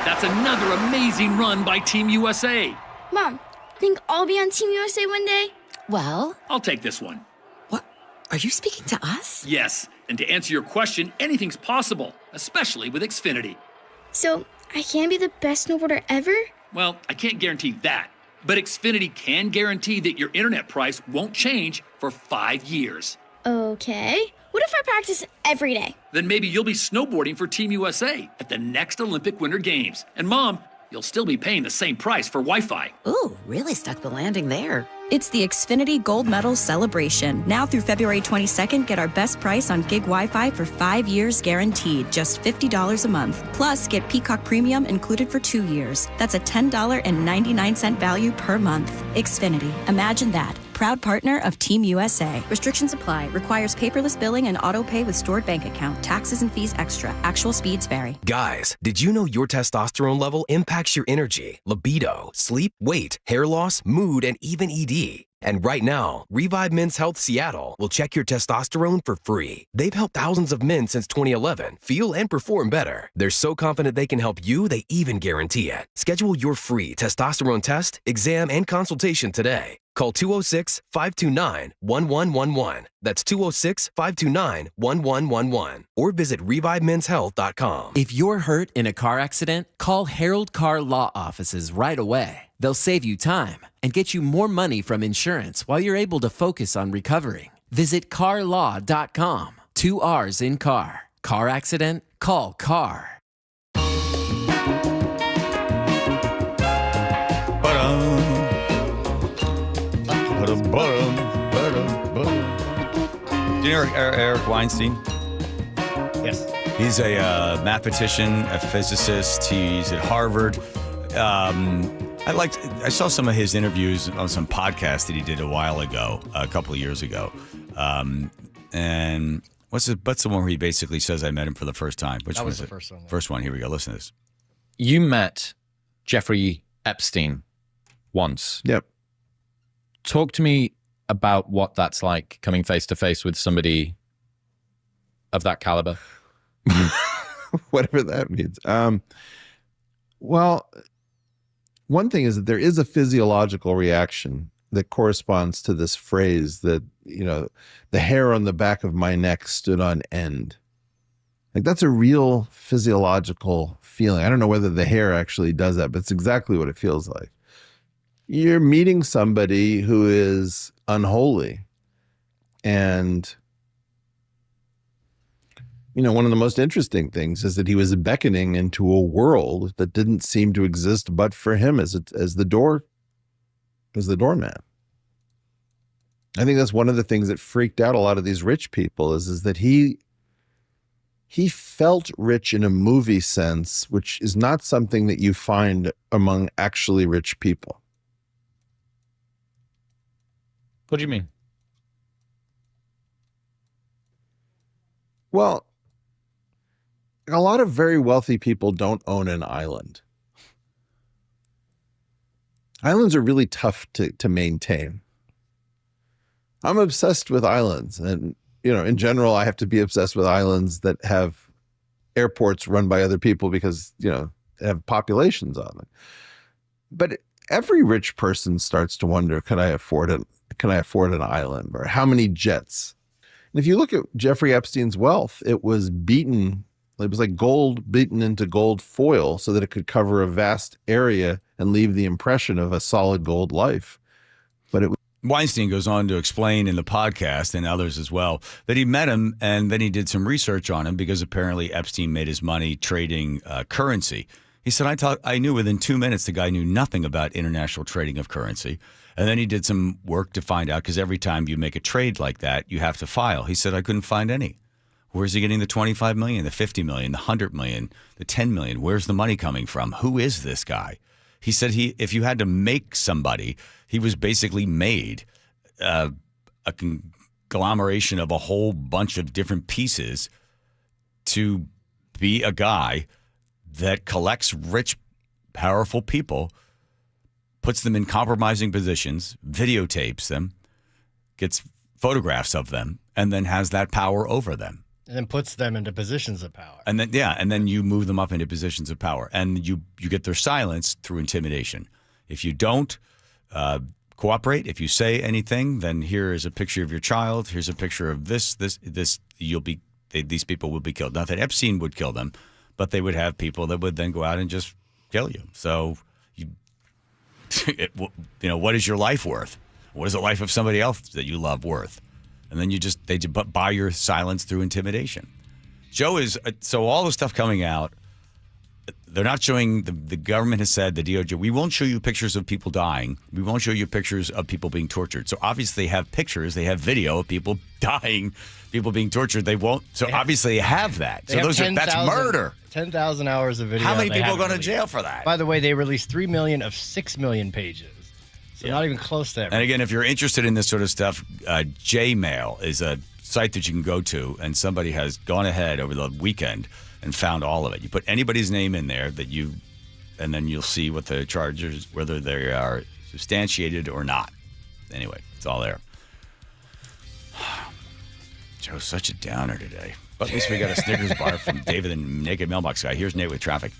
That's another amazing run by Team USA. Mom, think I'll be on Team USA one day? Well, I'll take this one. What? Are you speaking to us? Yes, and to answer your question, anything's possible, especially with Xfinity. So, I can be the best snowboarder ever? Well, I can't guarantee that. But Xfinity can guarantee that your internet price won't change for 5 years. Okay. What if I practice every day? Then maybe you'll be snowboarding for Team USA at the next Olympic Winter Games. And Mom, you'll still be paying the same price for Wi-Fi. Ooh, really stuck the landing there. It's the Xfinity Gold Medal Celebration. Now through February 22nd, get our best price on gig Wi-Fi for 5 years guaranteed, just $50 a month. Plus, get Peacock Premium included for 2 years. That's a $10.99 value per month. Xfinity. Imagine that. Proud partner of Team USA. Restrictions apply. Requires paperless billing and auto pay with stored bank account. Taxes and fees extra. Actual speeds vary. Guys, did you know your testosterone level impacts your energy, libido, sleep, weight, hair loss, mood, and even ED? And right now, Revive Men's Health Seattle will check your testosterone for free. They've helped thousands of men since 2011 feel and perform better. They're so confident they can help you, they even guarantee it. Schedule your free testosterone test, exam, and consultation today. Call 206-529-1111. That's 206-529-1111. Or visit ReviveMen'sHealth.com. If you're hurt in a car accident, call Harold Car Law Offices right away. They'll save you time and get you more money from insurance while you're able to focus on recovering. Visit carlaw.com. 2 R's in car. Car accident? Call CAR. Do you know Eric Weinstein? Yes. He's a mathematician, a physicist. He's at Harvard. I saw some of his interviews on some podcast that he did a while ago, a couple of years ago. And what's the one where he basically says, I met him for the first time? Which that one was is the it? first one. Yeah. First one. Here we go. Listen to this. You met Jeffrey Epstein once. Yep. Talk to me about what that's like, coming face to face with somebody of that caliber. Whatever that means. Well, one thing is that there is a physiological reaction that corresponds to this phrase that, the hair on the back of my neck stood on end. Like, that's a real physiological feeling. I don't know whether the hair actually does that, but it's exactly what it feels like. You're meeting somebody who is unholy. And, one of the most interesting things is that he was beckoning into a world that didn't seem to exist but for him as the doorman. I think that's one of the things that freaked out a lot of these rich people is that he felt rich in a movie sense, which is not something that you find among actually rich people. What do you mean? Well, a lot of very wealthy people don't own an island. Islands are really tough to maintain. I'm obsessed with islands. And, in general, I have to be obsessed with islands that have airports run by other people because, they have populations on them. But every rich person starts to wonder, can I afford an island? Or how many jets? And if you look at Jeffrey Epstein's wealth, it was like gold beaten into gold foil so that it could cover a vast area and leave the impression of a solid gold life. But Weinstein goes on to explain in the podcast, and others as well, that he met him and then he did some research on him because apparently Epstein made his money trading currency. He said, I knew within 2 minutes the guy knew nothing about international trading of currency. And then he did some work to find out, because every time you make a trade like that, you have to file. He said, I couldn't find any. Where's he getting the 25 million, the 50 million, the 100 million, the 10 million? Where's the money coming from? Who is this guy? He said if you had to make somebody, he was basically made a conglomeration of a whole bunch of different pieces to be a guy that collects rich, powerful people, puts them in compromising positions, videotapes them, gets photographs of them, and then has that power over them. And then puts them into positions of power. And then you move them up into positions of power. And you get their silence through intimidation. If you don't cooperate, if you say anything, then here is a picture of your child. Here's a picture of this. These people will be killed. Not that Epstein would kill them, but they would have people that would then go out and just kill you. So, what is your life worth? What is the life of somebody else that you love worth? And then they buy your silence through intimidation. Joe is, so all the stuff coming out, they're not showing, the government has said, the DOJ, we won't show you pictures of people dying. We won't show you pictures of people being tortured. So obviously they have pictures, they have video of people dying, people being tortured. They won't, so obviously they have that. So that's murder. 10,000 hours of video. How many people go to jail for that? By the way, they released 3 million of 6 million pages. So not even close to that. And again, if you're interested in this sort of stuff, Jmail is a site that you can go to, and somebody has gone ahead over the weekend and found all of it. You put anybody's name in there and then you'll see what the charges, whether they are substantiated or not. Anyway, it's all there. Joe's such a downer today. But at least we got a Snickers bar from David, the Naked Mailbox Guy. Here's Nate with traffic.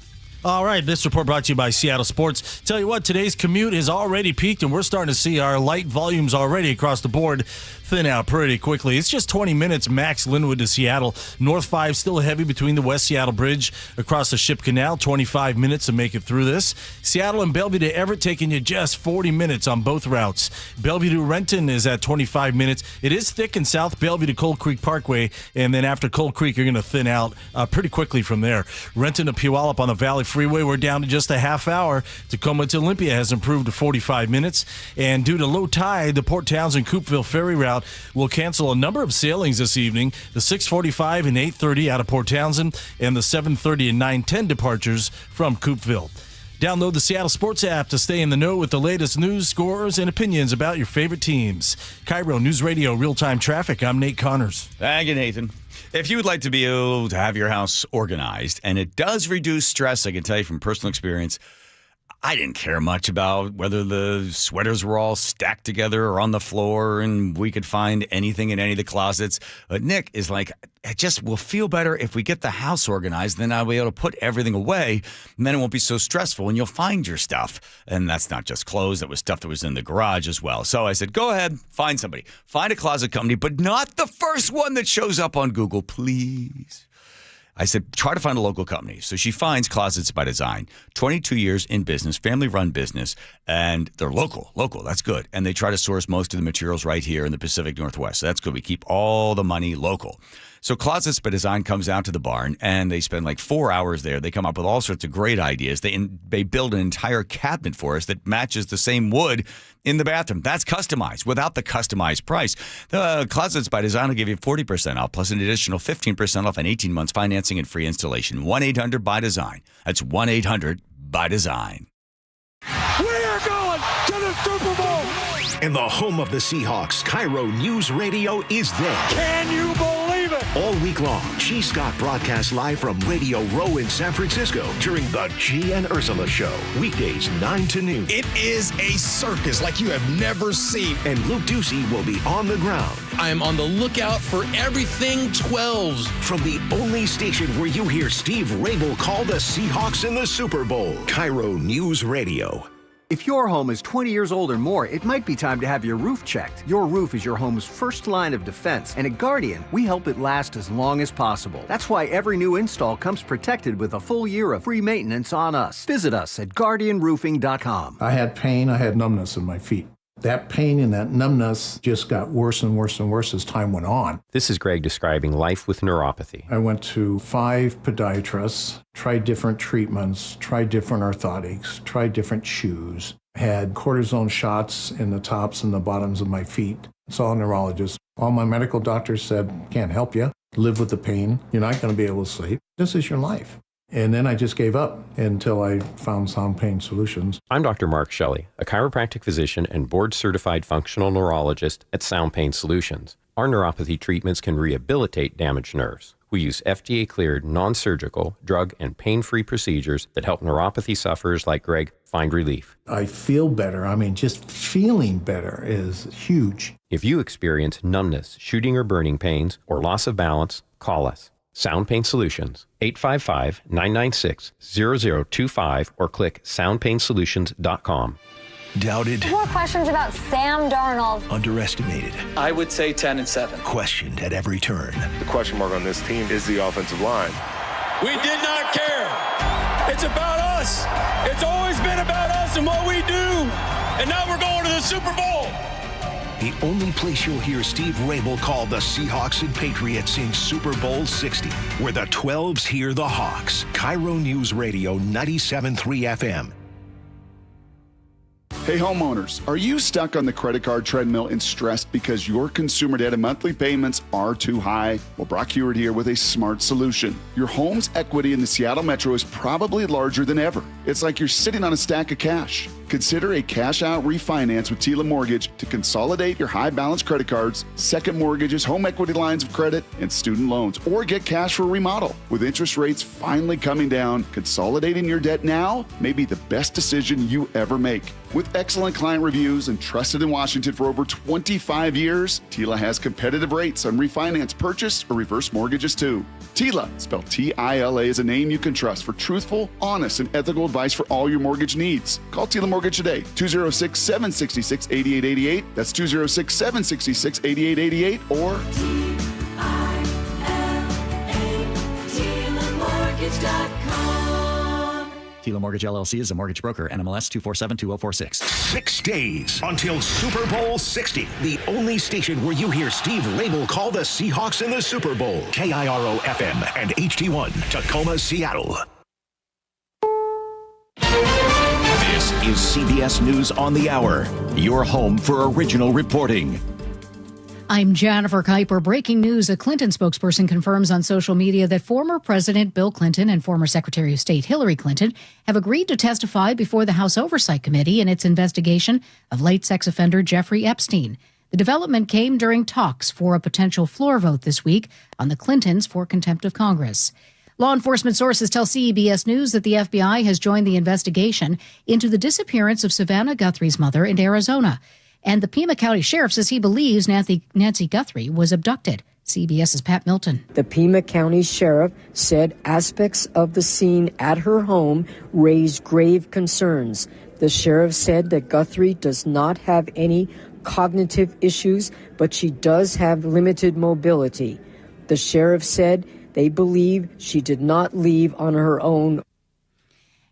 All right, this report brought to you by Seattle Sports. Tell you what, today's commute has already peaked, and we're starting to see our light volumes already across the board thin out pretty quickly. It's just 20 minutes max Linwood to Seattle. North 5 still heavy between the West Seattle Bridge across the Ship Canal. 25 minutes to make it through this. Seattle and Bellevue to Everett taking you just 40 minutes on both routes. Bellevue to Renton is at 25 minutes. It is thick in South Bellevue to Cold Creek Parkway, and then after Cold Creek, you're going to thin out pretty quickly from there. Renton to Puyallup on the Valley Freeway, we're down to just a half hour. Tacoma to Olympia has improved to 45 minutes. And due to low tide, the Port Townsend Coopville ferry route will cancel a number of sailings this evening. The 6:45 and 8:30 out of Port Townsend, and the 7:30 and 9:10 departures from Coopville. Download the Seattle Sports app to stay in the know with the latest news, scores, and opinions about your favorite teams. KIRO News Radio Real-Time Traffic. I'm Nate Connors. Thank you, Nathan. If you would like to be able to have your house organized, and it does reduce stress, I can tell you from personal experience, I didn't care much about whether the sweaters were all stacked together or on the floor and we could find anything in any of the closets. But Nick is like, it just will feel better if we get the house organized. Then I'll be able to put everything away, and then it won't be so stressful, and you'll find your stuff. And that's not just clothes. That was stuff that was in the garage as well. So I said, go ahead, find somebody. Find a closet company, but not the first one that shows up on Google, please. I said, try to find a local company. So she finds Closets by Design, 22 years in business, family-run business, and they're local. That's good. And they try to source most of the materials right here in the Pacific Northwest. So that's good. We keep all the money local. So Closets by Design comes out to the barn, and they spend like 4 hours there. They come up with all sorts of great ideas. They build an entire cabinet for us that matches the same wood in the bathroom. That's customized without the customized price. The Closets by Design will give you 40% off, plus an additional 15% off and 18 months financing and free installation. 1-800-BY-DESIGN. That's 1-800-BY-DESIGN. We are going to the Super Bowl! And the home of the Seahawks, KIRO News Radio, is there. Can you believe it? All week long, G. Scott broadcasts live from Radio Row in San Francisco during the G and Ursula Show. Weekdays 9 to noon. It is a circus like you have never seen. And Luke Ducey will be on the ground. I am on the lookout for everything 12s. From the only station where you hear Steve Rabel call the Seahawks in the Super Bowl. KIRO News Radio. If your home is 20 years old or more, it might be time to have your roof checked. Your roof is your home's first line of defense, and at Guardian, we help it last as long as possible. That's why every new install comes protected with a full year of free maintenance on us. Visit us at guardianroofing.com. I had pain, I had numbness in my feet. That pain and that numbness just got worse and worse and worse as time went on. This is Greg describing life with neuropathy. I went to 5 podiatrists, tried different treatments, tried different orthotics, tried different shoes, had cortisone shots in the tops and the bottoms of my feet. Saw a neurologist. All my medical doctors said, can't help you. Live with the pain. You're not going to be able to sleep. This is your life. And then I just gave up until I found Sound Pain Solutions. I'm Dr. Mark Shelley, a chiropractic physician and board-certified functional neurologist at Sound Pain Solutions. Our neuropathy treatments can rehabilitate damaged nerves. We use FDA-cleared, non-surgical, drug, and pain-free procedures that help neuropathy sufferers like Greg find relief. I feel better. I mean, just feeling better is huge. If you experience numbness, shooting or burning pains, or loss of balance, call us. Sound Pain Solutions, 855-996-0025, or click soundpainsolutions.com. Doubted. More questions about Sam Darnold. Underestimated. I would say 10-7. Questioned at every turn. The question mark on this team is the offensive line. We did not care. It's about us. It's always been about us and what we do. And now we're going to the Super Bowl. The only place you'll hear Steve Rabel call the Seahawks and Patriots in Super Bowl 60, where the 12s hear the Hawks. KIRO News Radio 97.3 FM. Hey homeowners, are you stuck on the credit card treadmill and stressed because your consumer debt and monthly payments are too high? Well, Brock Hewitt here with a smart solution. Your home's equity in the Seattle Metro is probably larger than ever. It's like you're sitting on a stack of cash. Consider a cash-out refinance with Tila Mortgage to consolidate your high-balance credit cards, second mortgages, home equity lines of credit, and student loans, or get cash for a remodel. With interest rates finally coming down, consolidating your debt now may be the best decision you ever make. With excellent client reviews and trusted in Washington for over 25 years, Tila has competitive rates on refinance, purchase, or reverse mortgages too. Tila, spelled T-I-L-A, is a name you can trust for truthful, honest, and ethical advice for all your mortgage needs. Call Tila Mortgage today, 206-766-8888. That's 206-766-8888 or Tila Mortgage LLC is a mortgage broker. NMLS 2472046. 6 days until Super Bowl 60. The only station where you hear Steve Rabel call the Seahawks in the Super Bowl. KIRO FM and HD1, Tacoma, Seattle. This is CBS News on the Hour, your home for original reporting. I'm Jennifer Kuiper. Breaking news. A Clinton spokesperson confirms on social media that former President Bill Clinton and former Secretary of State Hillary Clinton have agreed to testify before the House Oversight Committee in its investigation of late sex offender Jeffrey Epstein. The development came during talks for a potential floor vote this week on the Clintons for contempt of Congress. Law enforcement sources tell CBS News that the FBI has joined the investigation into the disappearance of Savannah Guthrie's mother in Arizona. And the Pima County Sheriff says he believes Nancy Guthrie was abducted. CBS's Pat Milton. The Pima County Sheriff said aspects of the scene at her home raised grave concerns. The sheriff said that Guthrie does not have any cognitive issues, but she does have limited mobility. The sheriff said they believe she did not leave on her own.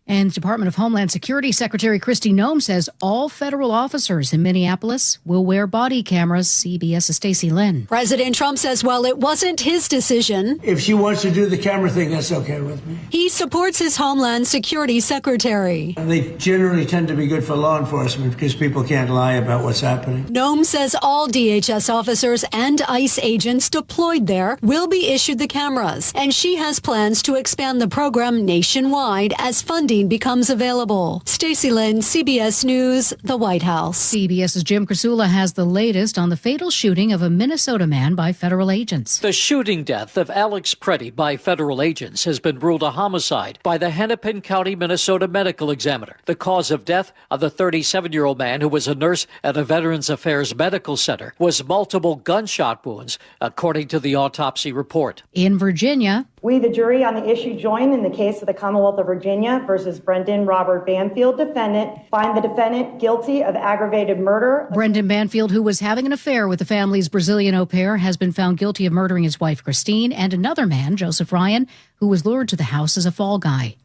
And Department of Homeland Security Secretary Kristi Noem says all federal officers in Minneapolis will wear body cameras. CBS's Stacey Lynn. President Trump says, well, it wasn't his decision. If she wants to do the camera thing, that's okay with me. He supports his Homeland Security Secretary. And they generally tend to be good for law enforcement because people can't lie about what's happening. Noem says all DHS officers and ICE agents deployed there will be issued the cameras. And she has plans to expand the program nationwide as funding becomes available. Stacey Lynn, CBS News, the White House. CBS's Jim Krasula has the latest on the fatal shooting of a Minnesota man by federal agents. The shooting death of Alex Preddy by federal agents has been ruled a homicide by the Hennepin County, Minnesota Medical Examiner. The cause of death of the 37-year-old man, who was a nurse at a Veterans Affairs Medical Center, was multiple gunshot wounds, according to the autopsy report. In Virginia, we, the jury on the issue, join in the case of the Commonwealth of Virginia versus Brendan Robert Banfield, defendant, find the defendant guilty of aggravated murder. Brendan Banfield, who was having an affair with the family's Brazilian au pair, has been found guilty of murdering his wife, Christine, and another man, Joseph Ryan, who was lured to the house as a fall guy.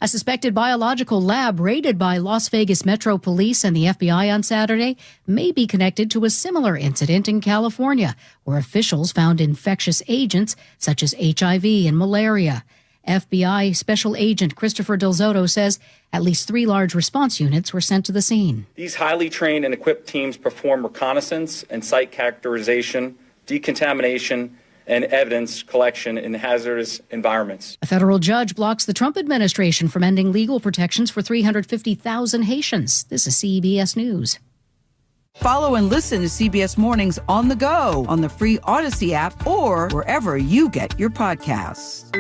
A suspected biological lab raided by Las Vegas Metro Police and the FBI on Saturday may be connected to a similar incident in California, where officials found infectious agents such as HIV and malaria. FBI Special Agent Christopher Del Zotto says at least 3 large response units were sent to the scene. These highly trained and equipped teams perform reconnaissance and site characterization, decontamination, and evidence collection in hazardous environments. A federal judge blocks the Trump administration from ending legal protections for 350,000 Haitians. This is CBS News. Follow and listen to CBS Mornings on the go on the free Odyssey app or wherever you get your podcasts.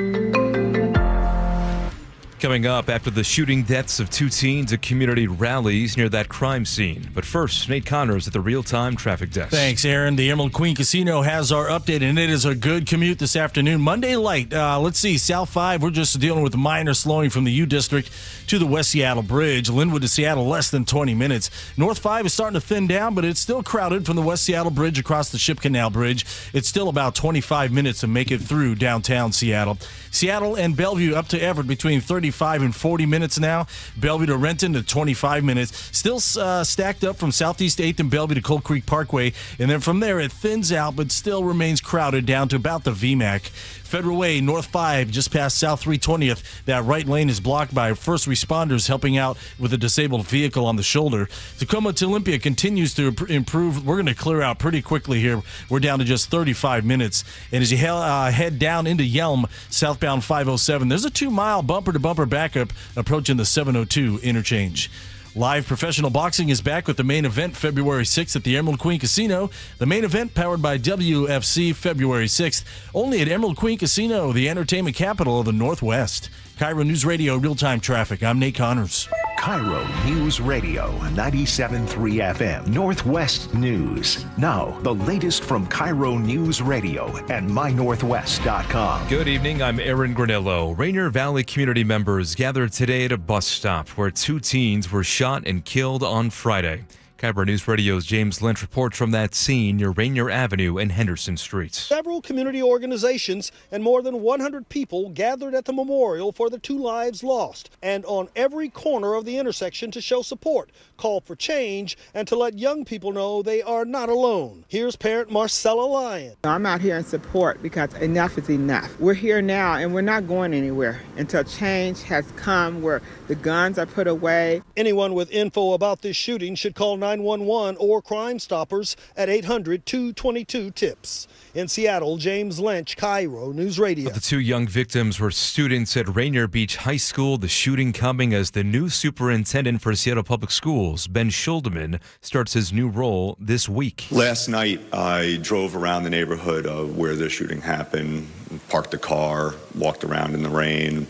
Coming up after the shooting deaths of 2 teens at community rallies near that crime scene. But first, Nate Connors at the real-time traffic desk. Thanks, Aaron. The Emerald Queen Casino has our update, and it is a good commute this afternoon. Monday light. Let's see, South 5, we're just dealing with minor slowing from the U District to the West Seattle Bridge. Linwood to Seattle, less than 20 minutes. North 5 is starting to thin down, but it's still crowded from the West Seattle Bridge across the Ship Canal Bridge. It's still about 25 minutes to make it through downtown Seattle. Seattle and Bellevue up to Everett between 35 and 40 minutes now. Bellevue to Renton to 25 minutes. Still stacked up from Southeast 8th and Bellevue to Cold Creek Parkway. And then from there it thins out but still remains crowded down to about the VMAC. Federal Way, North 5, just past South 320th. That right lane is blocked by first responders helping out with a disabled vehicle on the shoulder. Tacoma to Olympia continues to improve. We're going to clear out pretty quickly here. We're down to just 35 minutes. And as you head down into Yelm, southbound 507, there's a 2-mile bumper-to-bumper backup approaching the 702 interchange. Live professional boxing is back with the main event February 6th at the Emerald Queen Casino. The main event powered by WFC February 6th. Only at Emerald Queen Casino, the entertainment capital of the Northwest. KIRO News Radio real-time traffic. I'm Nate Connors. KIRO News Radio 97.3 FM Northwest News. Now, the latest from KIRO News Radio and mynorthwest.com. Good evening, I'm Aaron Granillo. Rainier Valley community members gathered today at a bus stop where 2 teens were shot and killed on Friday. KIRO News Radio's James Lynch reports from that scene near Rainier Avenue and Henderson Streets. Several community organizations and more than 100 people gathered at the memorial for the 2 lives lost, and on every corner of the intersection to show support, call for change, and to let young people know they are not alone. Here's parent Marcella Lyon. I'm out here in support because enough is enough. We're here now and we're not going anywhere until change has come where the guns are put away. Anyone with info about this shooting should call 911 or Crime Stoppers at 800-222-TIPS. In Seattle, James Lynch, KIRO News Radio. The 2 young victims were students at Rainier Beach High School. The shooting coming as the new superintendent for Seattle Public Schools, Ben Schuldeman, starts his new role this week. Last night, I drove around the neighborhood of where the shooting happened, parked the car, walked around in the rain,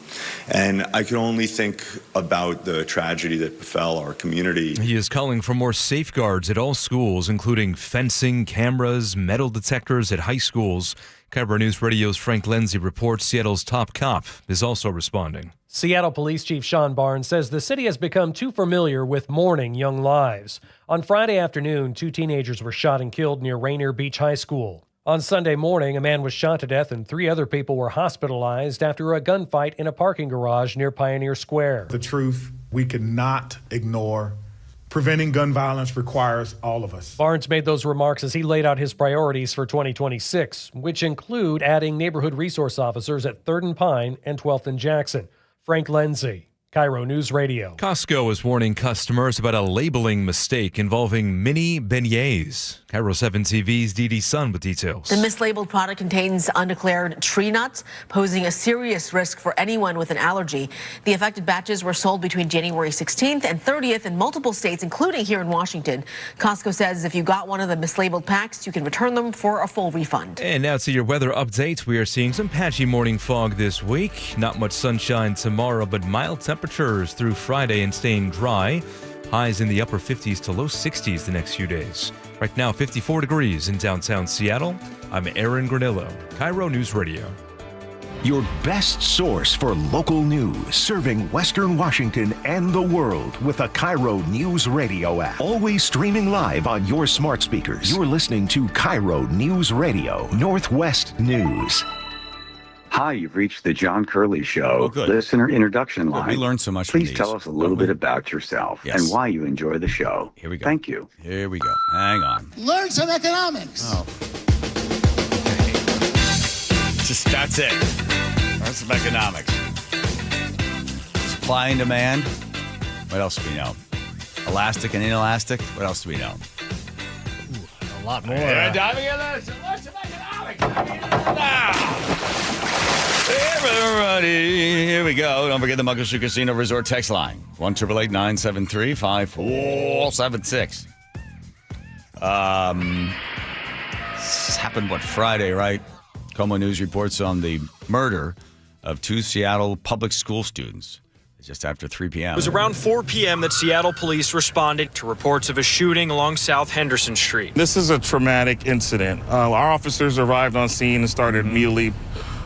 and I could only think about the tragedy that befell our community. He is calling for more safeguards at all schools, including fencing, cameras, metal detectors at high schools. KIRO News Radio's Frank Lindsay reports Seattle's top cop is also responding. Seattle Police Chief Sean Barnes says the city has become too familiar with mourning young lives. On Friday afternoon, 2 teenagers were shot and killed near Rainier Beach High School. On Sunday morning, a man was shot to death and 3 other people were hospitalized after a gunfight in a parking garage near Pioneer Square. The truth we cannot ignore. Preventing gun violence requires all of us. Barnes made those remarks as he laid out his priorities for 2026, which include adding neighborhood resource officers at 3rd and Pine and 12th and Jackson. Frank Lindsay, KIRO News Radio. Costco is warning customers about a labeling mistake involving mini beignets. KIRO 7 TV's Dee Dee Sun with details. The mislabeled product contains undeclared tree nuts, posing a serious risk for anyone with an allergy. The affected batches were sold between January 16th and 30th in multiple states, including here in Washington. Costco says if you got one of the mislabeled packs, you can return them for a full refund. And now to your weather update. We are seeing some patchy morning fog this week. Not much sunshine tomorrow, but mild temperatures through Friday and staying dry. Highs in the upper 50s to low 60s the next few days. Right now, 54 degrees in downtown Seattle. I'm Aaron Granillo, KIRO News Radio. Your best source for local news, serving Western Washington and the world with a KIRO News Radio app. Always streaming live on your smart speakers. You're listening to KIRO News Radio, Northwest News. Hi, you've reached the John Curley Show, listener introduction line. We learned so much Please from these. tell us a little bit about yourself and why you enjoy the show. Here we go. Thank you. Here we go. Hang on. Learn some economics. Oh. That's it. Learn some economics. Supply and demand. What else do we know? Elastic and inelastic. What else do we know? A lot more. Diving in this. Learn some economics. Everybody, here we go. Don't forget the Muckleshoot Casino Resort text line. 1-888-973-5476. This happened, Friday, right? Como News reports on the murder of 2 Seattle public school students. just after 3 p.m. It was around 4 p.m. that Seattle police responded to reports of a shooting along South Henderson Street. This is a traumatic incident. Our officers arrived on scene and started immediately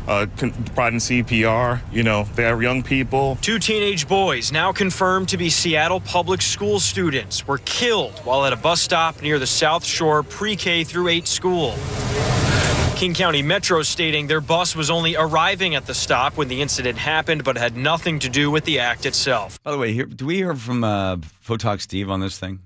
providing CPR. They are young people. 2 teenage boys, now confirmed to be Seattle Public School students, were killed while at a bus stop near the South Shore pre-K through 8 school. King County Metro stating their bus was only arriving at the stop when the incident happened, but had nothing to do with the act itself. By the way, do we hear from Photog Steve on this thing?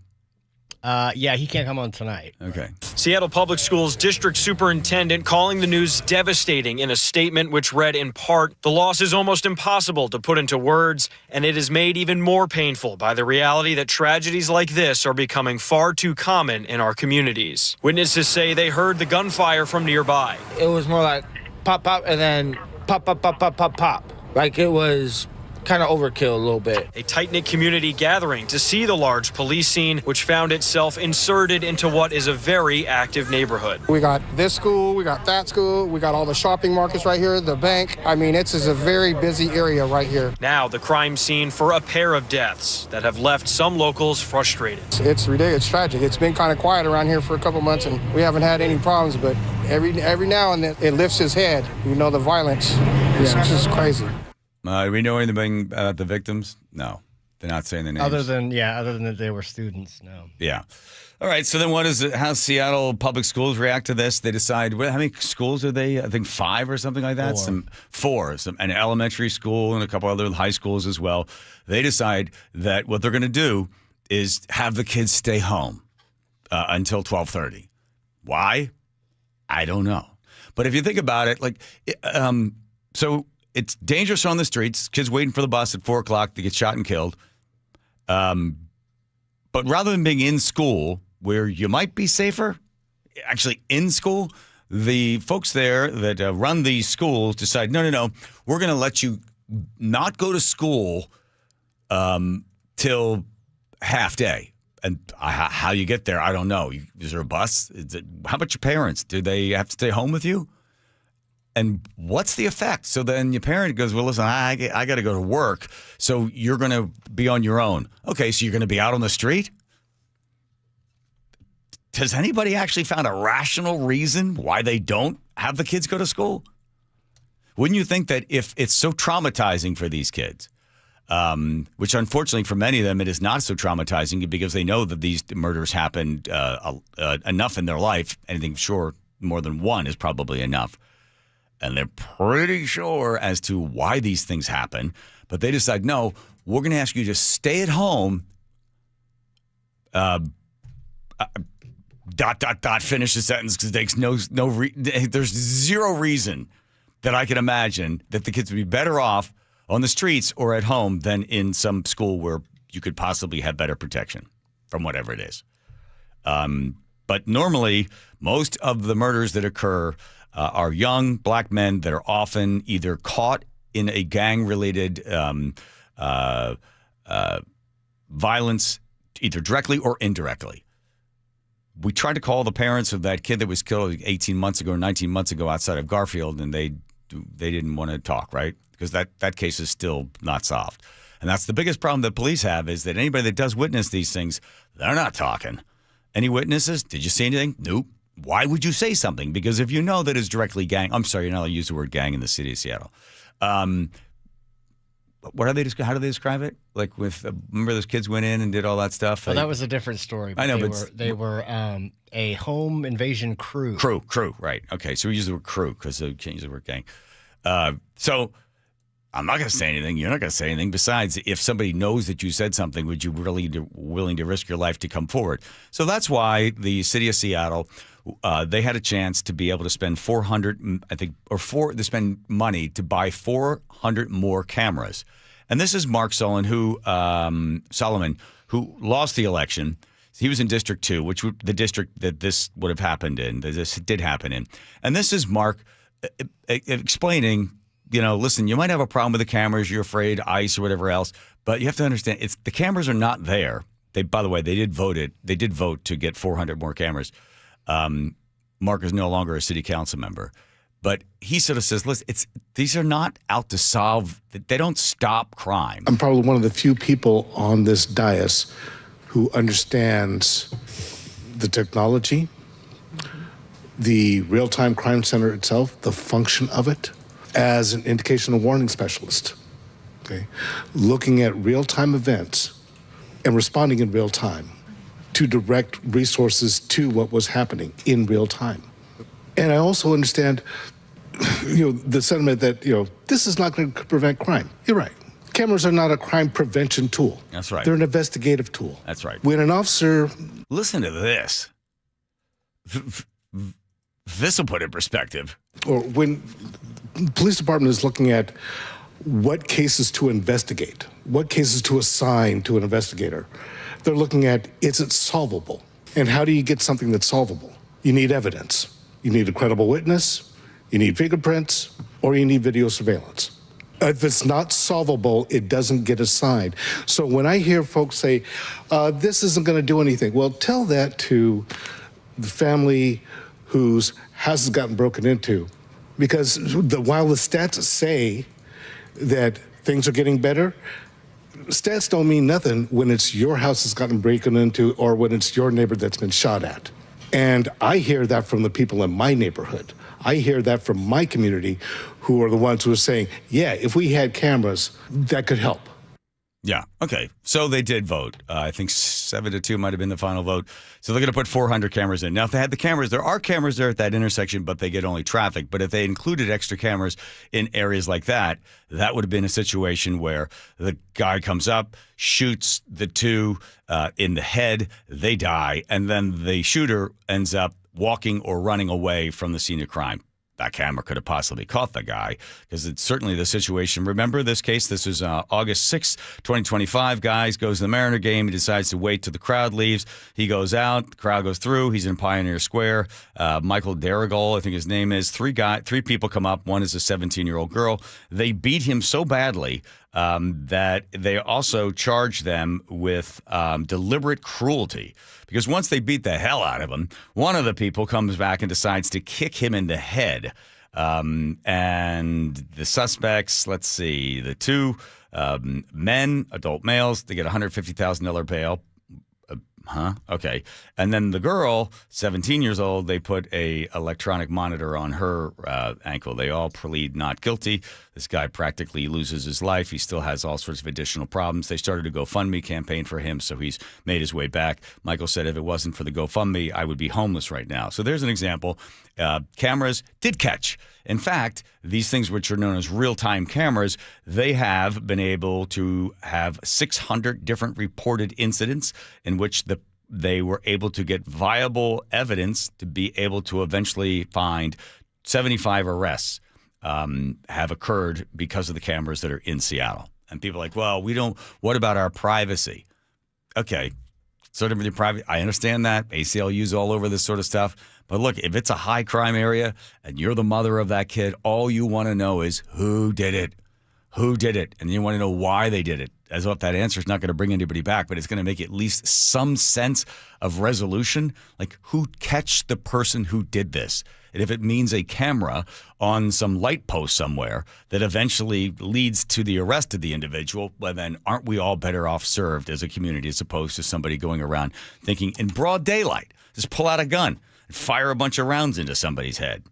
Yeah, he can't come on tonight. Okay. Seattle Public Schools District Superintendent calling the news devastating in a statement which read in part, "The loss is almost impossible to put into words, and it is made even more painful by the reality that tragedies like this are becoming far too common in our communities." Witnesses say they heard the gunfire from nearby. It was more like pop, pop, and then pop, pop, pop, pop, pop, pop. Like it was kind of overkill a little bit. A tight-knit community gathering to see the large police scene, which found itself inserted into what is a very active neighborhood. We got this school, we got that school, we got all the shopping markets right here, the bank. I mean, it's a very busy area right here. Now the crime scene for a pair of deaths that have left some locals frustrated. It's ridiculous, it's tragic. It's been kind of quiet around here for a couple months, and we haven't had any problems, but every now and then it lifts his head. The violence is just crazy. Do we know anything about the victims? No. They're not saying the names. Other than that they were students, no. Yeah. All right, so then how Seattle Public Schools react to this? They decide, how many schools are they? I think 5 or something like that? 4. An elementary school and a couple other high schools as well. They decide that what they're going to do is have the kids stay home until 12:30. Why? I don't know. But if you think about it, so it's dangerous on the streets. Kids waiting for the bus at 4 o'clock to get shot and killed. But rather than being in school, where you might be safer, actually in school, the folks there that run these schools decide, no, we're going to let you not go to school till half day. And how you get there, I don't know. Is there a bus? How about your parents? Do they have to stay home with you? And what's the effect? So then your parent goes, well, listen, I got to go to work, so you're going to be on your own. Okay, so you're going to be out on the street? Has anybody actually found a rational reason why they don't have the kids go to school? Wouldn't you think that if it's so traumatizing for these kids, which unfortunately for many of them it is not so traumatizing because they know that these murders happened enough in their life, anything sure more than one is probably enough. And they're pretty sure as to why these things happen. But they decide, no, we're going to ask you to stay at home, ... finish the sentence because there's zero reason that I can imagine that the kids would be better off on the streets or at home than in some school where you could possibly have better protection from whatever it is. But normally, most of the murders that occur are young black men that are often either caught in a gang-related violence, either directly or indirectly. We tried to call the parents of that kid that was killed 18 months ago or 19 months ago outside of Garfield, and they didn't want to talk, right? Because that case is still not solved. And that's the biggest problem that police have is that anybody that does witness these things, they're not talking. Any witnesses? Did you see anything? Nope. Why would you say something? Because if you know that it's directly gang, I'm sorry, you're not allowed to use the word gang in the city of Seattle. How do they describe it? Like remember those kids went in and did all that stuff? Well, that was a different story. I know, they were a home invasion crew. Crew, right. Okay, so we use the word crew because we can't use the word gang. So I'm not going to say anything. You're not going to say anything. Besides, if somebody knows that you said something, would you really be willing to risk your life to come forward? So that's why the city of Seattle, they had a chance to be able to spend to spend money to buy 400 more cameras. And this is Mark Solomon, who lost the election. He was in District 2, which the district that this would have happened in, that this did happen in. And this is Mark explaining, listen, you might have a problem with the cameras, you're afraid, ICE or whatever else, but you have to understand, the cameras are not there. By the way, they did vote to get 400 more cameras. Mark is no longer a city council member. But he sort of says, listen, these are not out to solve, they don't stop crime. I'm probably one of the few people on this dais who understands the technology, the real-time crime center itself, the function of it, as an indication and warning specialist. Okay? Looking at real-time events and responding in real time to direct resources to what was happening in real time. And I also understand, the sentiment that, this is not going to prevent crime. You're right. Cameras are not a crime prevention tool. That's right. They're an investigative tool. That's right. When an officer... Listen to this. This will put it in perspective. Or when the police department is looking at what cases to investigate, what cases to assign to an investigator, they're looking at, is it solvable? And how do you get something that's solvable? You need evidence. You need a credible witness, you need fingerprints, or you need video surveillance. If it's not solvable, it doesn't get assigned. So when I hear folks say, this isn't going to do anything, well, tell that to the family whose house has gotten broken into. Because while the stats say that things are getting better, stats don't mean nothing when it's your house that's gotten broken into or when it's your neighbor that's been shot at. And I hear that from the people in my neighborhood. I hear that from my community who are the ones who are saying, yeah, if we had cameras, that could help. Yeah. Okay. So they did vote. I think 7-2 might have been the final vote. So they're going to put 400 cameras in. Now, if they had the cameras, there are cameras there at that intersection, but they get only traffic. But if they included extra cameras in areas like that, that would have been a situation where the guy comes up, shoots the two in the head, they die, and then the shooter ends up walking or running away from the scene of crime. That camera could have possibly caught the guy because it's certainly the situation. Remember this case? This is August 6th, 2025. Guys goes to the Mariner game. He decides to wait till the crowd leaves. He goes out. The crowd goes through. He's in Pioneer Square. Michael Darrigal, I think his name is. Three people come up. One is a 17-year-old girl. They beat him so badly that they also charge them with deliberate cruelty. Because once they beat the hell out of him, one of the people comes back and decides to kick him in the head. And the suspects, let's see, the two men, adult males, they get a $150,000 bail. Okay. And then the girl, 17 years old, they put a electronic monitor on her ankle. They all plead not guilty. This guy practically loses his life. He still has all sorts of additional problems. They started a GoFundMe campaign for him, so he's made his way back. Michael said, if it wasn't for the GoFundMe, I would be homeless right now. So there's an example. Cameras did catch. In fact, these things which are known as real-time cameras, they have been able to have 600 different reported incidents in which they were able to get viable evidence to be able to eventually find 75 arrests have occurred because of the cameras that are in Seattle. And people are like, well, what about our privacy? Okay, sort of your private. I understand that. ACLU's all over this sort of stuff. But look, if it's a high crime area and you're the mother of that kid, all you want to know is who did it? Who did it? And you want to know why they did it. As if that answer is not going to bring anybody back, but it's going to make at least some sense of resolution. Like, who catch the person who did this? And if it means a camera on some light post somewhere that eventually leads to the arrest of the individual, well, then aren't we all better off served as a community as opposed to somebody going around thinking in broad daylight, just pull out a gun and fire a bunch of rounds into somebody's head.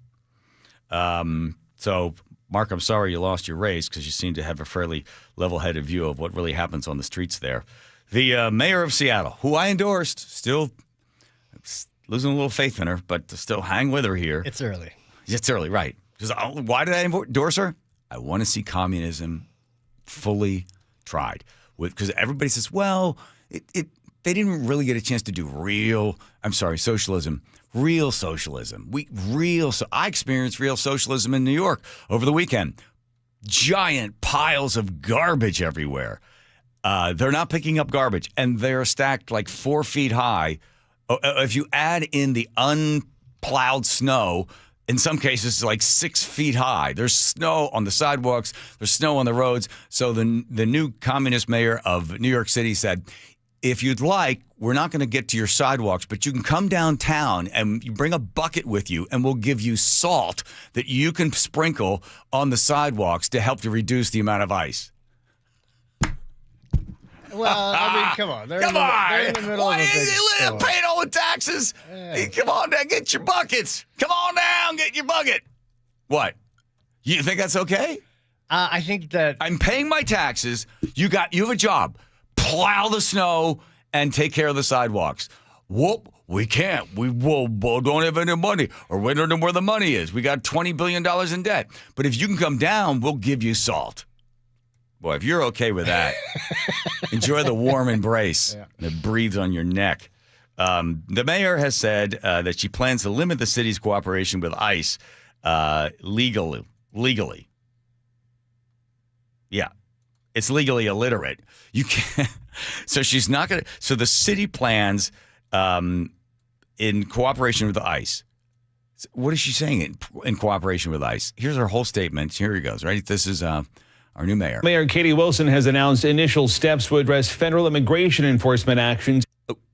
So, Mark, I'm sorry you lost your race because you seem to have a fairly level-headed view of what really happens on the streets there. The mayor of Seattle, who I endorsed, still losing a little faith in her, but to still hang with her here. It's early. It's early, right. Why did I endorse her? I want to see communism fully tried. Because everybody says, well, they didn't really get a chance to do socialism. Real socialism. I experienced real socialism in New York over the weekend. Giant piles of garbage everywhere. They're not picking up garbage, and they're stacked like 4 feet high. If you add in the unplowed snow, in some cases, it's like 6 feet high. There's snow on the sidewalks. There's snow on the roads. So the new communist mayor of New York City said, if you'd like, we're not going to get to your sidewalks, but you can come downtown and you bring a bucket with you, and we'll give you salt that you can sprinkle on the sidewalks to help to reduce the amount of ice. Well, I mean, come on. They're in the middle of a big storm. Paying all the taxes. Yeah. Hey, come on down, get your buckets. Come on down, get your bucket. What? You think that's okay? I think that I'm paying my taxes. You have a job. Plow the snow and take care of the sidewalks. Whoop, we can't. We don't have any money, or we don't know where the money is. We got $20 billion in debt. But if you can come down, we'll give you salt. Boy, if you're okay with that, enjoy the warm embrace that breathes on your neck. The mayor has said that she plans to limit the city's cooperation with ICE legally. Yeah, it's legally illiterate. You can't. So she's not going to. So the city plans in cooperation with ICE. What is she saying in cooperation with ICE? Here's her whole statement. Here he goes, right? This is our new mayor. Mayor Katie Wilson has announced initial steps to address federal immigration enforcement actions.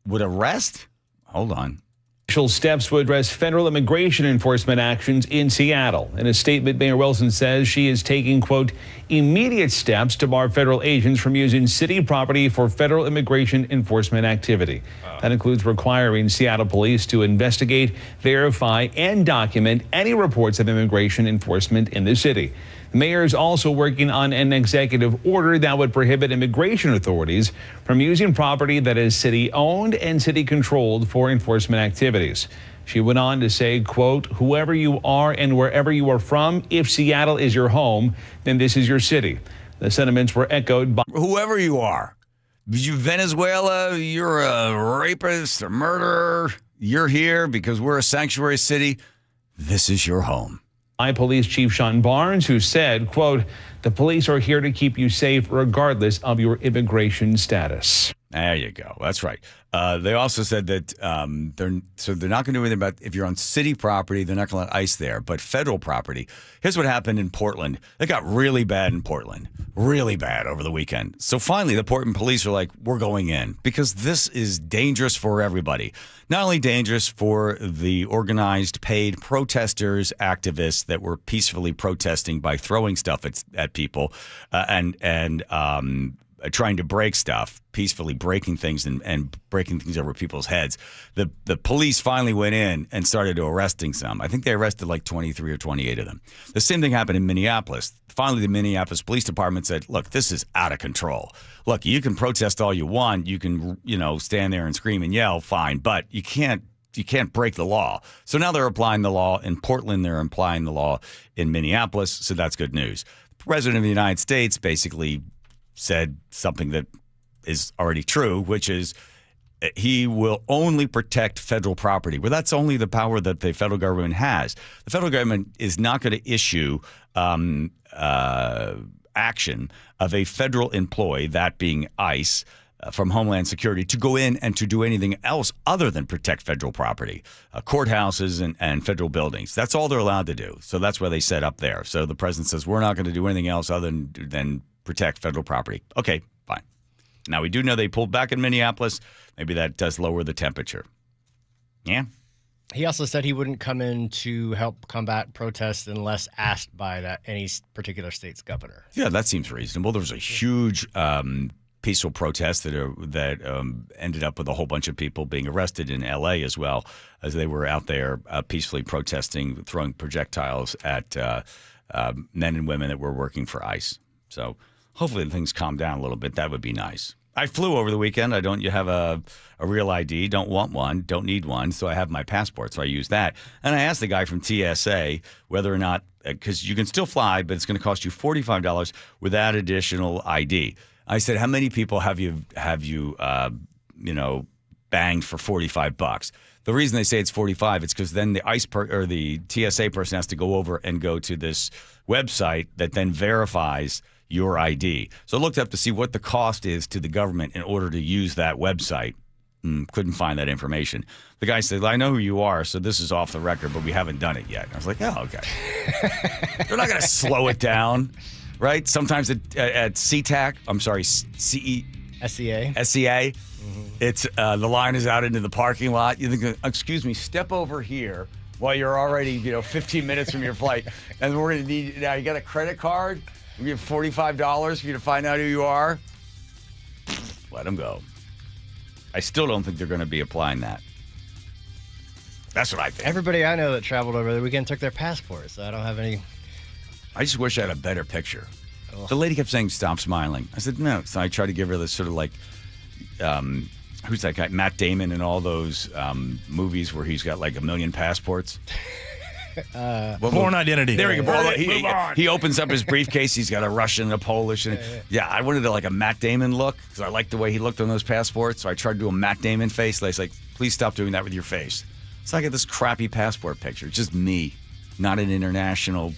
Would arrest? Hold on. Initial steps to address federal immigration enforcement actions in Seattle. In a statement, Mayor Wilson says she is taking, quote, immediate steps to bar federal agents from using city property for federal immigration enforcement activity. That includes requiring Seattle police to investigate, verify, and document any reports of immigration enforcement in the city. The mayor is also working on an executive order that would prohibit immigration authorities from using property that is city-owned and city-controlled for enforcement activities. She went on to say, quote, whoever you are and wherever you are from, if Seattle is your home, then this is your city. The sentiments were echoed by whoever you are. You Venezuela, you're a rapist, a murderer. You're here because we're a sanctuary city. This is your home. Police Chief Sean Barnes, who said, quote, the police are here to keep you safe regardless of your immigration status. There you go. That's right. They also said that they're not going to do anything about if you're on city property. They're not going to let ICE there, but federal property. Here's what happened in Portland. It got really bad in Portland, really bad over the weekend. So finally, the Portland police are like, we're going in because this is dangerous for everybody. Not only dangerous for the organized, paid protesters, activists that were peacefully protesting by throwing stuff at people and trying to break stuff, peacefully breaking things and breaking things over people's heads. The police finally went in and started arresting some. I think they arrested like 23 or 28 of them. The same thing happened in Minneapolis. Finally, the Minneapolis Police Department said, look, this is out of control. Look, you can protest all you want. You can, stand there and scream and yell, fine, but you can't break the law. So now they're applying the law in Portland. They're applying the law in Minneapolis. So that's good news. The President of the United States basically said something that is already true, which is he will only protect federal property. Well, that's only the power that the federal government has. The federal government is not going to issue action of a federal employee, that being ICE, from Homeland Security, to go in and to do anything else other than protect federal property, courthouses and federal buildings. That's all they're allowed to do. So that's where they set up there. So the president says, we're not going to do anything else other than protect federal property. Okay, fine. Now, we do know they pulled back in Minneapolis. Maybe that does lower the temperature. Yeah. He also said he wouldn't come in to help combat protests unless asked by any particular state's governor. Yeah, that seems reasonable. There was a huge peaceful protest that ended up with a whole bunch of people being arrested in L.A. as well, as they were out there peacefully protesting, throwing projectiles at men and women that were working for ICE. So hopefully things calm down a little bit. That would be nice. I flew over the weekend. You have a real ID, don't want one, don't need one, so I have my passport, so I use that. And I asked the guy from TSA whether or not, because you can still fly, but it's going to cost you $45 with that additional ID. I said, how many people have you banged for $45? The reason they say it's $45 is because then the or the TSA person has to go over and go to this website that then verifies your ID. So I looked up to see what the cost is to the government in order to use that website. Couldn't find that information. The guy said, I know who you are, so this is off the record, but we haven't done it yet. I was like, oh, okay. They're not going to slow it down, right? Sometimes at SeaTac, I'm sorry, SEA, It's the line is out into the parking lot. You think, excuse me, step over here while you're already 15 minutes from your flight, and we're going to need. Now you got a credit card. We give $45 for you to find out who you are. Let them go. I still don't think they're going to be applying that. That's what I think. Everybody I know that traveled over the weekend took their passports, so I don't have any. I just wish I had a better picture. The lady kept saying, stop smiling. I said, no. So I tried to give her this sort of like, who's that guy? Matt Damon in all those movies where he's got like 1 million passports. Born Identity. There we go. He opens up his briefcase. He's got a Russian and a Polish. And yeah, I wanted like a Matt Damon look because I liked the way he looked on those passports. So I tried to do a Matt Damon face. They like, please stop doing that with your face. So I get this crappy passport picture. It's just me, not an international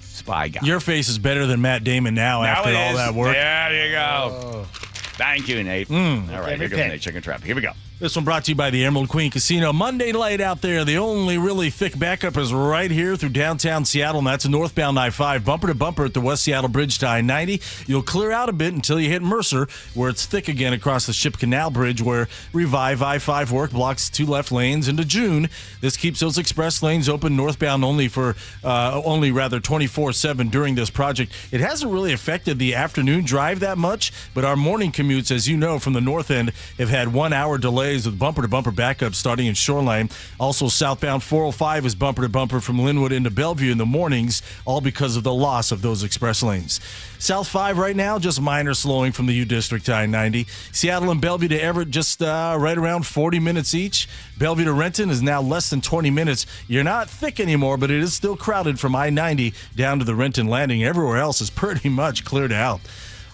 spy guy. Your face is better than Matt Damon now after all that work. There you go. Thank you, Nate. All right, here goes Nate checking traffic. Here we go. This one brought to you by the Emerald Queen Casino. Monday light out there. The only really thick backup is right here through downtown Seattle, and that's northbound I-5, bumper to bumper at the West Seattle Bridge to I-90. You'll clear out a bit until you hit Mercer, where it's thick again across the Ship Canal Bridge, where Revive I-5 work blocks 2 left lanes into June. This keeps those express lanes open northbound only 24/7 during this project. It hasn't really affected the afternoon drive that much, but our morning commutes, as you know, from the north end have had 1 hour delays with bumper-to-bumper backups starting in Shoreline. Also, southbound 405 is bumper-to-bumper from Linwood into Bellevue in the mornings, all because of the loss of those express lanes. South 5 right now, just minor slowing from the U District to I-90. Seattle and Bellevue to Everett, just right around 40 minutes each. Bellevue to Renton is now less than 20 minutes. You're not thick anymore, but it is still crowded from I-90 down to the Renton Landing. Everywhere else is pretty much cleared out.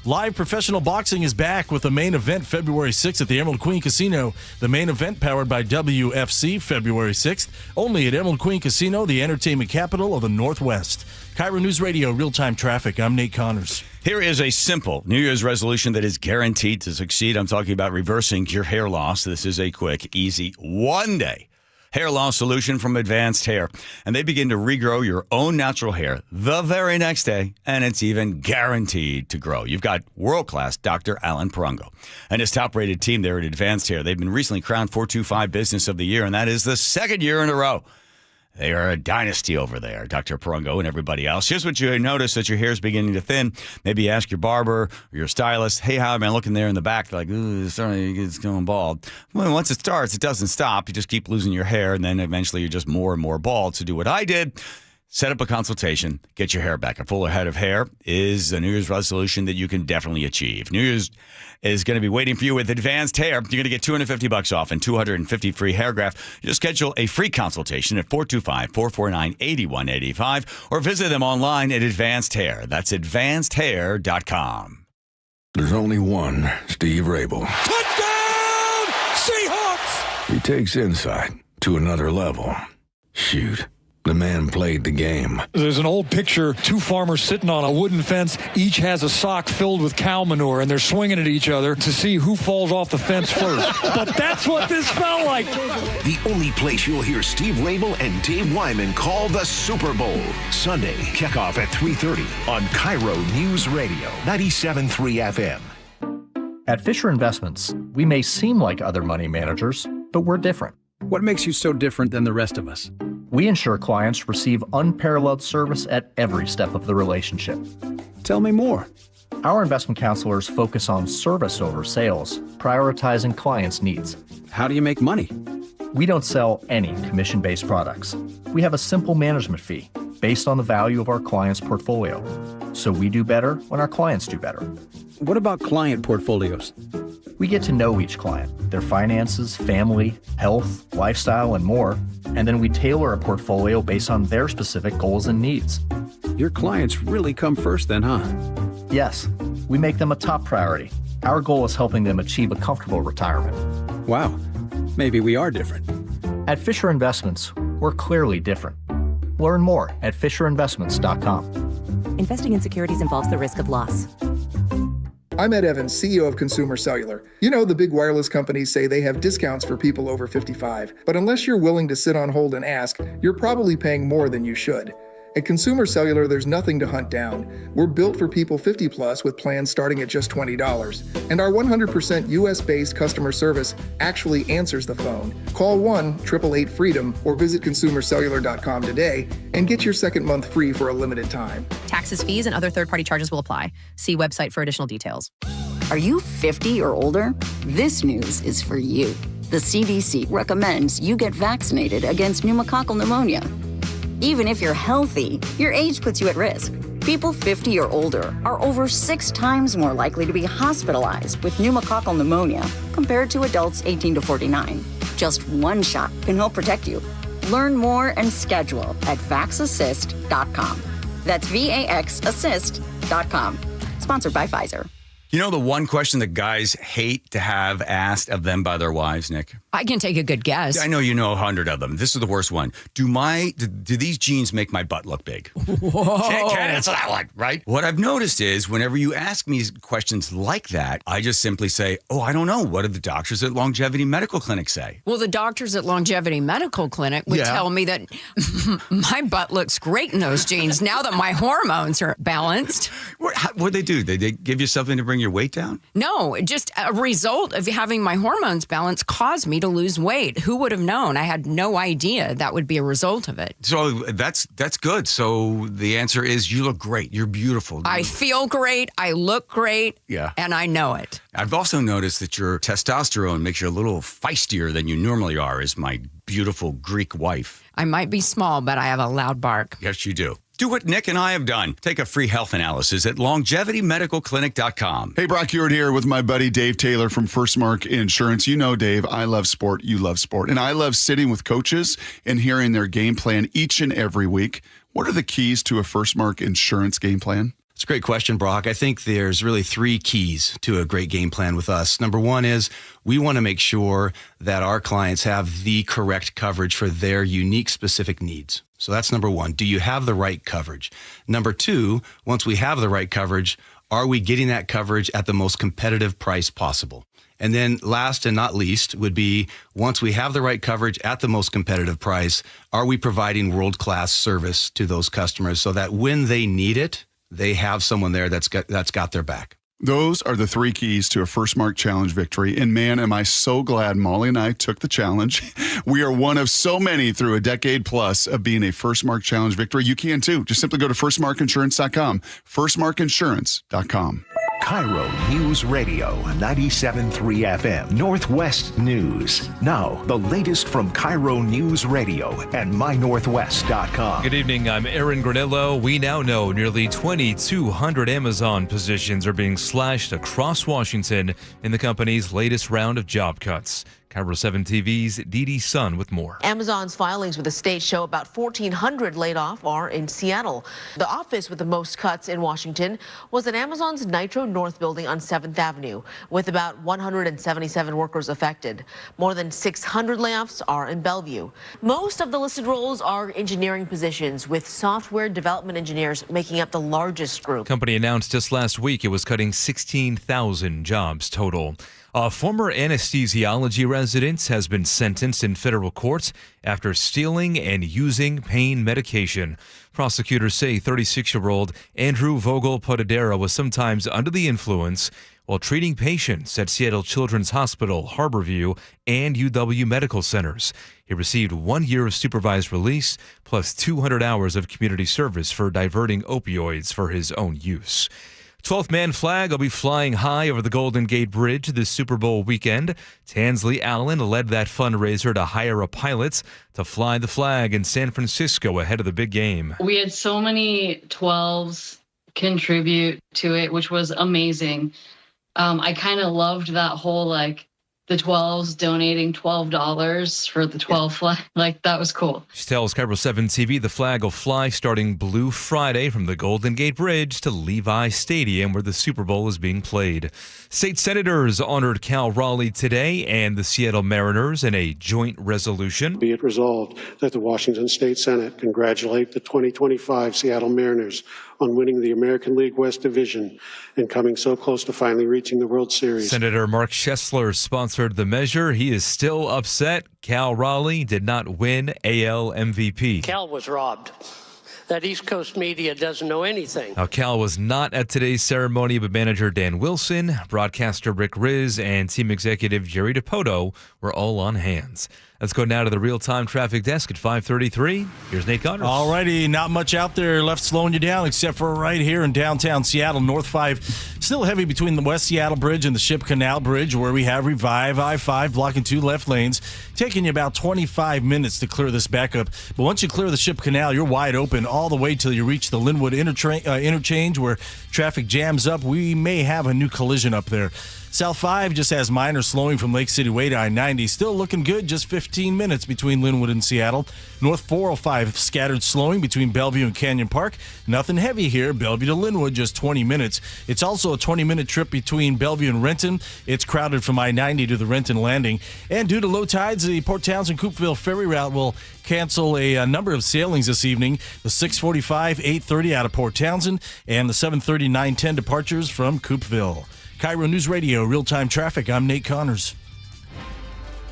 Live professional boxing is back with the main event February 6th at the Emerald Queen Casino. The main event powered by WFC February 6th, only at Emerald Queen Casino, the entertainment capital of the Northwest. KIRO News Radio, real-time traffic. I'm Nate Connors. Here is a simple New Year's resolution that is guaranteed to succeed. I'm talking about reversing your hair loss. This is a quick, easy, one-day hair loss solution from Advanced Hair. And they begin to regrow your own natural hair the very next day, and it's even guaranteed to grow. You've got world-class Dr. Alan Parongo and his top-rated team there at Advanced Hair. They've been recently crowned 425 Business of the Year, and that is the 2nd year in a row. They are a dynasty over there, Dr. Parongo and everybody else. Here's what you notice that your hair is beginning to thin. Maybe ask your barber or your stylist, hey, how am I looking there in the back? They're like, ooh, it's going bald. Well, once it starts, it doesn't stop. You just keep losing your hair, and then eventually you're just more and more bald. So do what I did. Set up a consultation, get your hair back. A fuller head of hair is a New Year's resolution that you can definitely achieve. New Year's is going to be waiting for you with Advanced Hair. You're going to get $250 off and 250 free hair graft. Just schedule a free consultation at 425-449-8185 or visit them online at Advanced Hair. That's advancedhair.com. There's only one Steve Rabel. Touchdown, Seahawks! He takes insight to another level. Shoot. The man played the game. There's an old picture, 2 farmers sitting on a wooden fence. Each has a sock filled with cow manure, and they're swinging at each other to see who falls off the fence first. But that's what this felt like. The only place you'll hear Steve Rabel and Dave Wyman call the Super Bowl. Sunday, kickoff at 3:30 on KIRO News Radio, 97.3 FM. At Fisher Investments, we may seem like other money managers, but we're different. What makes you so different than the rest of us? We ensure clients receive unparalleled service at every step of the relationship. Tell me more. Our investment counselors focus on service over sales, prioritizing clients' needs. How do you make money? We don't sell any commission-based products. We have a simple management fee based on the value of our client's portfolio. So we do better when our clients do better. What about client portfolios? We get to know each client, their finances, family, health, lifestyle, and more, and then we tailor a portfolio based on their specific goals and needs. Your clients really come first then, huh? Yes, we make them a top priority. Our goal is helping them achieve a comfortable retirement. Wow, maybe we are different. At Fisher Investments, we're clearly different. Learn more at FisherInvestments.com. Investing in securities involves the risk of loss. I'm Ed Evans, CEO of Consumer Cellular. You know, the big wireless companies say they have discounts for people over 55, but unless you're willing to sit on hold and ask, you're probably paying more than you should. At Consumer Cellular, there's nothing to hunt down. We're built for people 50 plus with plans starting at just $20. And our 100% US-based customer service actually answers the phone. Call 1-888-FREEDOM or visit consumercellular.com today and get your second month free for a limited time. Taxes, fees, and other third-party charges will apply. See website for additional details. Are you 50 or older? This news is for you. The CDC recommends you get vaccinated against pneumococcal pneumonia. Even if you're healthy, your age puts you at risk. People 50 or older are over 6 times more likely to be hospitalized with pneumococcal pneumonia compared to adults 18 to 49. Just one shot can help protect you. Learn more and schedule at vaxassist.com. That's VAXassist.com. Sponsored by Pfizer. You know the one question that guys hate to have asked of them by their wives, Nick? I can take a good guess. I know you know 100 of them. This is the worst one. Do these jeans make my butt look big? Whoa. Can't answer that one, right? What I've noticed is whenever you ask me questions like that, I just simply say, oh, I don't know. What do the doctors at Longevity Medical Clinic say? Well, the doctors at Longevity Medical Clinic would tell me that my butt looks great in those jeans now that my hormones are balanced. What'd they do? Did they give you something to bring your weight down? No, just a result of having my hormones balanced caused me to lose weight. Who would have known? I had no idea that would be a result of it. So that's good. So the answer is you look great. You're beautiful. I feel great. I look great. Yeah. And I know it. I've also noticed that your testosterone makes you a little feistier than you normally are, as my beautiful Greek wife. I might be small, but I have a loud bark. Yes, you do. Do what Nick and I have done. Take a free health analysis at longevitymedicalclinic.com. Hey, Brock Ewart here with my buddy Dave Taylor from First Mark Insurance. You know, Dave, I love sport. You love sport. And I love sitting with coaches and hearing their game plan each and every week. What are the keys to a First Mark Insurance game plan? It's a great question, Brock. I think there's really 3 keys to a great game plan with us. Number 1 is we want to make sure that our clients have the correct coverage for their unique specific needs. So that's number 1. Do you have the right coverage? Number 2, once we have the right coverage, are we getting that coverage at the most competitive price possible? And then last and not least would be once we have the right coverage at the most competitive price, are we providing world-class service to those customers so that when they need it, they have someone there that's got their back. Those are the 3 keys to a First Mark Challenge victory. And man, am I so glad Molly and I took the challenge. We are one of so many through a decade plus of being a First Mark Challenge victory. You can too. Just simply go to firstmarkinsurance.com, firstmarkinsurance.com. KIRO News Radio 97.3 FM, Northwest News. Now, the latest from KIRO News Radio and mynorthwest.com. Good evening, I'm Aaron Granillo. We now know nearly 2,200 Amazon positions are being slashed across Washington in the company's latest round of job cuts. KIRO 7 TV's Dee Sun with more. Amazon's filings with the state show about 1,400 laid off are in Seattle. The office with the most cuts in Washington was at Amazon's Nitro North building on 7th Avenue, with about 177 workers affected. More than 600 layoffs are in Bellevue. Most of the listed roles are engineering positions, with software development engineers making up the largest group. Company announced just last week it was cutting 16,000 jobs total. A former anesthesiology resident has been sentenced in federal court after stealing and using pain medication. Prosecutors say 36-year-old Andrew Vogel Potadera was sometimes under the influence while treating patients at Seattle Children's Hospital, Harborview, and UW Medical Centers. He received 1 year of supervised release plus 200 hours of community service for diverting opioids for his own use. 12th man flag will be flying high over the Golden Gate Bridge this Super Bowl weekend. Tansley Allen led that fundraiser to hire a pilot to fly the flag in San Francisco ahead of the big game. We had so many 12s contribute to it, which was amazing. I kind of loved that whole, the 12s donating $12 for the 12 flag. That was cool. She tells KIRO 7 TV the flag will fly starting Blue Friday from the Golden Gate Bridge to Levi Stadium, where the Super Bowl is being played. State senators honored Cal Raleigh today and the Seattle Mariners in a joint resolution. Be it resolved that the Washington State Senate congratulate the 2025 Seattle Mariners on winning the American League West Division and coming so close to finally reaching the World Series. Senator Mark Schessler sponsored the measure. He is still upset Cal Raleigh did not win AL MVP. Cal was robbed. that East Coast media doesn't know anything. Now, Cal was not at today's ceremony, but manager Dan Wilson, broadcaster Rick Riz, and team executive Jerry DiPoto were all on hands. Let's go now to the real-time traffic desk at 5:33. Here's Nate Connors. All righty, not much out there left slowing you down except for right here in downtown Seattle, North 5. Still heavy between the West Seattle Bridge and the Ship Canal Bridge, where we have Revive I-5 blocking 2 left lanes, taking you about 25 minutes to clear this back up. But once you clear the Ship Canal, you're wide open all the way till you reach the Linwood interchange, where traffic jams up. We may have a new collision up there. South 5 just has minor slowing from Lake City Way to I-90. Still looking good, just 15 minutes between Linwood and Seattle. North 405 scattered slowing between Bellevue and Canyon Park. Nothing heavy here. Bellevue to Linwood, just 20 minutes. It's also a 20-minute trip between Bellevue and Renton. It's crowded from I-90 to the Renton Landing. And due to low tides, the Port Townsend-Coopville ferry route will cancel a number of sailings this evening. The 6:45, 8:30 out of Port Townsend, and the 7:30, 9:10 departures from Coopville. KIRO News Radio, real-time traffic. I'm Nate Connors.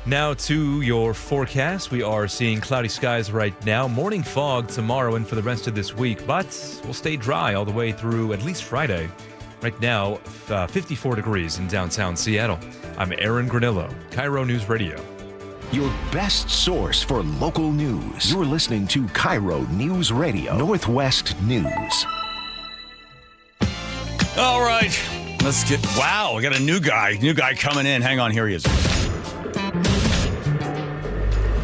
Now to your forecast. We are seeing cloudy skies right now. Morning fog tomorrow and for the rest of this week, but we'll stay dry all the way through at least Friday. Right now, 54 degrees in downtown Seattle. I'm Aaron Granillo, KIRO News Radio. Your best source for local news. You're listening to KIRO News Radio, Northwest News. All right. Let's get, wow, we got a new guy coming in. Hang on, here he is.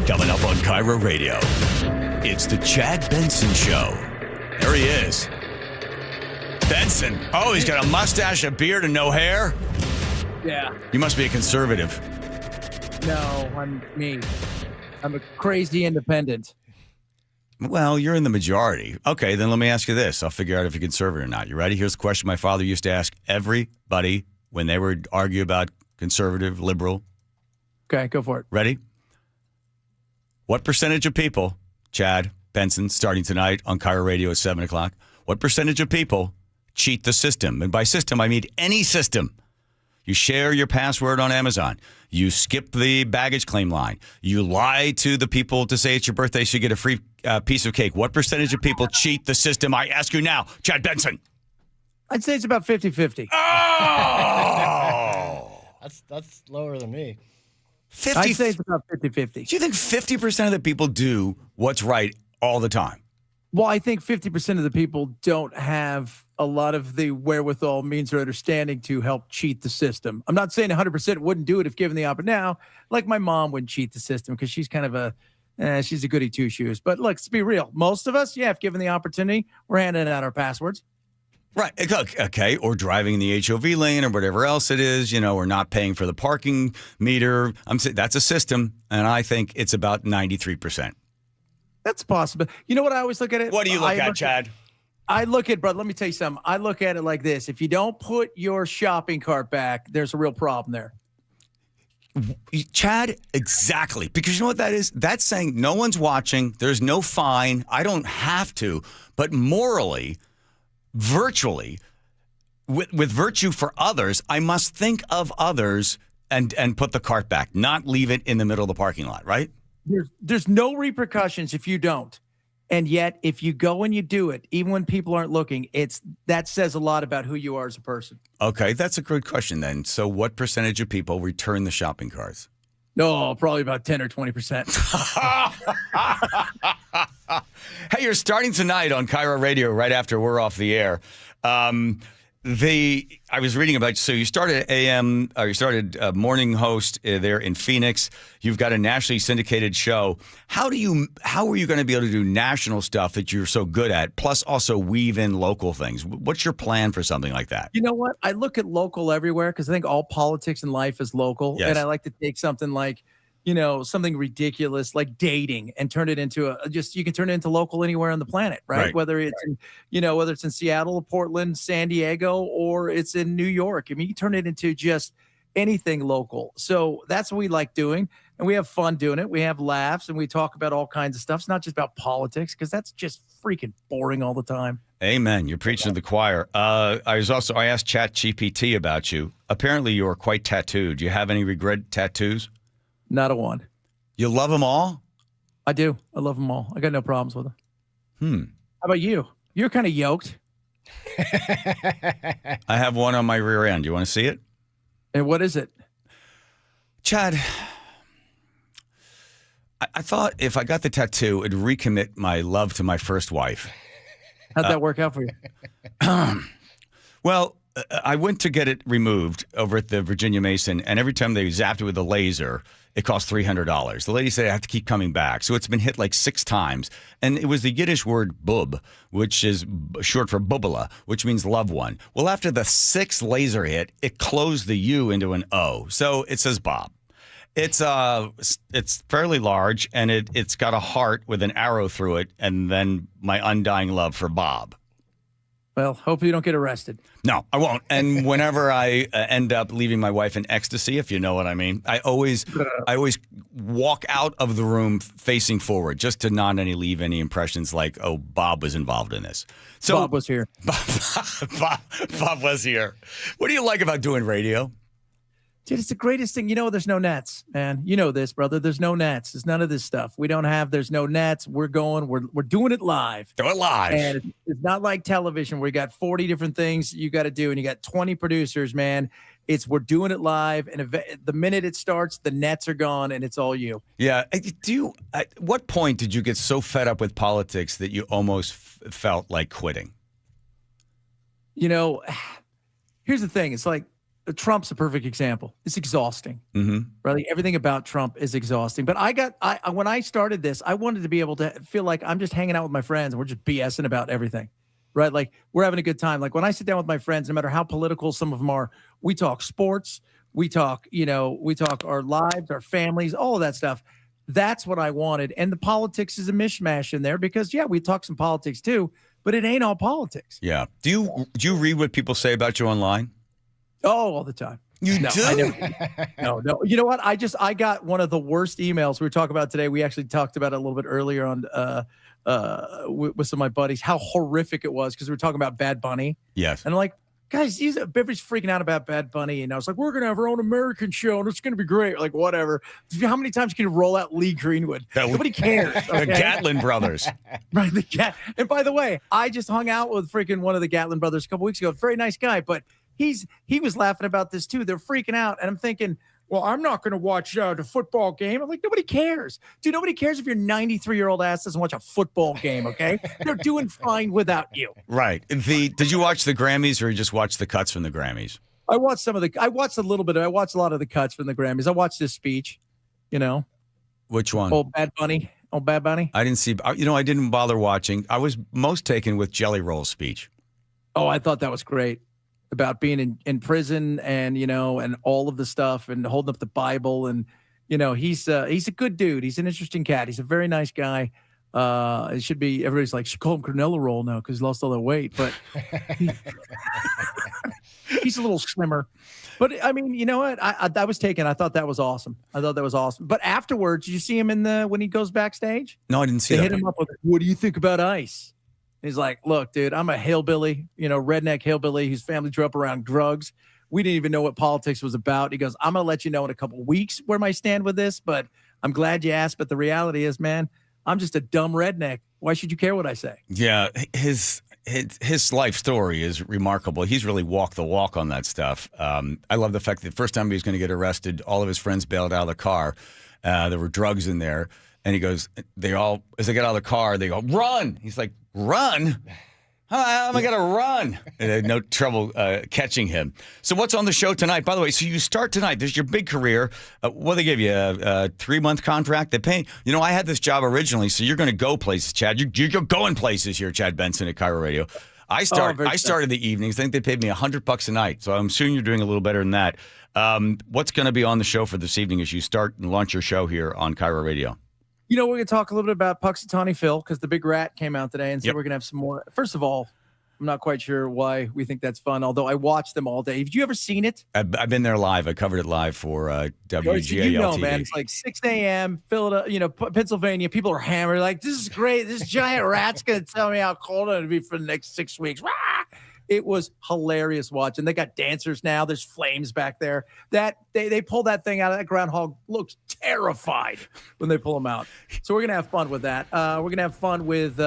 Coming up on KIRO Radio, it's the Chad Benson Show. There he is. Benson. Oh, he's got a mustache, a beard, and no hair? Yeah. You must be a conservative. No, I'm me. I'm a crazy independent. Well, you're in the majority. Okay, then let me ask you this. I'll figure out if you're conservative or not. You ready? Here's the question my father used to ask everybody when they would argue about conservative, liberal. Okay, go for it. Ready? What percentage of people, Chad Benson, starting tonight on KIRO Radio at 7 o'clock, what percentage of people cheat the system? And by system, I mean any system. You share your password on Amazon. You skip the baggage claim line. You lie to the people to say it's your birthday so you get a free piece of cake. What percentage of people cheat the system? I ask you now, Chad Benson. I'd say it's about 50-50. Oh! That's lower than me. 50, I'd say it's about 50-50. Do you think 50% of the people do what's right all the time? Well, I think 50% of the people don't have a lot of the wherewithal, means, or understanding to help cheat the system. I'm not saying 100% wouldn't do it if given the opportunity. Now, like my mom wouldn't cheat the system because she's kind of she's a goody two-shoes. But look, let's be real. Most of us, if given the opportunity, we're handing out our passwords. Right. Okay. Or driving in the HOV lane or whatever else it is, or not paying for the parking meter. I'm saying that's a system, and I think it's about 93%. That's possible. You know what I always look at it? What do you look at, Chad? I look at, brother, let me tell you something. I look at it like this. If you don't put your shopping cart back, there's a real problem there. Chad, exactly. Because you know what that is? That's saying no one's watching. There's no fine. I don't have to. But morally, virtually, with virtue for others, I must think of others and put the cart back, not leave it in the middle of the parking lot, right? There's no repercussions if you don't. And yet, if you go and you do it, even when people aren't looking, that says a lot about who you are as a person. Okay, that's a good question then. So what percentage of people return the shopping carts? No, probably about 10 or 20%. Hey, you're starting tonight on KIRO Radio right after we're off the air. I was reading about, so you started morning host there in Phoenix. You've got a nationally syndicated show. How are you going to be able to do national stuff that you're so good at, plus also weave in local things? What's your plan for something like that? You know what? I look at local everywhere because I think all politics in life is local. Yes. And I like to take something like, something ridiculous like dating and turn it into you can turn it into local anywhere on the planet, right? Whether it's in Seattle, Portland, San Diego, or it's in New York. I mean, you turn it into just anything local. So that's what we like doing. And we have fun doing it. We have laughs and we talk about all kinds of stuff. It's not just about politics because that's just freaking boring all the time. Amen. You're preaching to the choir. I asked ChatGPT about you. Apparently you are quite tattooed. Do you have any regret tattoos? Not a one. You love them all? I do. I love them all. I got no problems with them. How about you? You're kind of yoked. I have one on my rear end. You want to see it? And what is it? Chad, I thought if I got the tattoo, it'd recommit my love to my first wife. How'd that work out for you? Well, I went to get it removed over at the Virginia Mason, and every time they zapped it with a laser, it cost $300. The lady said I have to keep coming back. So it's been hit like 6 times. And it was the Yiddish word bub, which is short for bubala, which means loved one. Well, after the 6th laser hit, it closed the U into an O. So it says Bob. It's fairly large, and it's got a heart with an arrow through it, and then my undying love for Bob. Well, hopefully you don't get arrested. No, I won't. And whenever I end up leaving my wife in ecstasy, if you know what I mean, I always walk out of the room facing forward just to not leave any impressions like, oh, Bob was involved in this. So Bob was here. Bob was here. What do you like about doing radio? Dude, it's the greatest thing. You know, there's no nets, man. You know this, brother. There's no nets. There's none of this stuff. There's no nets. We're doing it live. Do it live. And it's not like television where you got 40 different things you got to do and you got 20 producers, man. We're doing it live. And the minute it starts, the nets are gone and it's all you. Yeah. At what point did you get so fed up with politics that you almost felt like quitting? You know, here's the thing. It's like, Trump's a perfect example. It's exhausting. Mm-hmm. Really, everything about Trump is exhausting. But when I started this, I wanted to be able to feel like I'm just hanging out with my friends and we're just BSing about everything, right? Like we're having a good time. Like when I sit down with my friends, no matter how political some of them are, we talk sports, we talk our lives, our families, all of that stuff. That's what I wanted. And the politics is a mishmash in there because, yeah, we talk some politics too, but it ain't all politics. Yeah. Do you read what people say about you online? Oh, all the time. You do? No. You know what? I got one of the worst emails we were talking about today. We actually talked about it a little bit earlier on with some of my buddies, how horrific it was because we were talking about Bad Bunny. Yes. And I'm like, guys, everybody's freaking out about Bad Bunny. And I was like, we're going to have our own American show and it's going to be great. Like, whatever. How many times can you roll out Lee Greenwood? Nobody cares. Okay? The Gatlin brothers. Right. And by the way, I just hung out with freaking one of the Gatlin brothers a couple weeks ago. Very nice guy, but he was laughing about this too. They're freaking out. And I'm thinking, well, I'm not going to watch the football game. I'm like, nobody cares. Dude, nobody cares if your 93-year-old ass doesn't watch a football game, okay? They're doing fine without you. Right. Did you watch the Grammys or you just watch the cuts from the Grammys? I watched a lot of the cuts from the Grammys. I watched this speech, you know. Which one? Oh, Bad Bunny. I didn't see, I didn't bother watching. I was most taken with Jelly Roll's speech. Oh, I thought that was great. About being in prison and, and all of the stuff and holding up the Bible. And, he's a good dude. He's an interesting cat. He's a very nice guy. It should be, everybody's like, should call him Canelo Roll now because he lost all that weight. But he's a little slimmer. But, I mean, you know what? I was taken. I thought that was awesome. But afterwards, did you see him when he goes backstage? No, I didn't see that. They hit him up with, what do you think about ice? He's like, look, dude, I'm a hillbilly, redneck hillbilly whose family grew up around drugs. We didn't even know what politics was about. He goes, I'm going to let you know in a couple of weeks where my stand with this, but I'm glad you asked. But the reality is, man, I'm just a dumb redneck. Why should you care what I say? Yeah, his life story is remarkable. He's really walked the walk on that stuff. I love the fact that the first time he was going to get arrested, all of his friends bailed out of the car. There were drugs in there. And he goes, as they get out of the car, they go, run. He's like, run? How am I going to run? And they had no trouble catching him. So what's on the show tonight? By the way, so you start tonight. This is your big career. What do they give you, a 3-month contract? They pay. I had this job originally, so you're going to go places, Chad. You're going places here, Chad Benson at KIRO Radio. I started the evenings. I think they paid me $100 a night. So I'm assuming you're doing a little better than that. What's going to be on the show for this evening as you start and launch your show here on KIRO Radio? We're going to talk a little bit about Puxatawny Phil because the big rat came out today. And so we're going to have some more. First of all, I'm not quite sure why we think that's fun, although I watched them all day. Have you ever seen it? I've been there live. I covered it live for WGAL TV. Man, it's like 6 a.m., Philadelphia, Pennsylvania. People are hammered. Like, this is great. This giant rat's going to tell me how cold it'll be for the next 6 weeks. Rah! It was hilarious watching. They got dancers now. There's flames back there. That they pull that thing out of that groundhog. Looks terrified when they pull him out. So we're gonna have fun with that. We're gonna have fun with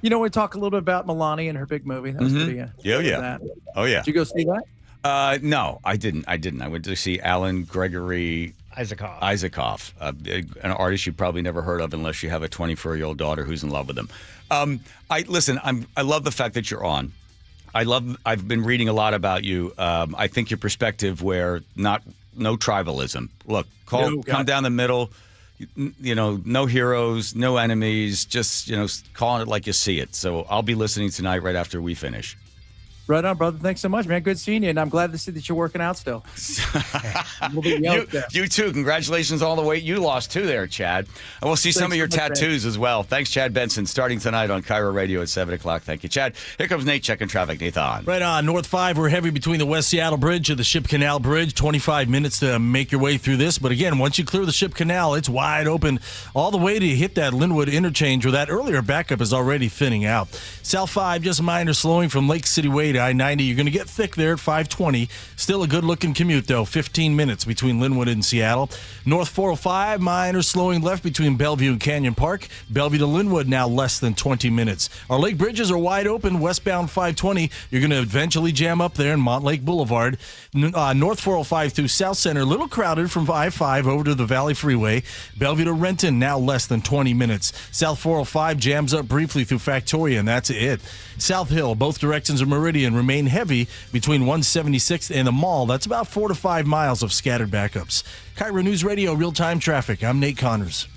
We talked a little bit about Milani and her big movie. That was pretty good. Yeah. Oh, yeah. Did you go see that? No, I didn't. I went to see Alan Gregory Isaacoff, an artist you probably never heard of unless you have a 24-year-old daughter who's in love with him. I love the fact that you're on. I've been reading a lot about you. I think your perspective where no tribalism. Look, come down the middle. No heroes, no enemies, just, calling it like you see it. So I'll be listening tonight right after we finish. Right on, brother. Thanks so much, man. Good seeing you. And I'm glad to see that you're working out still. You too. Congratulations on all the weight you lost too there, Chad. And we'll see some of your tattoos as well. Thanks, Chad Benson, starting tonight on KIRO Radio at 7 o'clock. Thank you, Chad. Here comes Nate checking traffic. Nathan. Right on. North 5, we're heavy between the West Seattle Bridge and the Ship Canal Bridge. 25 minutes to make your way through this. But again, once you clear the Ship Canal, it's wide open all the way to hit that Linwood interchange where that earlier backup is already thinning out. South 5, just minor slowing from Lake City Way to I-90. You're going to get thick there at 520. Still a good-looking commute, though. 15 minutes between Linwood and Seattle. North 405, minor slowing left between Bellevue and Canyon Park. Bellevue to Linwood now less than 20 minutes. Our lake bridges are wide open. Westbound 520, you're going to eventually jam up there in Montlake Boulevard. North 405 through South Center, a little crowded from I-5 over to the Valley Freeway. Bellevue to Renton, now less than 20 minutes. South 405 jams up briefly through Factoria, and that's it. South Hill, both directions of Meridian remain heavy between 176th and the Mall. That's about 4 to 5 miles of scattered backups. KIRO News Radio real-time traffic. I'm Nate Connors.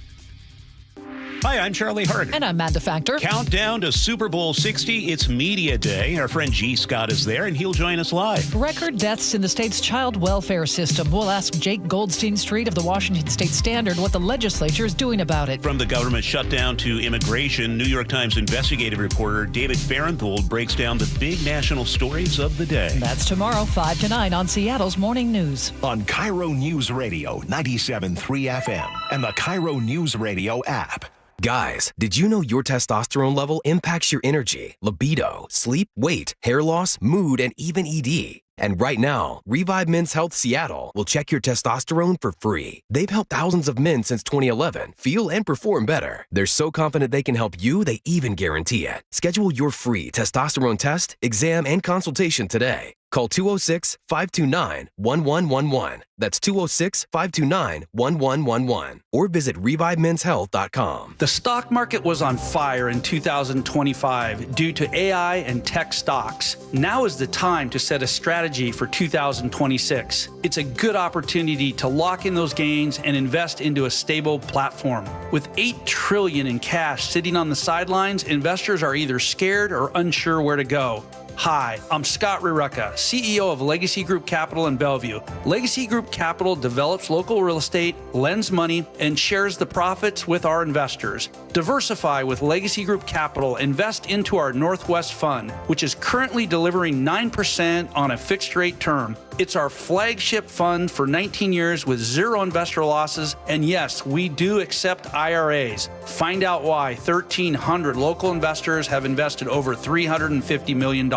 Hi, I'm Charlie Hart. And I'm Amanda Factor. Countdown to Super Bowl 60. It's Media Day. Our friend G. Scott is there, and he'll join us live. Record deaths in the state's child welfare system. We'll ask Jake Goldstein Street of the Washington State Standard what the legislature is doing about it. From the government shutdown to immigration, New York Times investigative reporter David Farenthold breaks down the big national stories of the day. That's tomorrow, 5 to 9 on Seattle's Morning News. On KIRO News Radio 97.3 FM and the KIRO Newsradio app. Guys, did you know your testosterone level impacts your energy, libido, sleep, weight, hair loss, mood, and even ED? And right now, Revive Men's Health Seattle will check your testosterone for free. They've helped thousands of men since 2011 feel and perform better. They're so confident they can help you, they even guarantee it. Schedule your free testosterone test, exam, and consultation today. Call 206-529-1111. That's 206-529-1111. Or visit ReviveMen'sHealth.com. The stock market was on fire in 2025 due to AI and tech stocks. Now is the time to set a strategy for 2026. It's a good opportunity to lock in those gains and invest into a stable platform. With $8 trillion in cash sitting on the sidelines, investors are either scared or unsure where to go. Hi, I'm Scott Rurecka, CEO of Legacy Group Capital in Bellevue. Legacy Group Capital develops local real estate, lends money, and shares the profits with our investors. Diversify with Legacy Group Capital. Invest into our Northwest Fund, which is currently delivering 9% on a fixed rate term. It's our flagship fund for 19 years with zero investor losses. And yes, we do accept IRAs. Find out why 1,300 local investors have invested over $350 million.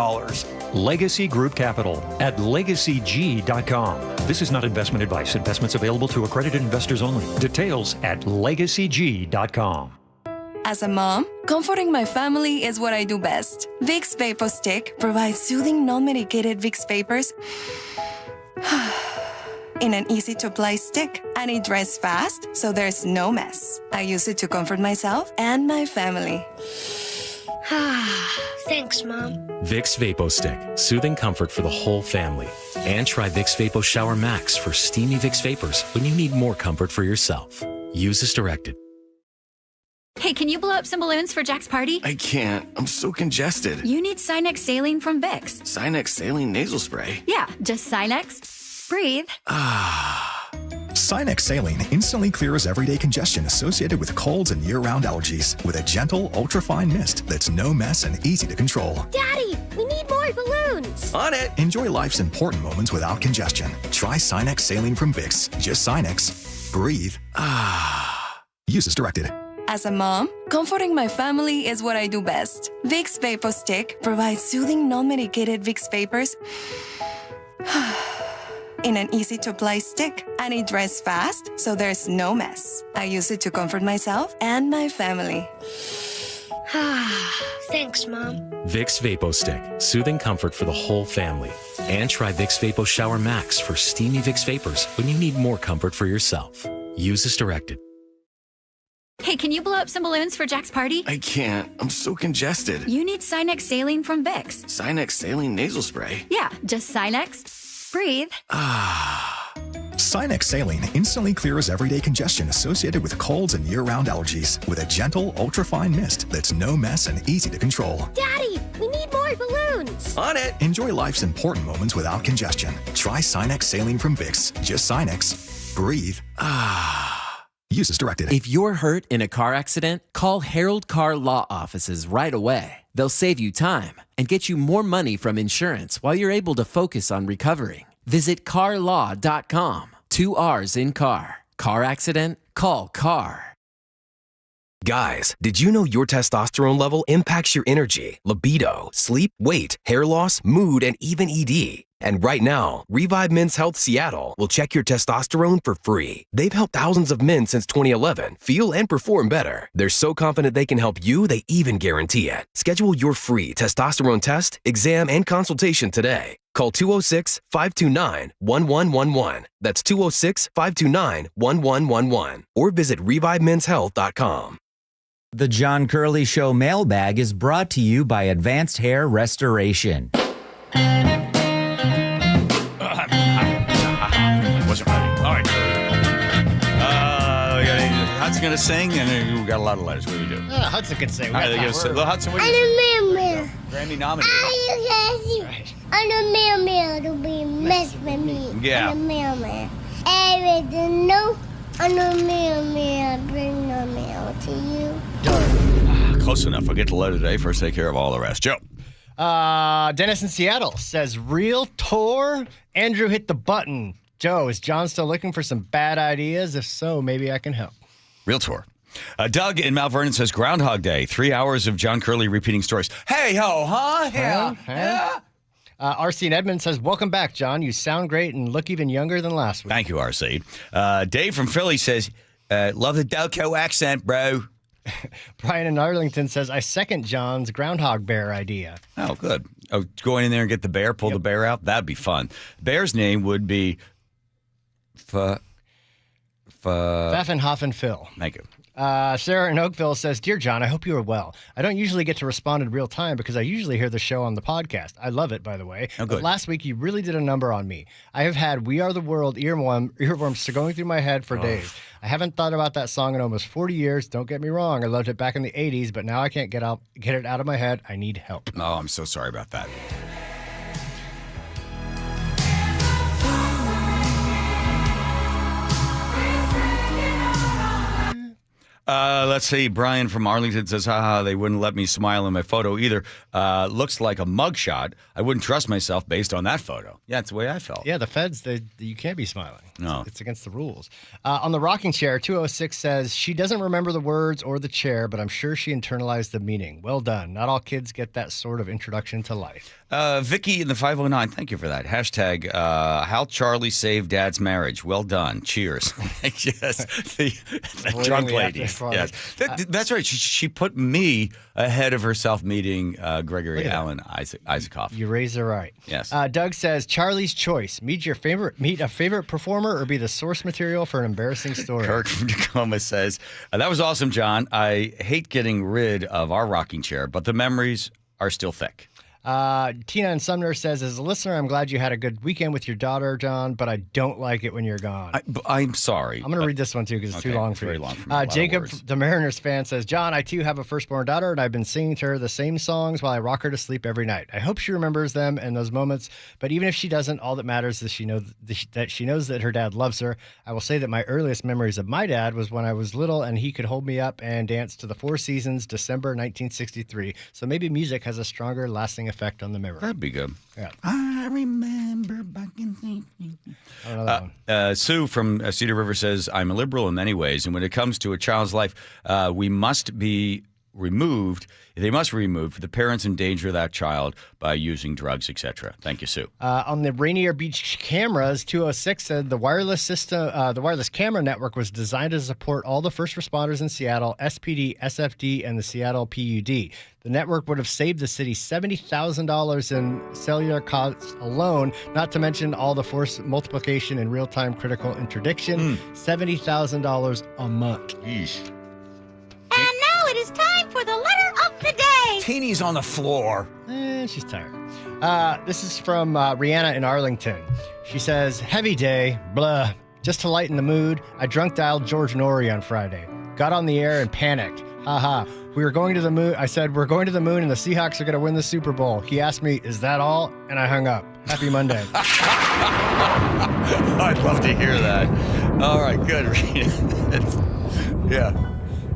Legacy Group Capital at legacyg.com. This is not investment advice. Investments available to accredited investors only. Details at legacyg.com. As a mom, comforting my family is what I do best. Vicks Vapor Stick provides soothing, non-medicated Vicks vapors in an easy-to-apply stick, and it dries fast, so there's no mess. I use it to comfort myself and my family. Thanks, Mom. Vicks Vapo Stick, soothing comfort for the whole family. And try Vicks Vapo Shower Max for steamy Vicks Vapors when you need more comfort for yourself. Use as directed. Hey, can you blow up some balloons for Jack's party? I can't. I'm so congested. You need Sinex Saline from Vicks. Sinex Saline Nasal Spray? Yeah, just Sinex. Breathe. Sinex Saline instantly clears everyday congestion associated with colds and year-round allergies with a gentle, ultra-fine mist that's no mess and easy to control. Daddy, we need more balloons. On it. Enjoy life's important moments without congestion. Try Sinex Saline from Vicks. Just Sinex. Breathe. Use as directed. As a mom, comforting my family is what I do best. Vicks Vapor Stick provides soothing, non-medicated Vicks vapors in an easy-to-apply stick, and it dries fast, so there's no mess. I use it to comfort myself and my family. Thanks, Mom. Vicks VapoStick, soothing comfort for the whole family. And try Vicks Vapo Shower Max for steamy Vicks vapors when you need more comfort for yourself. Use as directed. Hey, can you blow up some balloons for Jack's party? I can't. I'm so congested. You need Sinex Saline from Vicks. Sinex Saline Nasal Spray. Yeah, just Sinex. Breathe. Sinex Saline instantly clears everyday congestion associated with colds and year-round allergies with a gentle, ultra-fine mist that's no mess and easy to control. Daddy, we need more balloons. On it. Enjoy life's important moments without congestion. Try Sinex Saline from Vicks. Just Sinex. Breathe. Use as directed. If you're hurt in a car accident, call Harold Car Law Offices right away. They'll save you time and get you more money from insurance while you're able to focus on recovering. Visit carlaw.com. 2 R's in car. Car accident? Call CAR. Guys, did you know your testosterone level impacts your energy, libido, sleep, weight, hair loss, mood, and even ED? And right now, Revive Men's Health Seattle will check your testosterone for free. They've helped thousands of men since 2011 feel and perform better. They're so confident they can help you, they even guarantee it. Schedule your free testosterone test, exam, and consultation today. Call 206-529-1111. That's 206-529-1111. Or visit ReviveMen'sHealth.com. The John Curley Show mailbag is brought to you by Advanced Hair Restoration. Wasn't ready. All right. Hudson's going to sing, and we got a lot of letters. What do we do? Hudson could sing. Little Hudson, what do I'm you a meow. Grammy nominated. I'm a meow to be mess with me. Yeah. I'm a meow. Everything no. I'm a meow. Bring the mail to you. Close enough. I'll get the letter today. First, take care of all the rest. Joe. Dennis in Seattle says, real tour? Andrew hit the button. Joe, is John still looking for some bad ideas? If so, maybe I can help. Real tour. Doug in Mount Vernon says, Groundhog Day, 3 hours of John Curley repeating stories. Hey, ho, huh? Yeah. RC in Edmond says, welcome back, John. You sound great and look even younger than last week. Thank you, RC. Dave from Philly says, love the Delco accent, bro. Brian in Arlington says, I second John's Groundhog Bear idea. Oh, good. Oh, going in there and get the bear, pull the bear out? That'd be fun. Bear's name would be Pfaffenhoffen Phil. Thank you. Sarah in Oakville says, Dear John, I hope you are well. I don't usually get to respond in real time because I usually hear the show on the podcast. I love it, by the way. Oh, good. But last week, you really did a number on me. I have had We Are the World earworms going through my head for days. I haven't thought about that song in almost 40 years. Don't get me wrong. I loved it back in the 80s, but now I can't get it out of my head. I need help. Oh, I'm so sorry about that. Let's see. Brian from Arlington says, haha, they wouldn't let me smile in my photo either. Looks like a mugshot. I wouldn't trust myself based on that photo. Yeah, it's the way I felt. Yeah, the feds, you can't be smiling. No. It's against the rules. On the rocking chair, 206 says, she doesn't remember the words or the chair, but I'm sure she internalized the meaning. Well done. Not all kids get that sort of introduction to life. Vicky in the 509, thank you for that. Hashtag, how Charlie saved Dad's marriage. Well done. Cheers. Yes, the drunk lady. Yes, that's right. She put me ahead of herself meeting Gregory Allen Isaacoff. You raised her right. Yes. Doug says, Charlie's choice. Meet a favorite performer or be the source material for an embarrassing story. Kirk from Tacoma says, that was awesome, John. I hate getting rid of our rocking chair, but the memories are still thick. Tina in Sumner says, as a listener, I'm glad you had a good weekend with your daughter, John, but I don't like it when you're gone. I'm sorry. I'm going to read this one, too, because it's too long for you. Very long for me. Jacob, the Mariners fan, says, John, I, too, have a firstborn daughter, and I've been singing to her the same songs while I rock her to sleep every night. I hope she remembers them and those moments, but even if she doesn't, all that matters is that she knows that her dad loves her. I will say that my earliest memories of my dad was when I was little, and he could hold me up and dance to the Four Seasons, December 1963. So maybe music has a stronger, lasting effect on the memory. That'd be good. Yeah. I remember back in the... I don't know that one. Sue from Cedar River says, I'm a liberal in many ways, and when it comes to a child's life, we must be removed. They must be removed if the parents endanger that child by using drugs, etc. Thank you, Sue. On the Rainier Beach cameras, 206 said the wireless camera network was designed to support all the first responders in Seattle, SPD, SFD, and the Seattle PUD. The network would have saved the city $70,000 in cellular costs alone, not to mention all the force multiplication and real-time critical interdiction. $70,000 a month. Yeesh. And now it is time for the letter of the day. Teeny's on the floor. She's tired. This is from Rihanna in Arlington. She says, heavy day, blah. Just to lighten the mood, I drunk dialed George Norrie on Friday. Got on the air and panicked. Haha. We were going to the moon. I said, we're going to the moon and the Seahawks are going to win the Super Bowl. He asked me, is that all? And I hung up. Happy Monday. I'd love to hear that. All right, good. Yeah.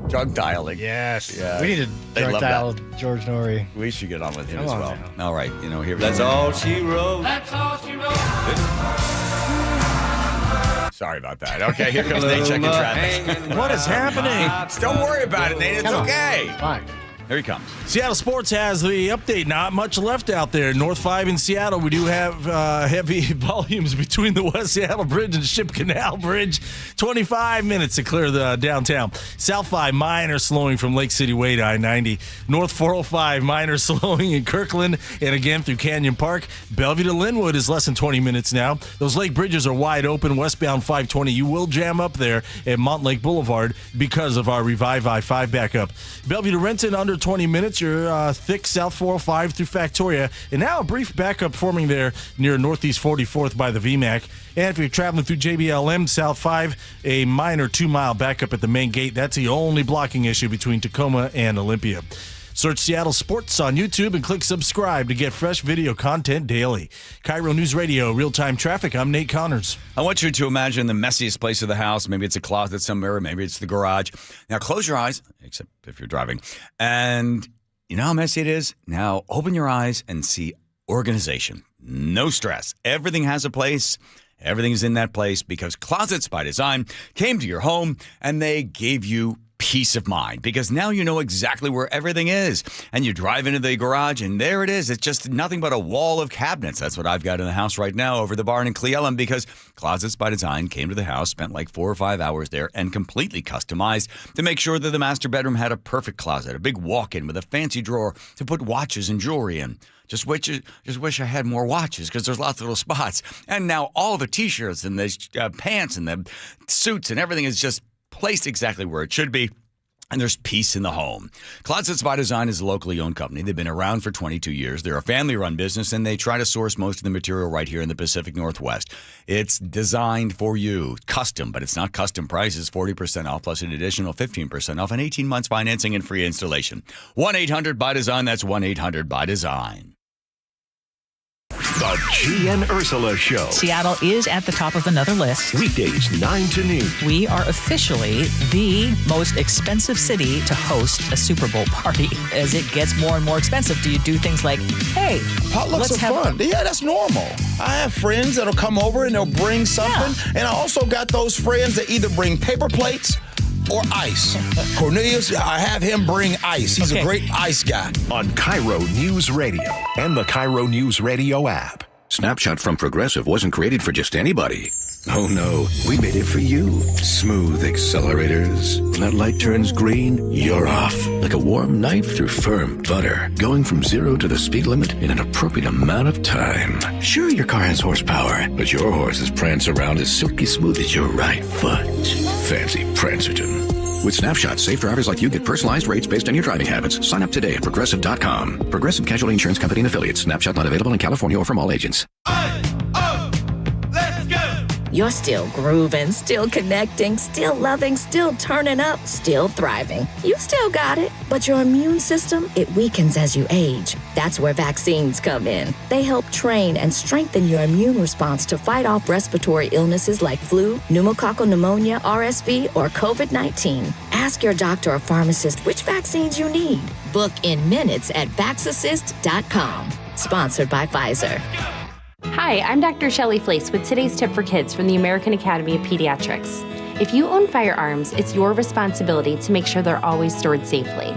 Drug dialing. Yes. Yeah. We need to drug dial George Norrie. We should get on with him Come as on well. now. All right. Here we That's go. all she wrote. That's all she wrote. Sorry about that. Okay, here comes Nate checking traffic. What is happening? Don't worry about it, Nate. It's Come on. okay. Fine. Here he comes. Seattle Sports has the update. Not much left out there. North 5 in Seattle. We do have heavy volumes between the West Seattle Bridge and Ship Canal Bridge. 25 minutes to clear the downtown. South 5, minor slowing from Lake City Way to I-90. North 405, minor slowing in Kirkland and again through Canyon Park. Bellevue to Linwood is less than 20 minutes now. Those lake bridges are wide open. Westbound 520, you will jam up there at Montlake Boulevard because of our Revive I-5 backup. Bellevue to Renton, under 20 minutes. You're thick South 405 through Factoria. And now a brief backup forming there near Northeast 44th by the VMAC. And if you're traveling through JBLM South 5, a minor 2-mile backup at the main gate. That's the only blocking issue between Tacoma and Olympia. Search Seattle Sports on YouTube and click subscribe to get fresh video content daily. KIRO News Radio, real-time traffic. I'm Nate Connors. I want you to imagine the messiest place of the house. Maybe it's a closet somewhere. Maybe it's the garage. Now close your eyes, except if you're driving. And you know how messy it is? Now open your eyes and see organization. No stress. Everything has a place. Everything's in that place because Closets by Design came to your home and they gave you peace of mind because now you know exactly where everything is. And you drive into the garage and there it is. It's just nothing but a wall of cabinets. That's what I've got in the house right now over the barn in Cleellum because Closets by Design came to the house, spent like 4 or 5 hours there and completely customized to make sure that the master bedroom had a perfect closet, a big walk-in with a fancy drawer to put watches and jewelry in. Just wish I had more watches because there's lots of little spots. And now all the T-shirts and the pants and the suits and everything is just placed exactly where it should be, and there's peace in the home. Closets by Design is a locally owned company. They've been around for 22 years. They're a family-run business, and they try to source most of the material right here in the Pacific Northwest. It's designed for you, custom, but it's not custom prices. 40% off plus an additional 15% off and 18 months financing and free installation. 1-800-BY-DESIGN. That's 1-800-BY-DESIGN. The G and Ursula Show. Seattle is at the top of another list. Weekdays 9 to noon. We are officially the most expensive city to host a Super Bowl party. As it gets more and more expensive, do you do things like, hey, potlucks let's are have fun. Yeah, that's normal. I have friends that'll come over and they'll bring something. Yeah. And I also got those friends that either bring paper plates or ice. Cornelius, I have him bring ice. He's a great ice guy. On KIRO News Radio and the KIRO News Radio app. Snapshot from Progressive wasn't created for just anybody. Oh no, we made it for you. Smooth accelerators. When that light turns green, you're off. Like a warm knife through firm butter. Going from 0 to the speed limit in an appropriate amount of time. Sure, your car has horsepower, but your horses prance around as silky smooth as your right foot. Fancy Prancerton. With Snapshot, safe drivers like you get personalized rates based on your driving habits. Sign up today at Progressive.com. Progressive Casualty Insurance Company and Affiliates. Snapshot not available in California or from all agents. You're still grooving, still connecting, still loving, still turning up, still thriving. You still got it, but your immune system, it weakens as you age. That's where vaccines come in. They help train and strengthen your immune response to fight off respiratory illnesses like flu, pneumococcal pneumonia, RSV, or COVID-19. Ask your doctor or pharmacist which vaccines you need. Book in minutes at vaxassist.com. Sponsored by Pfizer. Hi, I'm Dr. Shelley Flace with today's tip for kids from the American Academy of Pediatrics. If you own firearms, it's your responsibility to make sure they're always stored safely.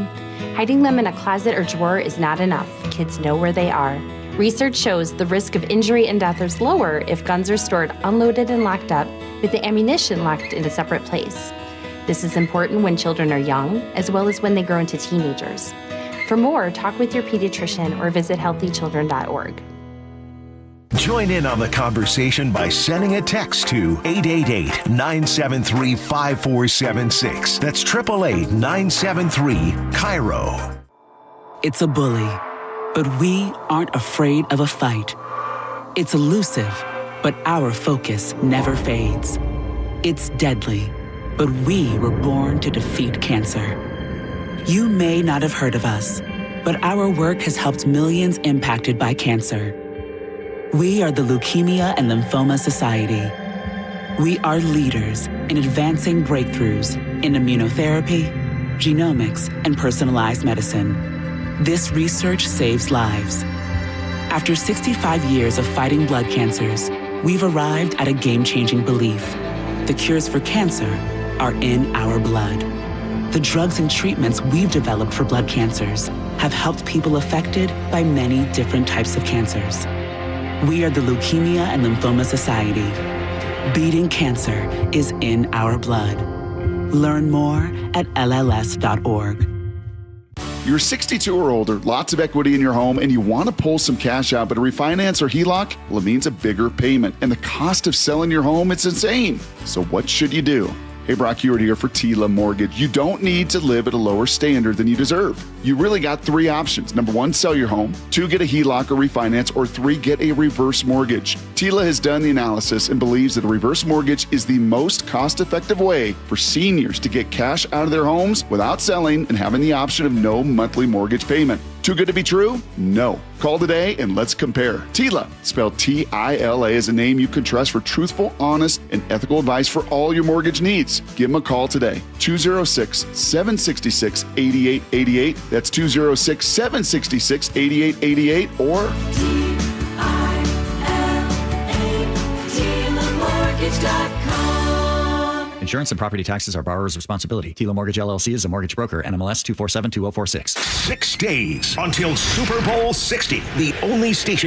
Hiding them in a closet or drawer is not enough. Kids know where they are. Research shows the risk of injury and death is lower if guns are stored unloaded and locked up, with the ammunition locked in a separate place. This is important when children are young, as well as when they grow into teenagers. For more, talk with your pediatrician or visit healthychildren.org. Join in on the conversation by sending a text to 888-973-5476. That's 888-973-KIRO. It's a bully, but we aren't afraid of a fight. It's elusive, but our focus never fades. It's deadly, but we were born to defeat cancer. You may not have heard of us, but our work has helped millions impacted by cancer. We are the Leukemia and Lymphoma Society. We are leaders in advancing breakthroughs in immunotherapy, genomics, and personalized medicine. This research saves lives. After 65 years of fighting blood cancers, we've arrived at a game-changing belief. The cures for cancer are in our blood. The drugs and treatments we've developed for blood cancers have helped people affected by many different types of cancers. We are the Leukemia and Lymphoma Society. Beating cancer is in our blood. Learn more at LLS.org. You're 62 or older, lots of equity in your home, and you want to pull some cash out, but a refinance or HELOC, well, it means a bigger payment. And the cost of selling your home, it's insane. So what should you do? Hey, Brock Hewitt here for Tila Mortgage. You don't need to live at a lower standard than you deserve. You really got three options. Number one, sell your home. 2, get a HELOC or refinance. Or 3, get a reverse mortgage. Tila has done the analysis and believes that a reverse mortgage is the most cost-effective way for seniors to get cash out of their homes without selling and having the option of no monthly mortgage payment. Too good to be true? No. Call today and let's compare. Tila, spelled T-I-L-A, is a name you can trust for truthful, honest, and ethical advice for all your mortgage needs. Give them a call today. 206-766-8888. That's 206-766-8888 or Insurance and property taxes are borrower's responsibility. Tila Mortgage LLC is a mortgage broker. NMLS 2472046. 6 days until Super Bowl 60. The only station